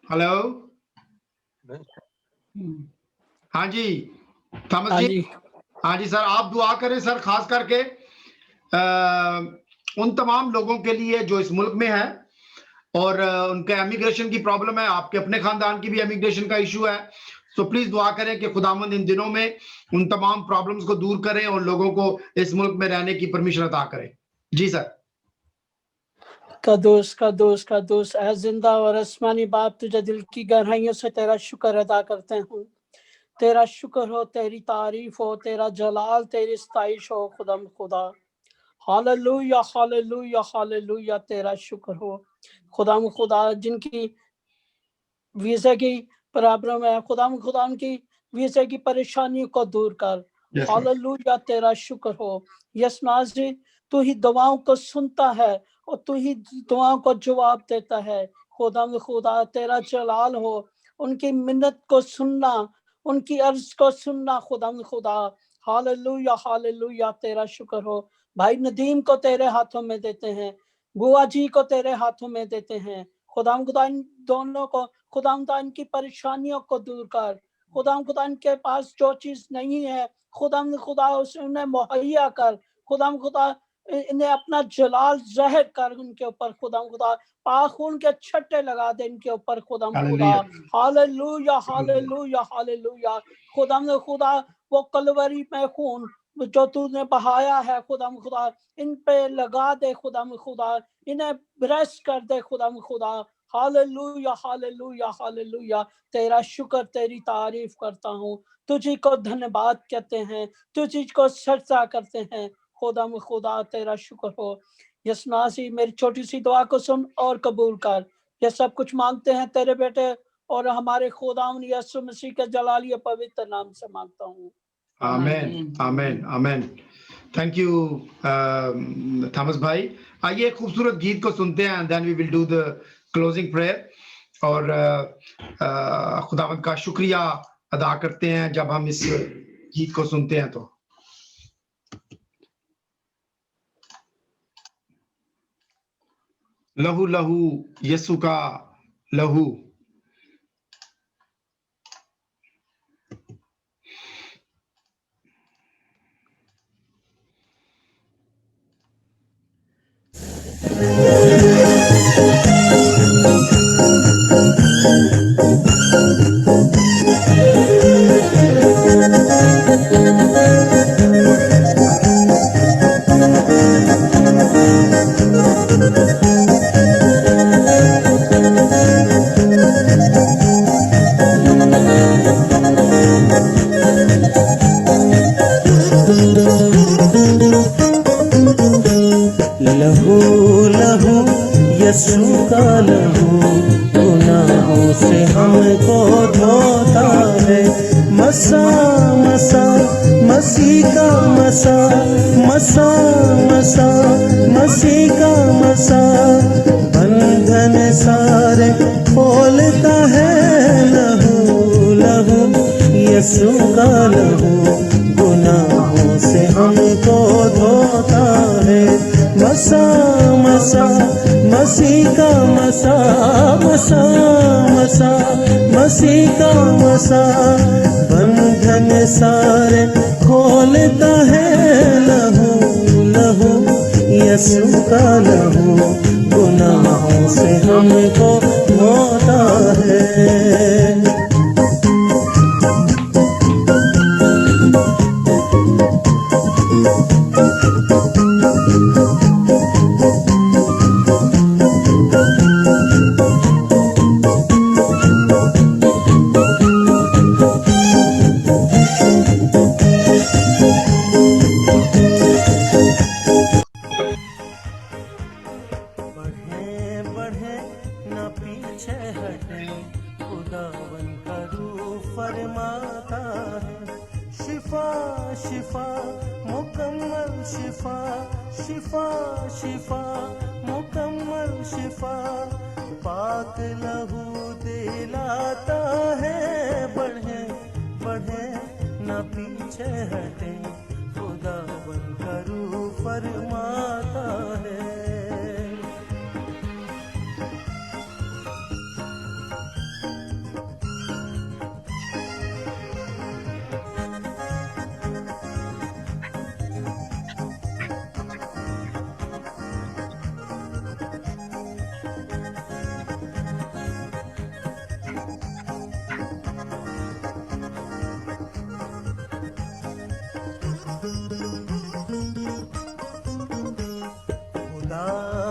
हेलो, हाँ जी थॉमस जी। हाँ जी सर, आप दुआ करें सर, खास करके उन तमाम लोगों के लिए जो इस मुल्क में है और उनके इमिग्रेशन की प्रॉब्लम है, आपके अपने खानदान की भी इमिग्रेशन का इशू है। तो प्लीज दुआ करें कि खुदावंद इन दिनों में उन तमाम प्रॉब्लम्स को दूर करें और लोगों को इस मुल्क में रहने की परमिशन अता करें। जी सर। कदूस कदूस कदूस ऐ जिंदा और आसमानी बाप, तुझे दिल की गहराइयों से तेरा शुक्र अदा करते हैं। तेरा शुक्र हो, तेरी तारीफ हो, तेरा जलाल, तेरी सताइश हो खुदम खुदा। हालेलुया हालेलुया हालेलुया, तेरा शुक्र हो खुदाम खुदा। जिनकी वीजा की प्रॉब्लम है खुदाम खुदा, उनकी वीजा की परेशानियों को दूर कर। हालेलुया, तेरा शुक्र हो। यस जी, तू ही दुआओं को सुनता है और तू ही दुआओं को जवाब देता है। खुदाम खुदा, तेरा जलाल हो, उनकी मिन्नत को सुनना, उनकी अर्ज को सुनना खुदाम खुदा। हालेलुया हालेलुया, तेरा शुक्र हो। भाई नदीम को तेरे हाथों में देते हैं, बुआ जी को तेरे हाथों में देते हैं। खुदाम खुदा, इन दोनों को खुदाम खुदा इनकी परेशानियों को दूर कर। खुदाम खुदा, इनके पास जो चीज नहीं है खुदाम खुदा उसे उन्हें मुहैया कर। खुदाम खुदा, इन्हें अपना जलाल ज़ाहिर कर उनके ऊपर। खुदाम खुदा, पाखून के छट्टे लगा दे इनके ऊपर खुदाम खुदा। Hallelujah hallelujah hallelujah. खुदाम खुदा, वो कलवरी में खून जो तूने बहाया है खुदाम खुदा, इन पे लगा दे खुदाम खुदा, इन्हें ब्रश कर दे खुदाम खुदा। हालेलुया हालेलुया हालेलुया, तेरा शुक्र, तेरी तारीफ करता हूँ, तुझी को धन्यवाद कहते हैं, तुझी को सजदा करते हैं खुदाम खुदा, तेरा शुक्र हो। यसनासी, मेरी छोटी सी दुआ को सुन और कबूल कर। ये सब कुछ मांगते हैं तेरे बेटे और हमारे खुदावंद यीशु मसीह के जलाली पवित्र नाम से मांगता हूँ, आमीन आमीन आमीन। थैंक यू थॉमस भाई। आइए खूबसूरत गीत को सुनते हैं, then we will do the closing prayer और खुदावंद का शुक्रिया अदा करते हैं जब हम इस गीत को सुनते हैं। तो लहू लहू यीशु का लहू। लहू लहू यीशु का लहू गुनाहों से हमको धोता है। मसा मसा मसीह का मसा, मसा मसा मसीह का मसा, बंधन सारे खोलता है। लहू लहू यीशु का लहू गुनाहों से हमको धोता है। मसा मसा मसीह का मसा, मसा मसा मसीह का मसा, बंधन सारे खोलता है। लहू लहू यीशु का लहू गुनाहों से हमको धोता है। शिफा मुकम्मल शिफा पाक लहू दिलाता है बढ़े बढ़े न पीछे हटे खुदा बनकर फरमाता है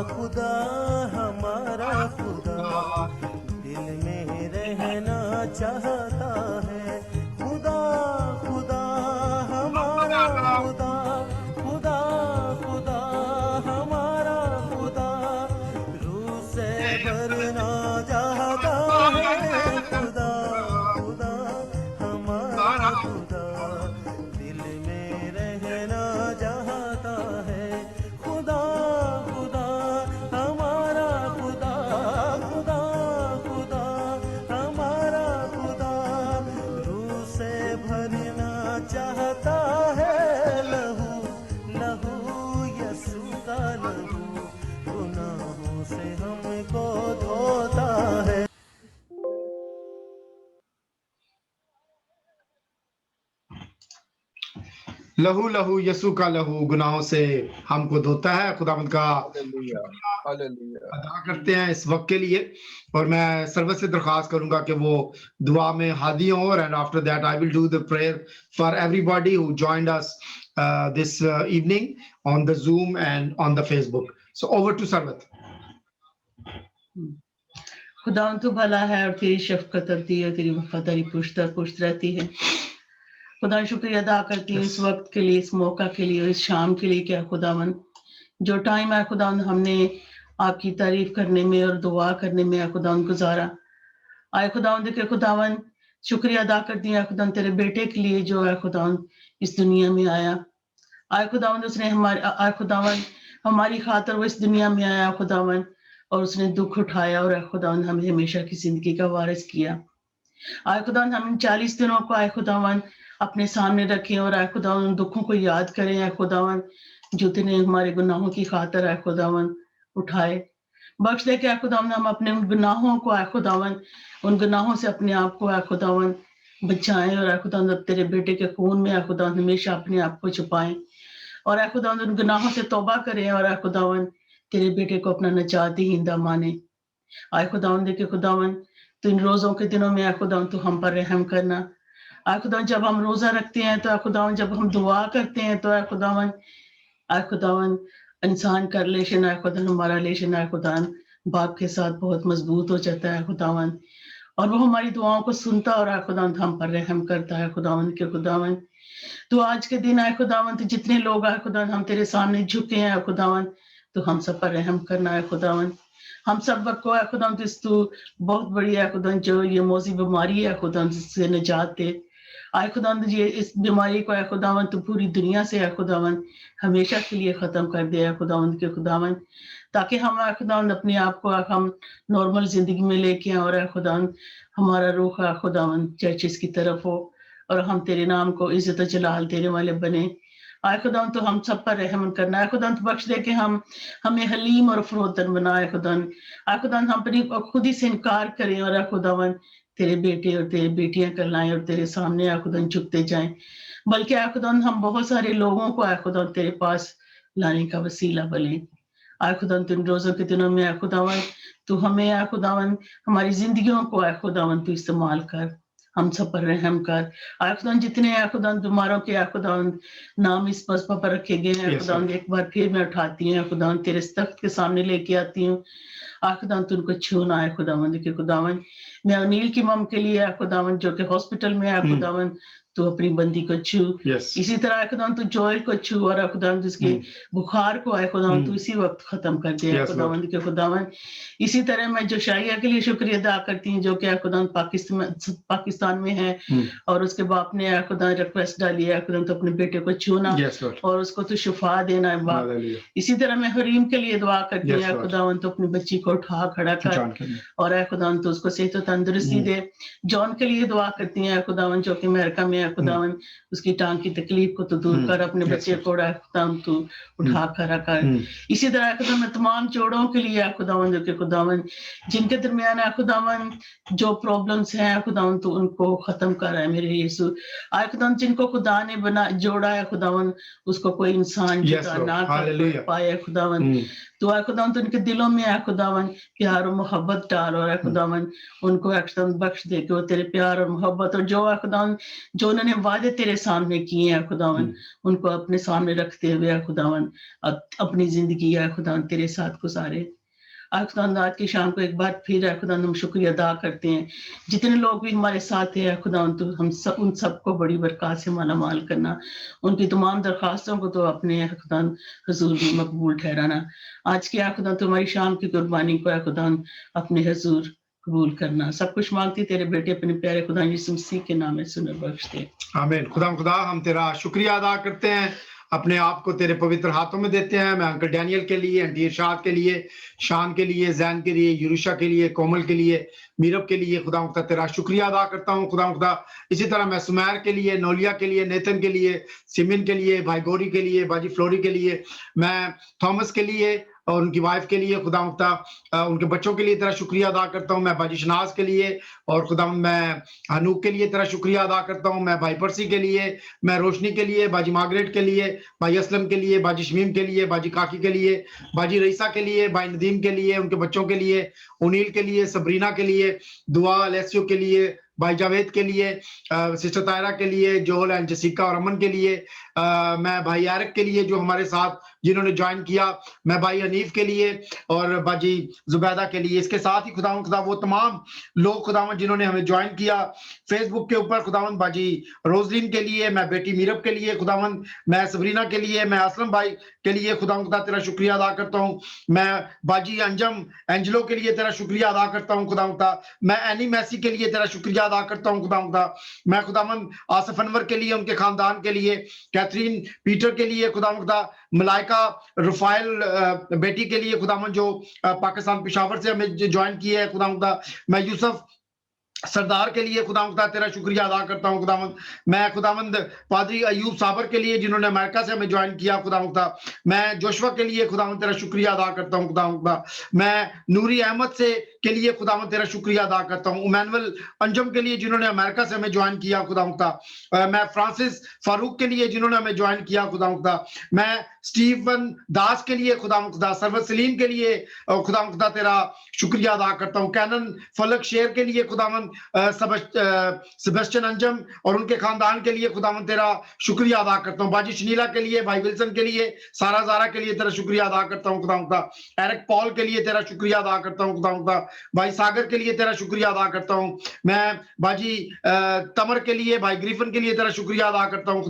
खुदा हमारा खुदा दिल में रहना चाहता है खुदा खुदा हमारा खुदा खुदा खुदा हमारा खुदा रूह से भरना चाहता है खुदा खुदा हमारा खुदा दिल में रहना चाहता है खुदा खुदा हमारा खुदा खुदा खुदा हमारा खुदा रूह से भरना चाहता है लहू लहू यसू का लहू गुनाहों से हमको धोता है लहू लहू यसू का लहू गुनाहों से हमको धोता है। खुदावंद का हालेलुया अदा करते हैं इस वक्त के लिए। और मैं सर्वत से दरख्वास्त करूंगा कि वो दुआ में हादी हों। और and after that I will do the prayer for everybody who joined us this evening on the Zoom and on the Facebook. So over to Sarwat. खुदावंद तू भला है और तेरी शफकत होती है, तेरी वफादारी पुश्त रहती है। खुदा शुक्रिया अदा करती हूँ इस वक्त के लिए, इस मौका के लिए, इस शाम के लिए। क्या खुदावन जो टाइम है खुदावन हमने आपकी तारीफ करने में और दुआ करने में खुदावन गुजारा। आए खुदावन के खुदावन शुक्रिया अदा करती है खुदावन तेरे बेटे के लिए जो है खुदावन इस दुनिया में आया। आए खुदावन उसने आए खुदावन हमारी खातर वो इस दुनिया में आया खुदावन, और उसने दुख उठाया और खुदावन हमें हमेशा की जिंदगी का वारिस किया। आए खुदावन हम 40 दिनों को आए खुदावन अपने सामने रखें और आए खुदावन उन दुखों को याद करें आए खुदावन जो तूने हमारे गुनाहों की खातर आए खुदावन उठाए। बख्श दे के आए खुदावन हम अपने उन गुनाहों को आए खुदावन उन गुनाहों से अपने आप को आए खुदावन बचाएं और आए खुदावन तेरे बेटे के खून में आए खुदावन हमेशा अपने आप को छुपाएं और आए खुदावन उन गुनाहों से तौबा करें और आए खुदावन तेरे बेटे को अपना नजात दहिंदा माने। आए खुदावन देखे खुदावन तो इन रोजों के दिनों में आए खुदावन तू हम पर रहम करना। आए खुदावन जब हम रोजा रखते हैं तो आए खुदावन जब हम दुआ करते हैं तो आए खुदावन इंसान का रिलेशन आए खुदावन हमारा रिलेशन आए खुदावन बाप के साथ बहुत मजबूत हो जाता है खुदावन, और वो हमारी दुआओं को सुनता और आए खुदावन हम पर रहम करता है खुदावन के खुदावन। तो आज के दिन आए खुदावन तो जितने लोग आए खुदावन हम तेरे सामने झुके हैं खुदावन तो हम सब पर रहम करना है खुदावन। हम सब को है खुदावन तू बहुत बड़ी है खुदावन जो ये मौजी बीमारी है खुदावन से निजात दे। आए खुदावन ये इस बीमारी को है खुदावन तो पूरी दुनिया से है खुदावन हमेशा के लिए खत्म कर दे है खुदावन के खुदावन, ताकि हम है खुदावन अपने आप को हम नॉर्मल जिंदगी में लेके आए और खुदावन हमारा रुख है खुदावन चर्चिस की तरफ हो और हम तेरे नाम को इज्जत जलाल देने वाले बने। आए खुदावन तो हम सब पर रहम करना है खुदावन तो बख्श दे के हमें हलीम और फरोतन बनाए खुदावन। आए खुदावन हम अपनी खुद ही से इनकार करें और खुदावन तेरे बेटे और तेरे बेटियां कहलाएं और तेरे सामने आए खुदावन झुकते जाएं, बल्कि आए खुदावन हम बहुत सारे लोगों को आए खुदावन तेरे पास लाने का वसीला बने। आए खुदावन तुम रोजों के दिनों में आए खुदावन तू हमें आए खुदावन हमारी जिंदगियों को आए खुदावन तू इस्तेमाल कर, हम सब पर रहम कर। आए खुदावन जितने आए खुदावन बीमारों के आए खुदावन नाम इस पसपा पर रखे गए हैं खुदावन एक बार फिर मैं उठाती हूँ खुदावन तेरे तख्त के सामने लेके आती हूँ। आए खुदावन तू उनको छूना है खुदावन के खुदावन मैं अनिल की मम के लिए आए खुदावन जो कि हॉस्पिटल में आए खुदावन तू अपनी बंदी को छू। इसी तरह खुदावन तू जोएल को छू और खुदावन उसके बुखार को आए खुदावन तू इसी वक्त खत्म कर दे खुदावन के खुदावन। इसी तरह मैं जोशाइया के लिए शुक्रिया अदा करती हूँ जो कि खुदावन पाकिस्तान में है और उसके बाप ने खुदावन रिक्वेस्ट डाली है खुदावन तो अपने बेटे को छूना और उसको तो शिफा देना है बाप। इसी तरह मैं हरीम के लिए दुआ करती हूँ खुदावन तो अपनी बच्ची को उठा खड़ा कर और खुदावन तो उसको सेहत और तंदुरुस्ती दे। जॉन के लिए दुआ करती हैं खुदावन जो कि अमेरिका में है खुदावन उसकी टांग की तकलीफ को तो दूर कर, अपने बच्चे को खुदावन तू उठा खड़ा कर। इसी तरह खुदावन तमाम जोड़ों के लिए खुदावन जो कि खुदावन जिनके दरमियान है खुदावन जो प्रॉब्लम्स हैं खुदावन तो उनको खत्म कर है मेरे यीशु। आए खुदावन जिनको खुदा ने बना जोड़ा है खुदावन उसको कोई इंसान जुदा ना कर पाए खुदावन। तो आए खुदावन तो उनके दिलों में है खुदावन प्यार और मोहब्बत डाल और खुदावन उनको एकदम बख्श दे के वो तेरे प्यार और मोहब्बत और जो है खुदावन जो उन्होंने वादे तेरे सामने किए हैं खुदावन उनको अपने सामने रखते हुए खुदावन अपनी जिंदगी है खुदावन तेरे साथ गुजारे। आज खुदावन रात की शाम को एक बार फिर है खुदावन हम शुक्रिया अदा करते हैं जितने लोग भी हमारे साथ है खुदावन तो हम सब उन सबको बड़ी बरकत से मालामाल करना, उनकी तमाम दरख्वास्तों को तो अपने खुदावन हुजूर में मकबूल ठहराना। आज की खुदावन तुम्हारी शाम की कुर्बानी को खुदावन अपने हुजूर कबूल करना। सब कुछ मांगती तेरे बेटे अपने प्यारे खुदा यीशु मसीह के नाम में सुन बख्श दे आमीन। खुदा हम तेरा शुक्रिया अदा करते हैं, अपने आप को तेरे पवित्र हाथों में देते हैं। मैं अंकल डैनियल के लिए, आंटी इरशाद के लिए, शान के लिए, जैन के लिए, यूरुशा के लिए, कोमल के लिए, मीरब के लिए खुदा तेरा शुक्रिया अदा करता हूँ खुदा। इसी तरह मैं सुमैर के लिए, नौलिया के लिए, नेतन के लिए, सिमिन के लिए, भाई गोरी के लिए, बाजी फ्लोरी के लिए, मैं थॉमस के लिए और उनकी वाइफ के लिए खुदा उनके बच्चों के लिए तेरा शुक्रिया अदा करता हूँ। मैं बाजी शनाज के लिए और खुदा मैं हनूक के लिए तेरा शुक्रिया अदा करता हूँ। मैं भाई परसी के लिए, मैं रोशनी के लिए, बाजी मार्गरेट के लिए, भाई असलम के लिए, बाजी शमीम के लिए, बाजी काकी के लिए, बाजी रईसा के लिए, भाई नदीम के लिए, उनके बच्चों के लिए, उनील के लिए, सबरीना के लिए, दुआ लेसियो के लिए, भाई जावेद के लिए, सिस्टर तायरा के लिए, जोल एंड जसिका और अमन के लिए, मैं भाई यारक के लिए जो हमारे साथ जिन्होंने ज्वाइन किया, मैं भाई हनीफ के लिए और बाजी जुबैदा के लिए। इसके साथ ही खुदा वो तमाम लोग खुदावन जिन्होंने हमें ज्वाइन किया फेसबुक के ऊपर, खुदावन बाजी रोजलिन के लिए, मैं बेटी मीरब के लिए खुदावन, मैं सबरीना के लिए, मैं असलम भाई के लिए खुदा तेरा शुक्रिया अदा करता हूँ। मैं बाजी अंजम एंजलो के लिए तेरा शुक्रिया अदा करता हूँ खुदा। मैं एनी मैसी के लिए तेरा शुक्रिया अदा करता हूँ खुदा। मैं खुदावन आसिफ अनवर के लिए, उनके खानदान के लिए, कैथरीन पीटर के लिए खुदा, मलाइका रुफाइल बेटी के लिए खुदावन जो पाकिस्तान पेशावर से हमें ज्वाइन किया है खुदा। मैं यूसुफ सरदार के लिए खुदा तेरा शुक्रिया अदा करता हूँ खुदावंद। मैं खुदावंद पादरी अयूब साबर के लिए जिन्होंने अमेरिका से हमें ज्वाइन किया खुदा। मैं जोशवा के लिए खुदावंद तेरा शुक्रिया अदा करता हूँ खुदा। मैं नूरी अहमद से के लिए खुदावंद तेरा शुक्रिया अदा करता हूँ। इमैनुअल अंजम के लिए जिन्होंने अमेरिका से हमें ज्वाइन किया खुदा। मैं फ्रांसिस फारूक के लिए जिन्होंने हमें ज्वाइन किया खुदा। मैं स्टीफन दास के लिए खुदा, सरवर सलीम के लिए खुदा तेरा शुक्रिया अदा करता हूँ। कैनन फलक शेर के लिए खुदावन, सेबेस्टियन अंजम और उनके खानदान के लिए खुदावन तेरा शुक्रिया अदा करता हूँ। बाजी शनीला के लिए, भाई विल्सन के लिए, सारा जारा के लिए तेरा शुक्रिया अदा करता हूँ खुदा। एरिक पॉल के लिए तेरा शुक्रिया अदा करता हूँ खुदा। भाई सागर के लिए तेरा शुक्रिया अदा करता हूँ। मैं बाजी तमर के लिए, भाई ग्रीफन के लिए तेरा शुक्रिया अदा करता हूँ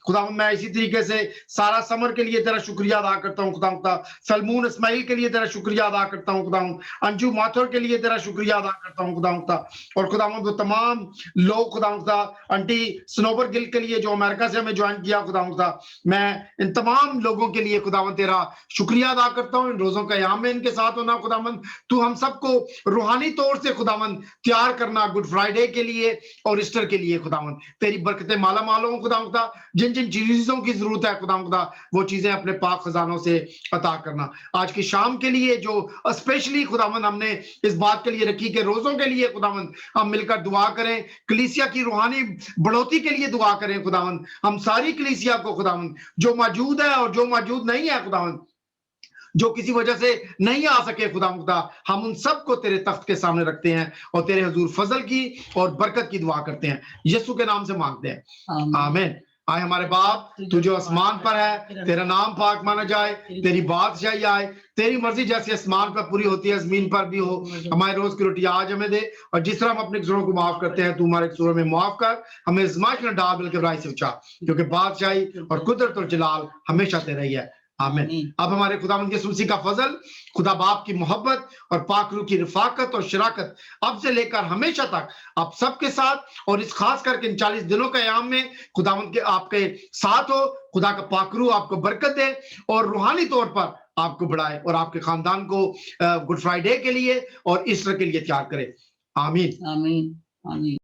खुदा। मैं इसी तरीके से सारा समर के लिए तेरा शुक्रिया अदा करता हूँ खुदा। सलमून इस्माइल के लिए तेरा शुक्रिया अदा करता हूँ खुदा। अंजू माथुर के लिए तेरा शुक्रिया अदा करता हूँ खुदा। और खुदावंद वो तमाम लोग खुदावंद, आंटी स्नोबर गिल के लिए जो अमेरिका से हमें ज्वाइन किया खुदावंद, मैं इन तमाम लोगों के लिए खुदावंद तेरा शुक्रिया अदा करता हूँ। इन रोजों का याम में इनके साथ होना खुदावंद, तू हम सबको रूहानी तौर से खुदावंद तैयार करना गुड फ्राइडे के लिए और ईस्टर के लिए खुदावंद। तेरी बरकतें माला माल हो खुदावंद, जिन जिन चीजों की जरूरत है खुदावंद वो चीजें अपने पाक खजानों से अता करना। आज की शाम के लिए जो स्पेशली खुदावंद हमने इस बात के लिए रखी कि रोजों के लिए खुदावंद हम मिलकर दुआ करें, कलीसिया की रूहानी बढ़ोतरी के लिए दुआ करें खुदावंद। हम सारी कलीसिया को खुदावंद जो मौजूद है और जो मौजूद नहीं है खुदावंद, जो किसी वजह से नहीं आ सके खुदा, हम उन सबको तेरे तख्त के सामने रखते हैं और तेरे हुजूर फजल की और बरकत की दुआ करते हैं। यीशु के नाम से मांगते हैं, आमीन। आए हमारे बाप, तू जो आसमान पर है, तेरा नाम पाक माना जाए, तेरी बादशाही आए, तेरी मर्जी जैसे आसमान पर पूरी होती है जमीन पर भी हो। हमारे रोज की रोटी आज हमें दे, और जिस तरह हम अपने कसूरों को माफ करते हैं, तू हमारे कसूरों में माफ कर, हमें आजमाइश में डाल बल्कि बुराई से बचा, क्योंकि बादशाही और कुदरत और जलाल हमेशा तेरा ही है। आमीन। अब हमारे खुदावंद के सुलसी का फजल, खुदा बाप की मोहब्बत और पाक रूह की रफाकत और शराकत अब से लेकर हमेशा तक आप सबके साथ, और इस खास करके इन 40 दिनों के अयाम में खुदावंद के आपके साथ हो। खुदा का पाक रूह आपको बरकत दे और रूहानी तौर पर आपको बढ़ाए, और आपके खानदान को गुड फ्राइडे के लिए और ईस्टर के लिए तैयार करे। आमीन। आमीन। आमीन।